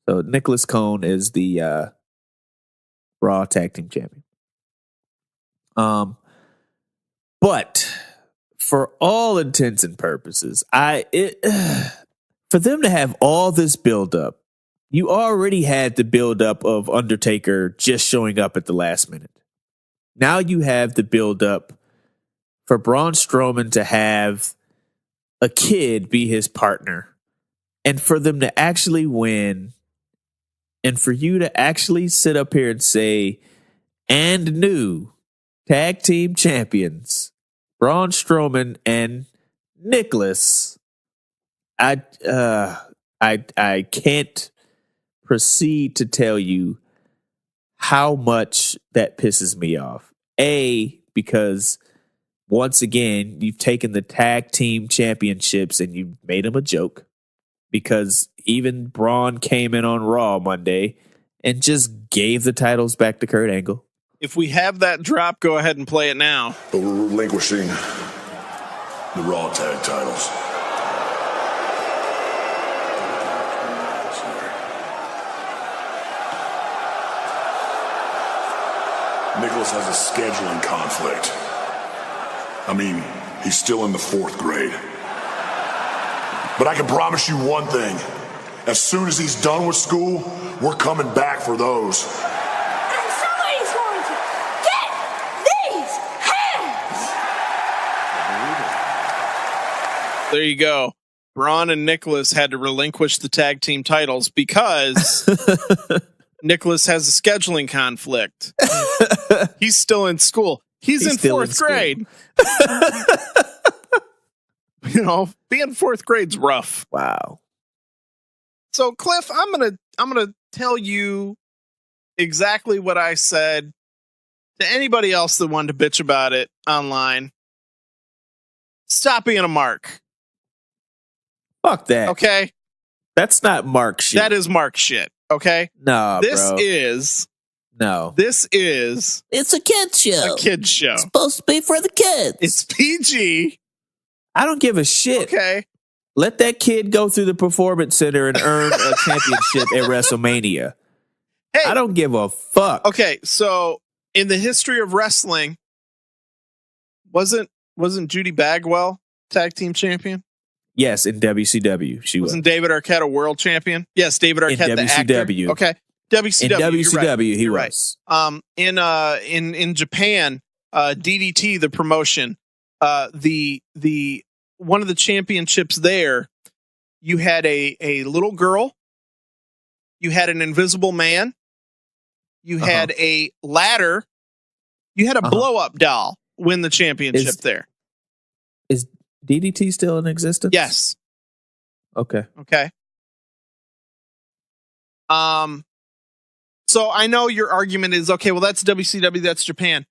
[SPEAKER 2] So Nicholas Cone is the Raw Tag Team Champion. But for all intents and purposes, for them to have all this buildup, you already had the buildup of Undertaker just showing up at the last minute. Now you have the buildup for Braun Strowman to have a kid be his partner, and for them to actually win. And for you to actually sit up here and say, and new tag team champions, Braun Strowman and Nicholas, I can't proceed to tell you how much that pisses me off. Because once again, you've taken the tag team championships and you've made them a joke. Because even Braun came in on Raw Monday and just gave the titles back to Kurt Angle.
[SPEAKER 1] If we have that drop, go ahead and play it now.
[SPEAKER 4] But we're relinquishing the Raw tag titles. Nicholas has a scheduling conflict. I mean, he's still in the 4th grade. But I can promise you one thing. As soon as he's done with school, we're coming back for those.
[SPEAKER 5] And somebody's going to get these hands!
[SPEAKER 1] There you go. Braun and Nicholas had to relinquish the tag team titles because Nicholas has a scheduling conflict. He's still in school. He's in 4th grade. Being 4th grade's rough.
[SPEAKER 2] Wow.
[SPEAKER 1] So Cliff, I'm gonna tell you exactly what I said to anybody else that wanted to bitch about it online. Stop being a mark.
[SPEAKER 2] Fuck that.
[SPEAKER 1] Okay?
[SPEAKER 2] That's not Mark shit.
[SPEAKER 1] That is Mark shit. Okay?
[SPEAKER 2] No,
[SPEAKER 1] This
[SPEAKER 2] bro.
[SPEAKER 1] is
[SPEAKER 2] It's a kid's show.
[SPEAKER 1] A kid's show.
[SPEAKER 2] It's supposed to be for the kids.
[SPEAKER 1] It's PG.
[SPEAKER 2] I don't give a shit.
[SPEAKER 1] Okay.
[SPEAKER 2] Let that kid go through the performance center and earn a championship at WrestleMania.
[SPEAKER 1] Hey.
[SPEAKER 2] I don't give a fuck.
[SPEAKER 1] Okay, so in the history of wrestling, wasn't Judy Bagwell tag team champion?
[SPEAKER 2] Yes, in WCW she was.
[SPEAKER 1] Wasn't David Arquette a world champion? Yes, David Arquette,
[SPEAKER 2] in
[SPEAKER 1] the
[SPEAKER 2] WCW.
[SPEAKER 1] actor. Okay, WCW.
[SPEAKER 2] In WCW,
[SPEAKER 1] you're right.
[SPEAKER 2] he was.
[SPEAKER 1] In Japan, DDT, the promotion, the one of the championships there, you had a little girl, you had an invisible man, you had a ladder, you had a blow up doll win the championship there.
[SPEAKER 2] Is DDT still in existence?
[SPEAKER 1] Yes.
[SPEAKER 2] Okay.
[SPEAKER 1] So I know your argument is, okay, well, that's WCW, that's Japan.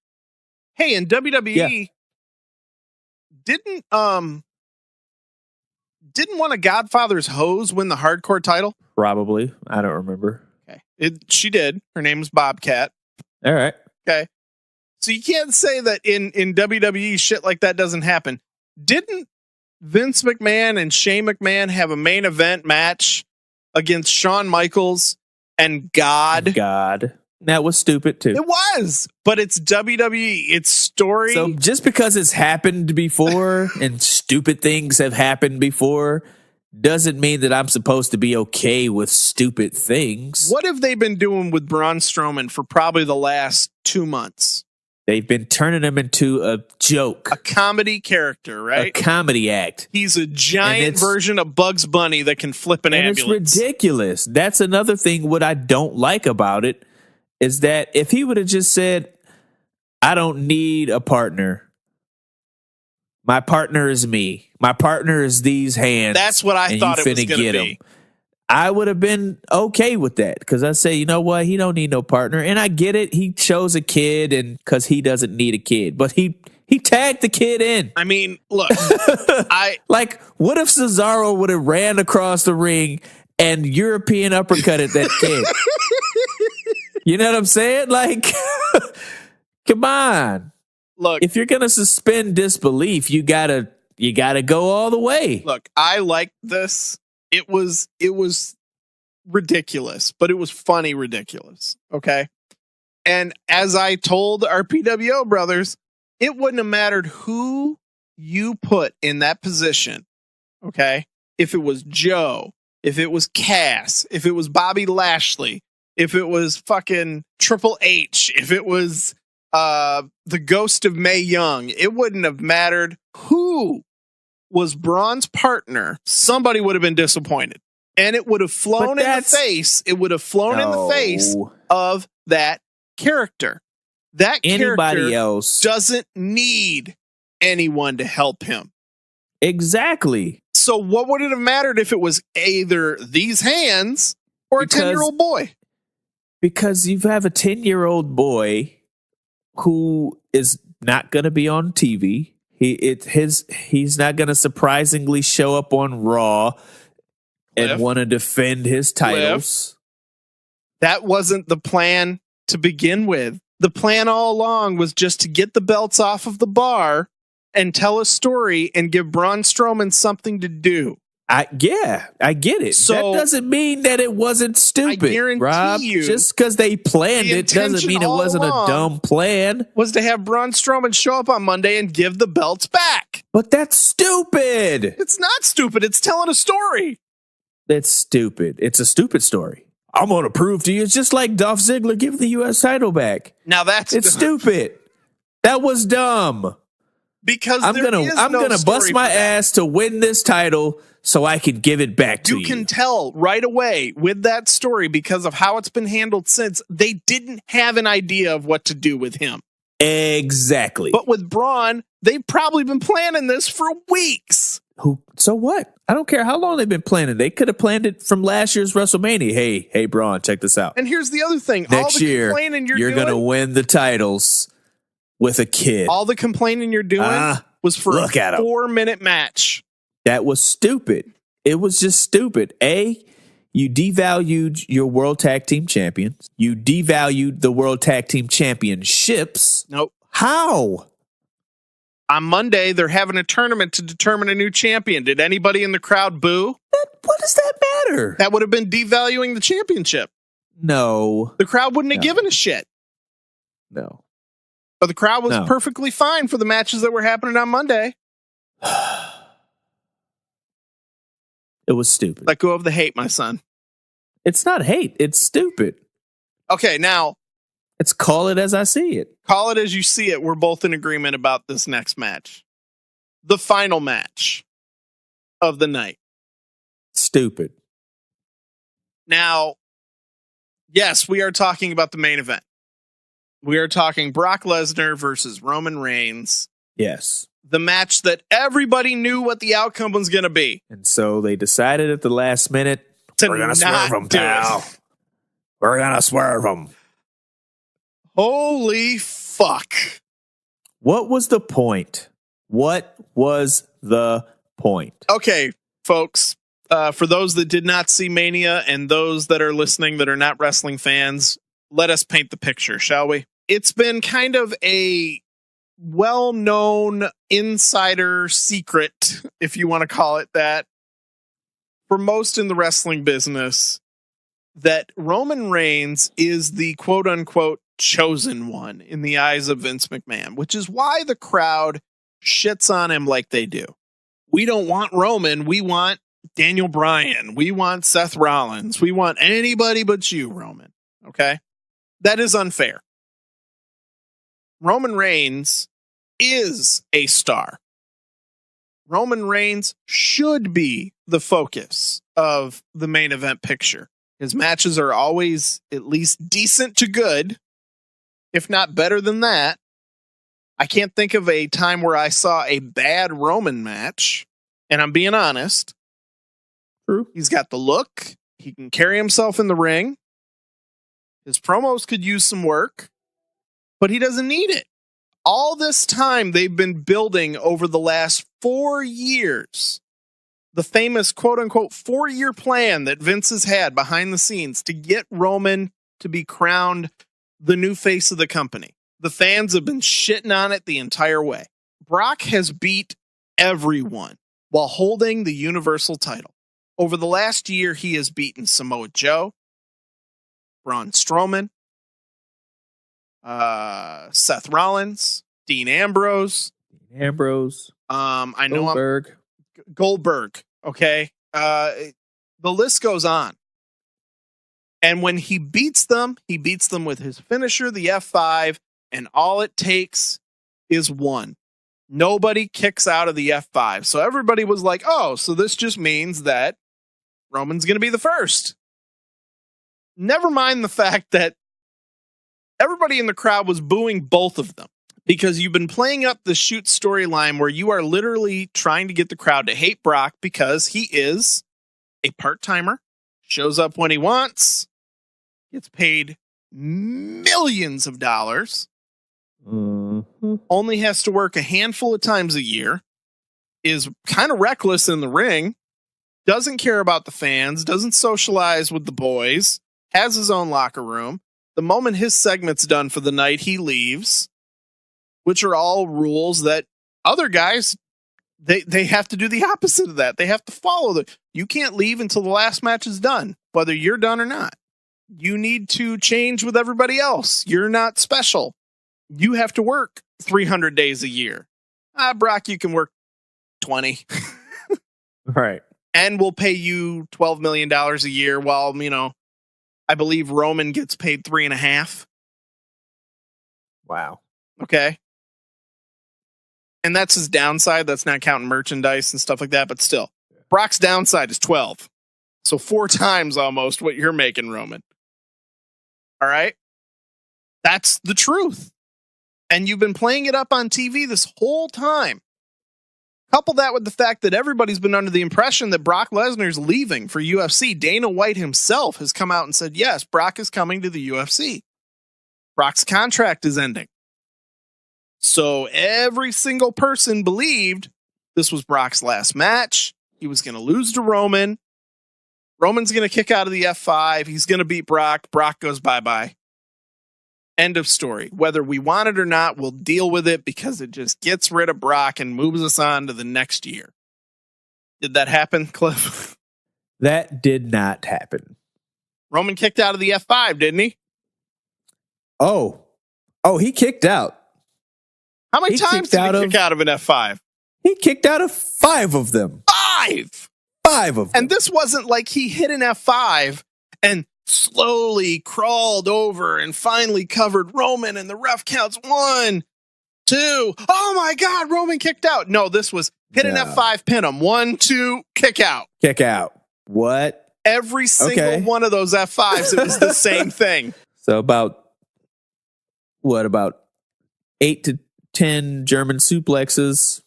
[SPEAKER 1] Hey, in WWE, didn't one of Godfather's hoes win the hardcore title?
[SPEAKER 2] Probably. I don't remember.
[SPEAKER 1] Okay. She did. Her name was Bobcat.
[SPEAKER 2] All right.
[SPEAKER 1] Okay. So you can't say that in WWE shit like that doesn't happen. Didn't Vince McMahon and Shane McMahon have a main event match against Shawn Michaels and God?
[SPEAKER 2] That was stupid too.
[SPEAKER 1] It was, but it's WWE. It's story.
[SPEAKER 2] So just because it's happened before and stupid things have happened before doesn't mean that I'm supposed to be okay with stupid things.
[SPEAKER 1] What have they been doing with Braun Strowman for probably the last 2 months?
[SPEAKER 2] They've been turning him into a joke.
[SPEAKER 1] A comedy character, right?
[SPEAKER 2] A comedy act.
[SPEAKER 1] He's a giant version of Bugs Bunny that can flip an ambulance.
[SPEAKER 2] It's ridiculous. That's another thing what I don't like about it is that if he would have just said, I don't need a partner. My partner is me. My partner is these hands.
[SPEAKER 1] That's what I thought it was going to be.
[SPEAKER 2] I would have been okay with that because I say, you know what? He don't need no partner. And I get it. He chose a kid and because he doesn't need a kid. But he tagged the kid in.
[SPEAKER 1] I mean, look.
[SPEAKER 2] Like, what if Cesaro would have ran across the ring and European uppercutted that kid? You know what I'm saying? Like, come on.
[SPEAKER 1] Look,
[SPEAKER 2] if you're gonna suspend disbelief, you gotta go all the way.
[SPEAKER 1] Look, I like this. It was ridiculous, but it was funny ridiculous. Okay. And as I told our PWO brothers, it wouldn't have mattered who you put in that position. Okay. If it was Joe, if it was Cass, if it was Bobby Lashley, if it was fucking Triple H, if it was the ghost of Mae Young, it wouldn't have mattered who was Braun's partner. Somebody would have been disappointed, and it would have flown in the face. It would have flown in the face of that character. That
[SPEAKER 2] anybody
[SPEAKER 1] character
[SPEAKER 2] else
[SPEAKER 1] doesn't need anyone to help him.
[SPEAKER 2] Exactly.
[SPEAKER 1] So what would it have mattered if it was either these hands or a 10-year-old boy?
[SPEAKER 2] Because you have a 10-year-old boy who is not going to be on TV. He's not going to surprisingly show up on Raw and want to defend his titles.
[SPEAKER 1] That wasn't the plan to begin with. The plan all along was just to get the belts off of the bar and tell a story and give Braun Strowman something to do.
[SPEAKER 2] I get it. So that doesn't mean that it wasn't stupid,
[SPEAKER 1] I guarantee
[SPEAKER 2] Rob.
[SPEAKER 1] you,
[SPEAKER 2] just because they planned it doesn't mean it wasn't a dumb plan.
[SPEAKER 1] Was to have Braun Strowman show up on Monday and give the belts back.
[SPEAKER 2] But that's stupid.
[SPEAKER 1] It's not stupid. It's telling a story.
[SPEAKER 2] That's stupid. It's a stupid story. I'm going to prove to you. It's just like Dolph Ziggler giving the U.S. title back.
[SPEAKER 1] Now it's
[SPEAKER 2] stupid. That was dumb.
[SPEAKER 1] Because
[SPEAKER 2] I'm gonna bust my ass to win this title so I can give it back to you.
[SPEAKER 1] You can tell right away with that story because of how it's been handled since. They didn't have an idea of what to do with him.
[SPEAKER 2] Exactly.
[SPEAKER 1] But with Braun, they've probably been planning this for weeks.
[SPEAKER 2] So what? I don't care how long they've been planning. They could have planned it from last year's WrestleMania. Hey, Braun, check this out.
[SPEAKER 1] And here's the other thing.
[SPEAKER 2] Next year, you're going to win the titles with a kid.
[SPEAKER 1] All the complaining you're doing was for a 4-minute match.
[SPEAKER 2] That was stupid. It was just stupid. You devalued your World Tag Team Champions. You devalued the World Tag Team Championships.
[SPEAKER 1] Nope.
[SPEAKER 2] How?
[SPEAKER 1] On Monday, they're having a tournament to determine a new champion. Did anybody in the crowd boo?
[SPEAKER 2] What does that matter?
[SPEAKER 1] That would have been devaluing the championship.
[SPEAKER 2] No.
[SPEAKER 1] The crowd wouldn't have given a shit.
[SPEAKER 2] No.
[SPEAKER 1] But the crowd was perfectly fine for the matches that were happening on Monday.
[SPEAKER 2] It was stupid.
[SPEAKER 1] Let go of the hate, my son.
[SPEAKER 2] It's not hate. It's stupid.
[SPEAKER 1] Okay, now.
[SPEAKER 2] Let's call it as I see it.
[SPEAKER 1] Call it as you see it. We're both in agreement about this next match. The final match of the night.
[SPEAKER 2] Stupid.
[SPEAKER 1] Now, yes, we are talking about the main event. We are talking Brock Lesnar versus Roman Reigns.
[SPEAKER 2] Yes.
[SPEAKER 1] The match that everybody knew what the outcome was going to be.
[SPEAKER 2] And so they decided at the last minute, we're going to swerve them, pal. We're going to swerve them.
[SPEAKER 1] Holy fuck.
[SPEAKER 2] What was the point? What was the point?
[SPEAKER 1] Okay, folks. For those that did not see Mania and those that are listening that are not wrestling fans, let us paint the picture, shall we? It's been kind of a well-known insider secret, if you want to call it that, for most in the wrestling business, that Roman Reigns is the quote-unquote chosen one in the eyes of Vince McMahon, which is why the crowd shits on him like they do. We don't want Roman. We want Daniel Bryan. We want Seth Rollins. We want anybody but you, Roman. Okay? That is unfair. Roman Reigns is a star. Roman Reigns should be the focus of the main event picture. His matches are always at least decent to good, if not better than that. I can't think of a time where I saw a bad Roman match, and I'm being honest.
[SPEAKER 2] True.
[SPEAKER 1] He's got the look. He can carry himself in the ring. His promos could use some work, but he doesn't need it. All this time they've been building over the last 4 years, the famous quote-unquote 4-year plan that Vince has had behind the scenes to get Roman to be crowned the new face of the company. The fans have been shitting on it the entire way. Brock has beat everyone while holding the Universal title. Over the last year, he has beaten Samoa Joe, Braun Strowman, Seth Rollins, Dean Ambrose. I know Goldberg. Okay. The list goes on. And when he beats them with his finisher, the F5, and all it takes is one. Nobody kicks out of the F5. So everybody was like, oh, so this just means that Roman's going to be the first. Never mind the fact that everybody in the crowd was booing both of them because you've been playing up the shoot storyline where you are literally trying to get the crowd to hate Brock because he is a part-timer, shows up when he wants, gets paid millions of dollars, only has to work a handful of times a year, is kind of reckless in the ring, doesn't care about the fans, doesn't socialize with the boys, has his own locker room. The moment his segment's done for the night, he leaves, which are all rules that other guys, they have to do the opposite of that. They have to follow you can't leave until the last match is done, whether you're done or not. You need to change with everybody else. You're not special. You have to work 300 days a year. Brock, you can work 20.
[SPEAKER 2] Right.
[SPEAKER 1] And we'll pay you $12 million a year while, I believe Roman gets paid 3.5.
[SPEAKER 2] Wow.
[SPEAKER 1] Okay. And that's his downside. That's not counting merchandise and stuff like that, but still. Brock's downside is 12. So 4 times almost what you're making, Roman. All right? That's the truth. And you've been playing it up on TV this whole time. Couple that with the fact that everybody's been under the impression that Brock Lesnar's leaving for UFC. Dana White himself has come out and said, yes, Brock is coming to the UFC. Brock's contract is ending. So every single person believed this was Brock's last match. He was going to lose to Roman. Roman's going to kick out of the F5. He's going to beat Brock. Brock goes bye-bye. End of story. Whether we want it or not, we'll deal with it because it just gets rid of Brock and moves us on to the next year. Did that happen, Cliff?
[SPEAKER 2] That did not happen.
[SPEAKER 1] Roman kicked out of the F5, didn't he?
[SPEAKER 2] Oh, he kicked out.
[SPEAKER 1] How many times did he kick out of an F5?
[SPEAKER 2] He kicked out of 5 of them.
[SPEAKER 1] 5!
[SPEAKER 2] 5 of them.
[SPEAKER 1] And this wasn't like he hit an F5 and slowly crawled over and finally covered Roman and the ref counts 1, 2. Oh my God, Roman kicked out. No, this was hit an F5, pin him. 1, 2, kick out.
[SPEAKER 2] Kick out. What?
[SPEAKER 1] Every single one of those F5s, it was the same thing.
[SPEAKER 2] So about 8 to 10 German suplexes,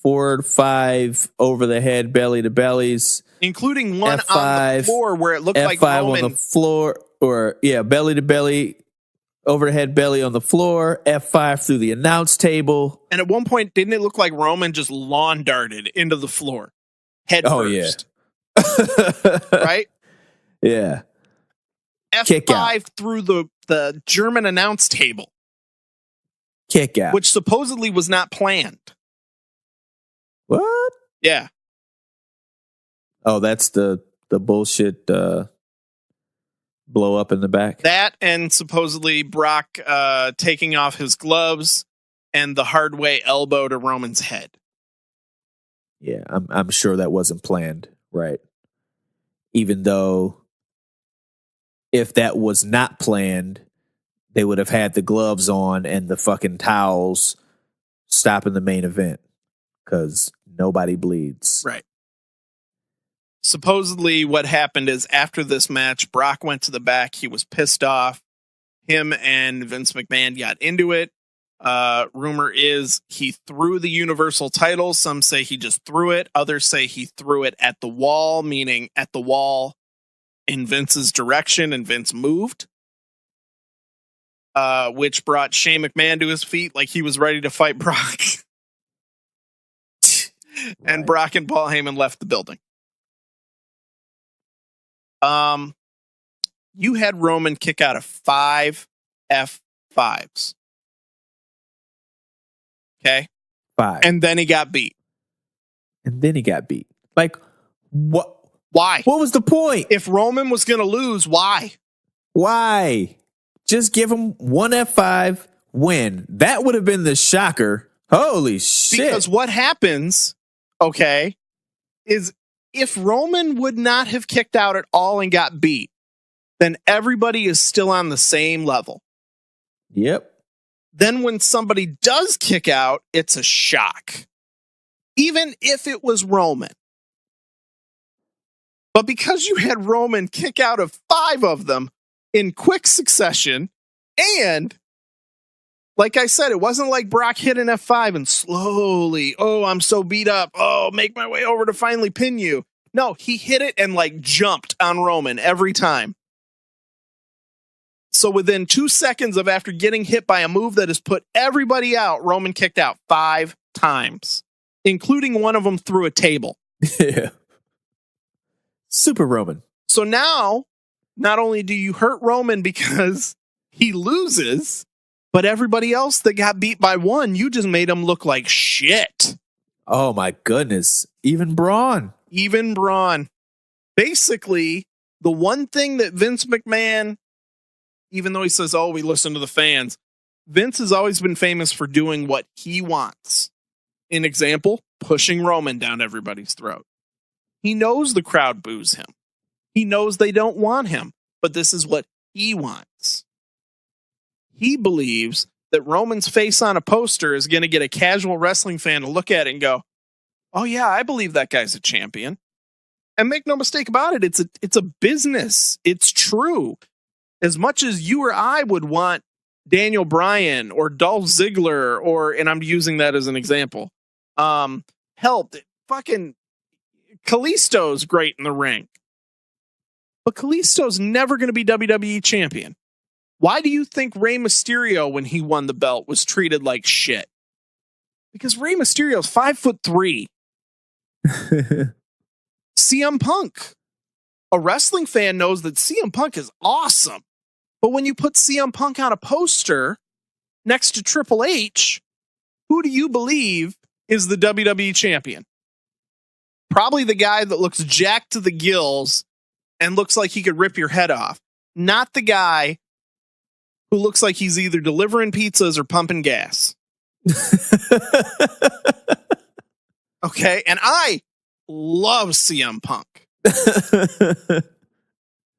[SPEAKER 2] 4 to 5 over the head, belly to bellies.
[SPEAKER 1] Including one
[SPEAKER 2] F5,
[SPEAKER 1] on the floor where it looked
[SPEAKER 2] F5
[SPEAKER 1] like Roman.
[SPEAKER 2] on the floor, belly to belly, overhead belly on the floor, F5 through the announce table.
[SPEAKER 1] And at one point, didn't it look like Roman just lawn darted into the floor? Head first.
[SPEAKER 2] Yeah.
[SPEAKER 1] Right?
[SPEAKER 2] Yeah.
[SPEAKER 1] F5 through the German announce table.
[SPEAKER 2] Kick out.
[SPEAKER 1] Which supposedly was not planned.
[SPEAKER 2] What?
[SPEAKER 1] Yeah.
[SPEAKER 2] Oh, that's the bullshit blow up in the back.
[SPEAKER 1] That and supposedly Brock taking off his gloves and the hard way elbow to Roman's head.
[SPEAKER 2] Yeah, I'm sure that wasn't planned, right? Even though if that was not planned, they would have had the gloves on and the fucking towels stopping the main event because nobody bleeds.
[SPEAKER 1] Right. Supposedly what happened is after this match, Brock went to the back. He was pissed off. Him and Vince McMahon got into it. Rumor is he threw the Universal title. Some say he just threw it. Others say he threw it at the wall, meaning at the wall in Vince's direction, and Vince moved. Which brought Shane McMahon to his feet like he was ready to fight Brock. And Brock and Paul Heyman left the building. You had Roman kick out of 5 F5s. Okay?
[SPEAKER 2] 5.
[SPEAKER 1] And then he got beat.
[SPEAKER 2] Like, what?
[SPEAKER 1] Why?
[SPEAKER 2] What was the point?
[SPEAKER 1] If Roman was going to lose, why?
[SPEAKER 2] Why? Just give him 1 F5, win. That would have been the shocker. Holy shit.
[SPEAKER 1] Because what happens, okay, is if Roman would not have kicked out at all and got beat, then everybody is still on the same level.
[SPEAKER 2] Yep.
[SPEAKER 1] Then when somebody does kick out, it's a shock. Even if it was Roman. But because you had Roman kick out of 5 of them in quick succession, and like I said, it wasn't like Brock hit an F5 and slowly, I'm so beat up. Make my way over to finally pin you. No, he hit it and like jumped on Roman every time. So within 2 seconds of after getting hit by a move that has put everybody out, Roman kicked out 5 times, including one of them through a table.
[SPEAKER 2] Yeah. Super Roman.
[SPEAKER 1] So now, not only do you hurt Roman because he loses, but everybody else that got beat by 1, you just made him look like shit.
[SPEAKER 2] Oh my goodness. Even Braun.
[SPEAKER 1] Basically, the one thing that Vince McMahon, even though he says, we listen to the fans, Vince has always been famous for doing what he wants. An example, pushing Roman down everybody's throat. He knows the crowd boos him. He knows they don't want him, but this is what he wants. He believes that Roman's face on a poster is going to get a casual wrestling fan to look at it and go, oh yeah, I believe that guy's a champion. And make no mistake about it, it's a business. It's true. As much as you or I would want Daniel Bryan or Dolph Ziggler and I'm using that as an example, Helped. Fucking Kalisto's great in the ring. But Kalisto's never going to be WWE champion. Why do you think Rey Mysterio, when he won the belt, was treated like shit? Because Rey Mysterio's 5'3". CM Punk. A wrestling fan knows that CM Punk is awesome. But when you put CM Punk on a poster next to Triple H, who do you believe is the WWE champion? Probably the guy that looks jacked to the gills and looks like he could rip your head off. Not the guy who looks like he's either delivering pizzas or pumping gas. Okay, and I love CM Punk.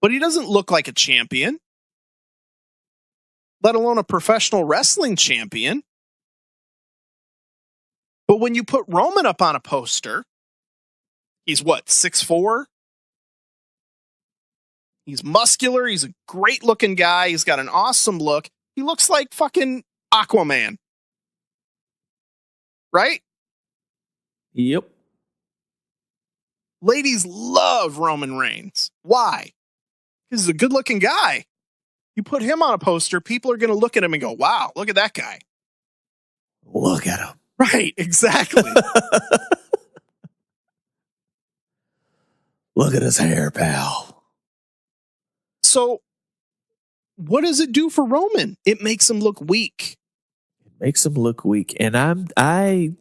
[SPEAKER 1] But he doesn't look like a champion, let alone a professional wrestling champion. But when you put Roman up on a poster, he's what, 6'4"? He's muscular. He's a great looking guy. He's got an awesome look. He looks like fucking Aquaman. Right?
[SPEAKER 2] Yep.
[SPEAKER 1] Ladies love Roman Reigns. Why? Because he's a good looking guy. You put him on a poster, people are going to look at him and go, wow, look at that guy.
[SPEAKER 2] Look at him.
[SPEAKER 1] Right, exactly.
[SPEAKER 2] Look at his hair, pal.
[SPEAKER 1] So, what does it do for Roman? It makes him look weak.
[SPEAKER 2] It makes him look weak. And I,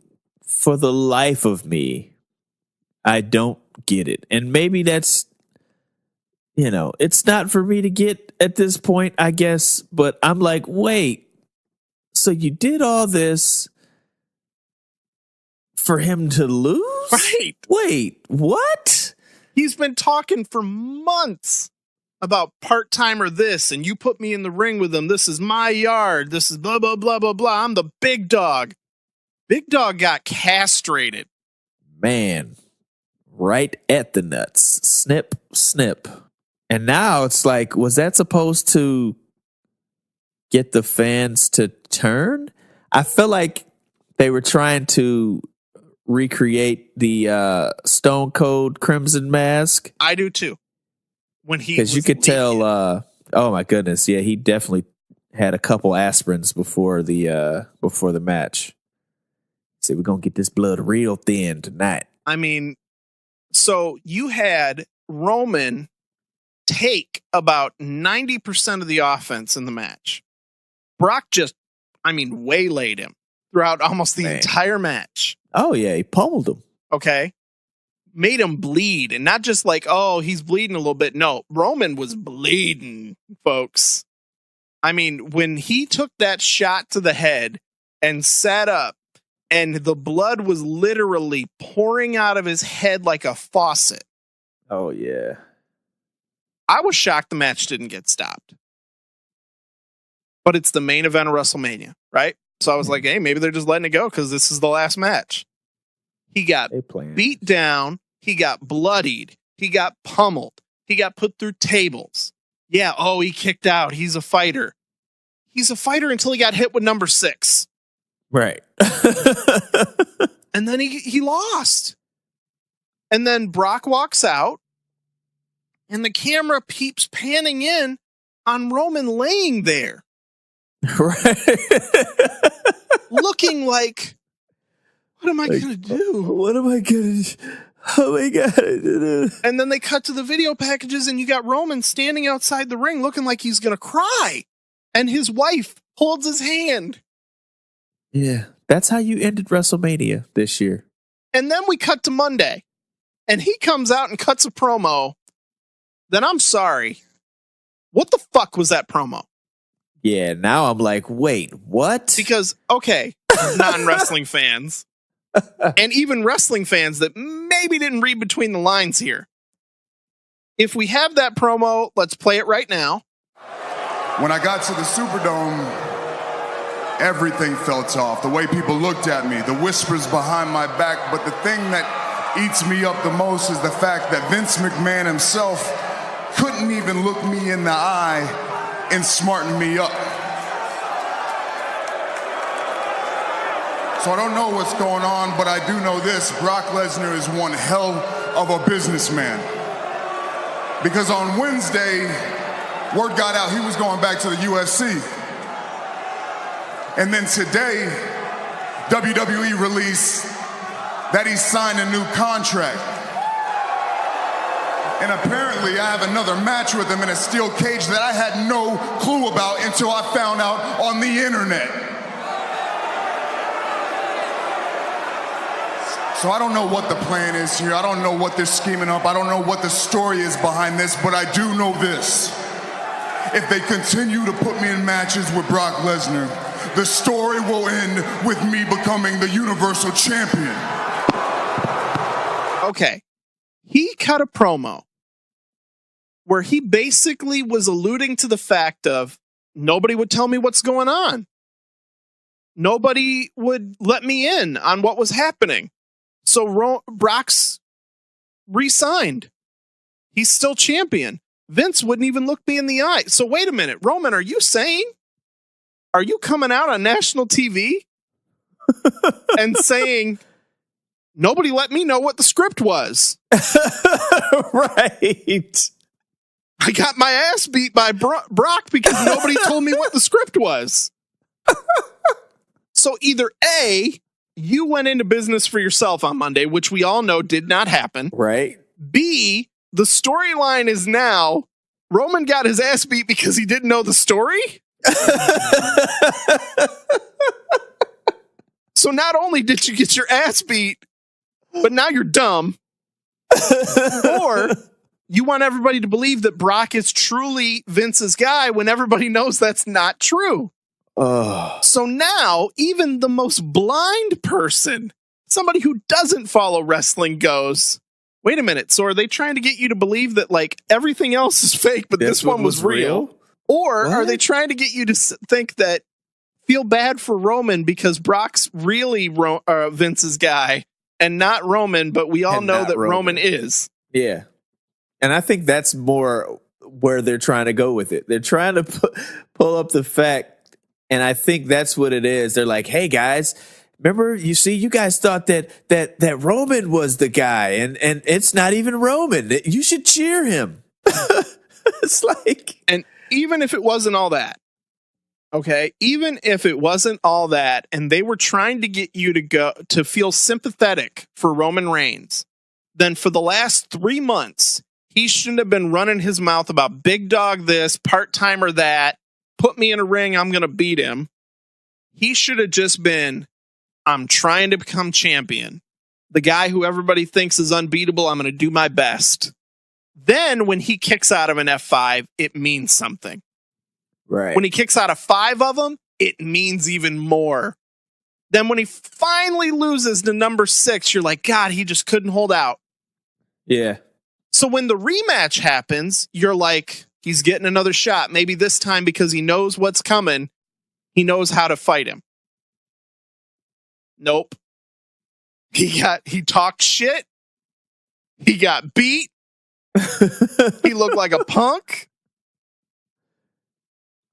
[SPEAKER 2] for the life of me, I don't get it. And maybe that's, it's not for me to get at this point, I guess. But I'm like, wait, so you did all this for him to lose?
[SPEAKER 1] Right.
[SPEAKER 2] Wait, what?
[SPEAKER 1] He's been talking for months about part-timer this, and you put me in the ring with him. This is my yard. This is blah, blah, blah, blah, blah. I'm the big dog. Big dog got castrated.
[SPEAKER 2] Man, right at the nuts. Snip, snip. And now it's like, was that supposed to get the fans to turn? I feel like they were trying to recreate the Stone Cold Crimson Mask.
[SPEAKER 1] I do too. When he,
[SPEAKER 2] because you could tell. Oh my goodness, yeah, he definitely had a couple aspirins before the match. Said, we're gonna get this blood real thin tonight.
[SPEAKER 1] I mean, so you had Roman take about 90% of the offense in the match. Brock just, waylaid him throughout almost the entire match.
[SPEAKER 2] Oh yeah, he pummeled him.
[SPEAKER 1] Okay. Made him bleed, and not just like, oh, he's bleeding a little bit. No, Roman was bleeding, folks. When he took that shot to the head and sat up, and the blood was literally pouring out of his head like a faucet.
[SPEAKER 2] Oh, yeah.
[SPEAKER 1] I was shocked the match didn't get stopped. But it's the main event of WrestleMania, right? So I was like, hey, maybe they're just letting it go because this is the last match. He got beat down. He got bloodied. He got pummeled. He got put through tables. Yeah, oh, he kicked out. He's a fighter. He's a fighter until he got hit with number 6.
[SPEAKER 2] Right.
[SPEAKER 1] And then he lost. And then Brock walks out, and the camera keeps panning in on Roman laying there.
[SPEAKER 2] Right.
[SPEAKER 1] Looking like, what am I going to do?
[SPEAKER 2] What am I going to do? Oh my God.
[SPEAKER 1] And then they cut to the video packages, and you got Roman standing outside the ring looking like he's going to cry. And his wife holds his hand.
[SPEAKER 2] Yeah. That's how you ended WrestleMania this year.
[SPEAKER 1] And then we cut to Monday, and he comes out and cuts a promo. Then I'm sorry. What the fuck was that promo?
[SPEAKER 2] Yeah, now I'm like, wait, what?
[SPEAKER 1] Because, okay, non-wrestling fans, and even wrestling fans that maybe didn't read between the lines here. If we have that promo, let's play it right now.
[SPEAKER 4] When I got to the Superdome, everything felt off. The way people looked at me, the whispers behind my back. But the thing that eats me up the most is the fact that Vince McMahon himself couldn't even look me in the eye and smarten me up. So I don't know what's going on, but I do know this. Brock Lesnar is one hell of a businessman. Because on Wednesday, word got out he was going back to the UFC. And then today, WWE released that he signed a new contract. And apparently I have another match with him in a steel cage that I had no clue about until I found out on the internet. So I don't know what the plan is here. I don't know what they're scheming up. I don't know what the story is behind this, but I do know this. If they continue to put me in matches with Brock Lesnar, the story will end with me becoming the Universal Champion.
[SPEAKER 1] Okay. He cut a promo where he basically was alluding to the fact of nobody would tell me what's going on. Nobody would let me in on what was happening. So Brock's re-signed. He's still champion. Vince wouldn't even look me in the eye. So wait a minute, Roman, are you coming out on national TV and saying, nobody let me know what the script was?
[SPEAKER 2] Right.
[SPEAKER 1] I got my ass beat by Brock because nobody told me what the script was. So either A, you went into business for yourself on Monday, which we all know did not happen.
[SPEAKER 2] Right.
[SPEAKER 1] B, the storyline is now Roman got his ass beat because he didn't know the story. So not only did you get your ass beat, but now you're dumb. Or you want everybody to believe that Brock is truly Vince's guy when everybody knows that's not true. So now even the most blind person, somebody who doesn't follow wrestling, goes, wait a minute. So are they trying to get you to believe that like everything else is fake, but this one was real? Or are they trying to get you to think that feel bad for Roman because Brock's really Vince's guy and not Roman, but we all know that Roman is.
[SPEAKER 2] Yeah. And I think that's more where they're trying to go with it. They're trying to pull up the fact, and I think that's what it is. They're like, hey, guys, remember, you guys thought that Roman was the guy, and it's not even Roman. You should cheer him. It's like...
[SPEAKER 1] And even if it wasn't all that, okay, even if it wasn't all that, and they were trying to get you to feel sympathetic for Roman Reigns, then for the last 3 months, he shouldn't have been running his mouth about big dog this, part-timer that, put me in a ring, I'm going to beat him. He should have just been, I'm trying to become champion. The guy who everybody thinks is unbeatable, I'm going to do my best. Then when he kicks out of an F5, it means something.
[SPEAKER 2] Right.
[SPEAKER 1] When he kicks out of 5 of them, it means even more. Then when he finally loses to number 6, you're like, God, he just couldn't hold out.
[SPEAKER 2] Yeah.
[SPEAKER 1] So when the rematch happens, you're like, he's getting another shot. Maybe this time because he knows what's coming, he knows how to fight him. Nope. He talked shit. He got beat. He looked like a punk.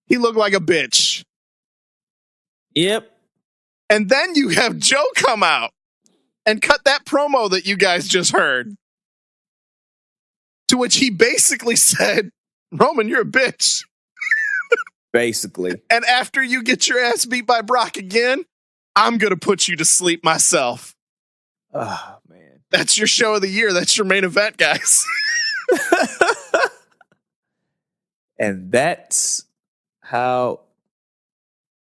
[SPEAKER 1] He looked like a bitch.
[SPEAKER 2] Yep.
[SPEAKER 1] And then you have Joe come out and cut that promo that you guys just heard. To which he basically said, Roman, you're a bitch.
[SPEAKER 2] Basically.
[SPEAKER 1] And after you get your ass beat by Brock again, I'm going to put you to sleep myself.
[SPEAKER 2] Oh, man.
[SPEAKER 1] That's your show of the year. That's your main event, guys.
[SPEAKER 2] And that's how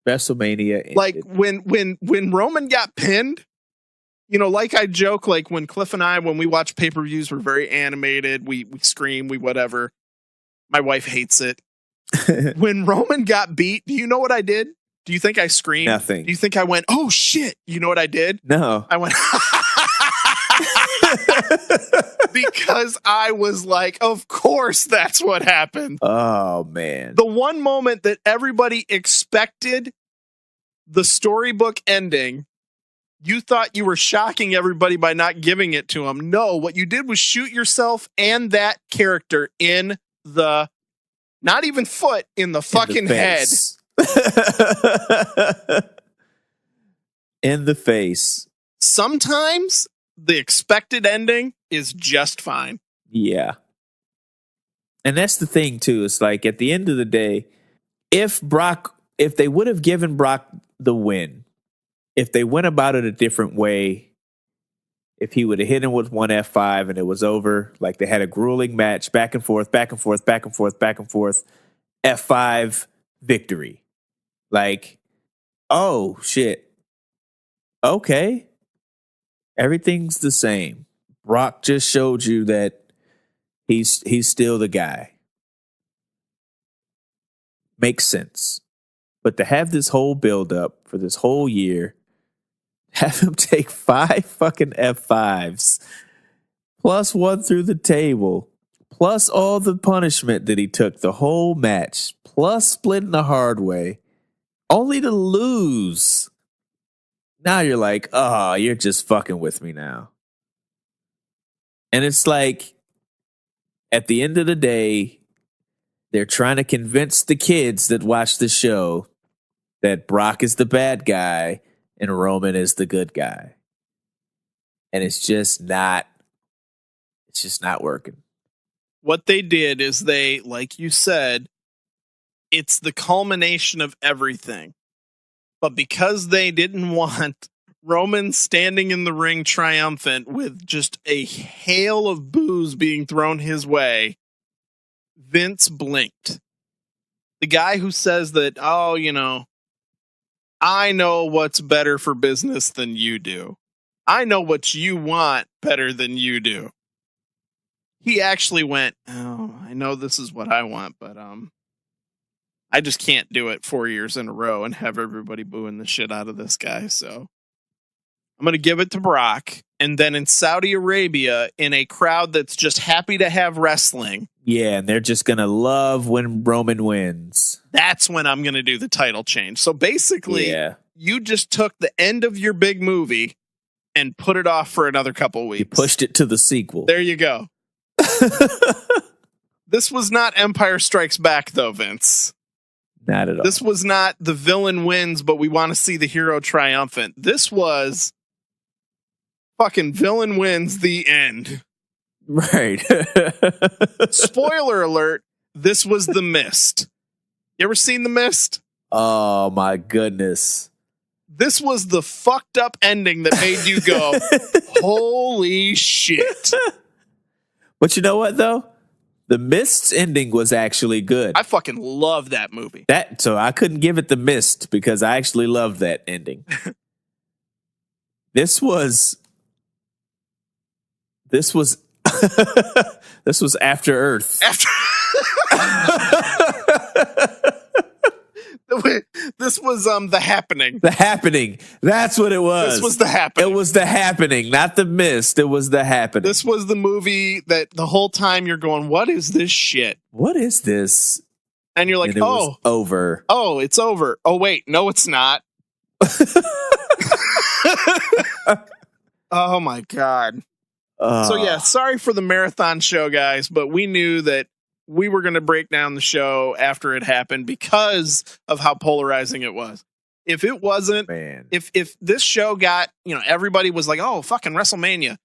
[SPEAKER 2] WrestleMania ended.
[SPEAKER 1] Like when Roman got pinned, you know, like I joke, like when Cliff and I, when we watch pay-per-views, we're very animated. We scream, we whatever. My wife hates it. When Roman got beat, do you know what I did? Do you think I screamed?
[SPEAKER 2] Nothing.
[SPEAKER 1] Do you think I went, oh shit? You know what I did?
[SPEAKER 2] No.
[SPEAKER 1] I went, because I was like, of course that's what happened.
[SPEAKER 2] Oh, man.
[SPEAKER 1] The one moment that everybody expected the storybook ending, you thought you were shocking everybody by not giving it to them. No, what you did was shoot yourself and that character in the, not even foot, in the fucking head.
[SPEAKER 2] In the face.
[SPEAKER 1] Sometimes the expected ending is just fine.
[SPEAKER 2] Yeah. And that's the thing, too. It's like, at the end of the day, if they would have given Brock the win, if they went about it a different way, if he would have hit him with one F5 and it was over, like they had a grueling match, back and forth, back and forth, back and forth, back and forth, F5 victory. Like, oh, shit. Okay. Everything's the same. Brock just showed you that he's still the guy. Makes sense. But to have this whole build-up for this whole year, have him take 5 fucking F5s, plus 1 through the table, plus all the punishment that he took the whole match, plus splitting the hard way, only to lose. Now you're like, oh, you're just fucking with me now. And it's like, at the end of the day, they're trying to convince the kids that watch the show that Brock is the bad guy and Roman is the good guy. And it's just not working.
[SPEAKER 1] What they did is they, like you said, it's the culmination of everything. But because they didn't want Roman standing in the ring triumphant with just a hail of boos being thrown his way, Vince blinked. The guy who says that, oh, I know what's better for business than you do. I know what you want better than you do. He actually went, oh, I know this is what I want, but I just can't do it 4 years in a row and have everybody booing the shit out of this guy. So I'm going to give it to Brock. And then in Saudi Arabia, in a crowd that's just happy to have wrestling.
[SPEAKER 2] Yeah, and they're just going to love when Roman wins.
[SPEAKER 1] That's when I'm going to do the title change. So basically, you just took the end of your big movie and put it off for another couple weeks.
[SPEAKER 2] You pushed it to the sequel.
[SPEAKER 1] There you go. This was not Empire Strikes Back, though, Vince.
[SPEAKER 2] Not at all.
[SPEAKER 1] This was not the villain wins, but we want to see the hero triumphant. This was fucking villain wins, the end.
[SPEAKER 2] Right.
[SPEAKER 1] Spoiler alert, this was The Mist. You ever seen The Mist?
[SPEAKER 2] Oh, my goodness.
[SPEAKER 1] This was the fucked up ending that made you go, holy shit.
[SPEAKER 2] But you know what, though? The Mist's ending was actually good.
[SPEAKER 1] I fucking love that movie.
[SPEAKER 2] So I couldn't give it The Mist because I actually loved that ending. This was this was After Earth.
[SPEAKER 1] This was The Happening.
[SPEAKER 2] The Happening. That's what it was.
[SPEAKER 1] This was The Happening.
[SPEAKER 2] It was The Happening, not The Mist. It was The Happening.
[SPEAKER 1] This was the movie that the whole time you're going, what is this shit?
[SPEAKER 2] What is this?
[SPEAKER 1] And you're like,
[SPEAKER 2] and it was over.
[SPEAKER 1] Oh, it's over. Oh, wait, no, it's not. Oh, my God. So, yeah, sorry for the marathon show, guys, but we knew that we were going to break down the show after it happened because of how polarizing it was. If it wasn't, if this show got, everybody was like, oh, fucking WrestleMania,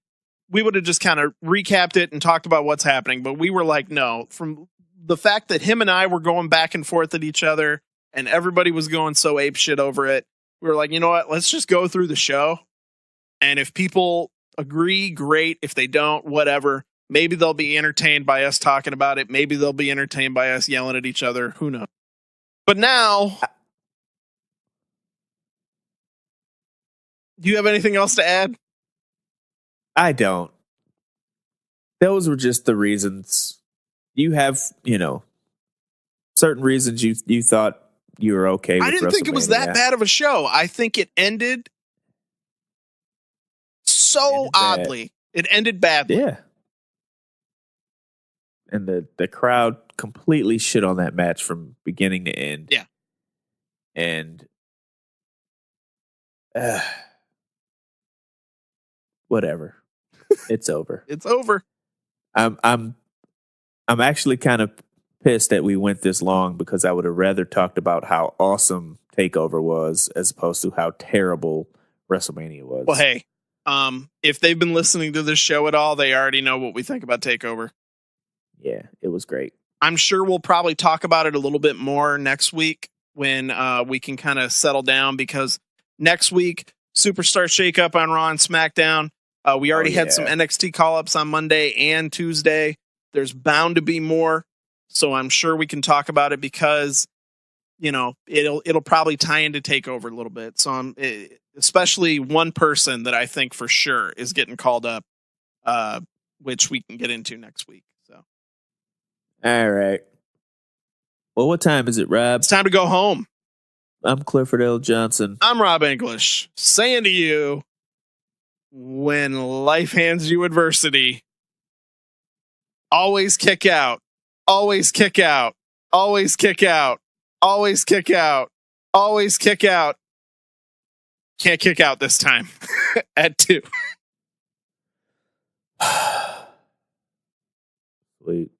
[SPEAKER 1] we would have just kind of recapped it and talked about what's happening. But we were like, no, from the fact that him and I were going back and forth at each other and everybody was going so ape shit over it, we were like, you know what, let's just go through the show. And if people agree, great. If they don't, whatever. Maybe they'll be entertained by us talking about it. Maybe they'll be entertained by us yelling at each other. Who knows? But now, do you have anything else to add?
[SPEAKER 2] I don't. Those were just the reasons. You have, certain reasons you thought you were okay with.
[SPEAKER 1] I didn't think it was that bad of a show. I think it ended so oddly. It ended badly.
[SPEAKER 2] Yeah. And the crowd completely shit on that match from beginning to end.
[SPEAKER 1] Yeah.
[SPEAKER 2] And whatever. It's over.
[SPEAKER 1] It's over.
[SPEAKER 2] I'm actually kind of pissed that we went this long because I would have rather talked about how awesome TakeOver was as opposed to how terrible WrestleMania was.
[SPEAKER 1] Well, hey, if they've been listening to this show at all, they already know what we think about TakeOver.
[SPEAKER 2] Yeah, it was great.
[SPEAKER 1] I'm sure we'll probably talk about it a little bit more next week when we can kind of settle down, because next week, Superstar Shakeup on Raw and SmackDown. We already had some NXT call-ups on Monday and Tuesday. There's bound to be more, so I'm sure we can talk about it, because it'll probably tie into TakeOver a little bit. So especially one person that I think for sure is getting called up, which we can get into next week. So,
[SPEAKER 2] all right. Well, what time is it, Rob?
[SPEAKER 1] It's time to go home.
[SPEAKER 2] I'm Clifford L. Johnson.
[SPEAKER 1] I'm Rob English, saying to you, when life hands you adversity, always kick out, always kick out, always kick out, always kick out, always kick out. Can't kick out this time at 2.
[SPEAKER 2] Sweet.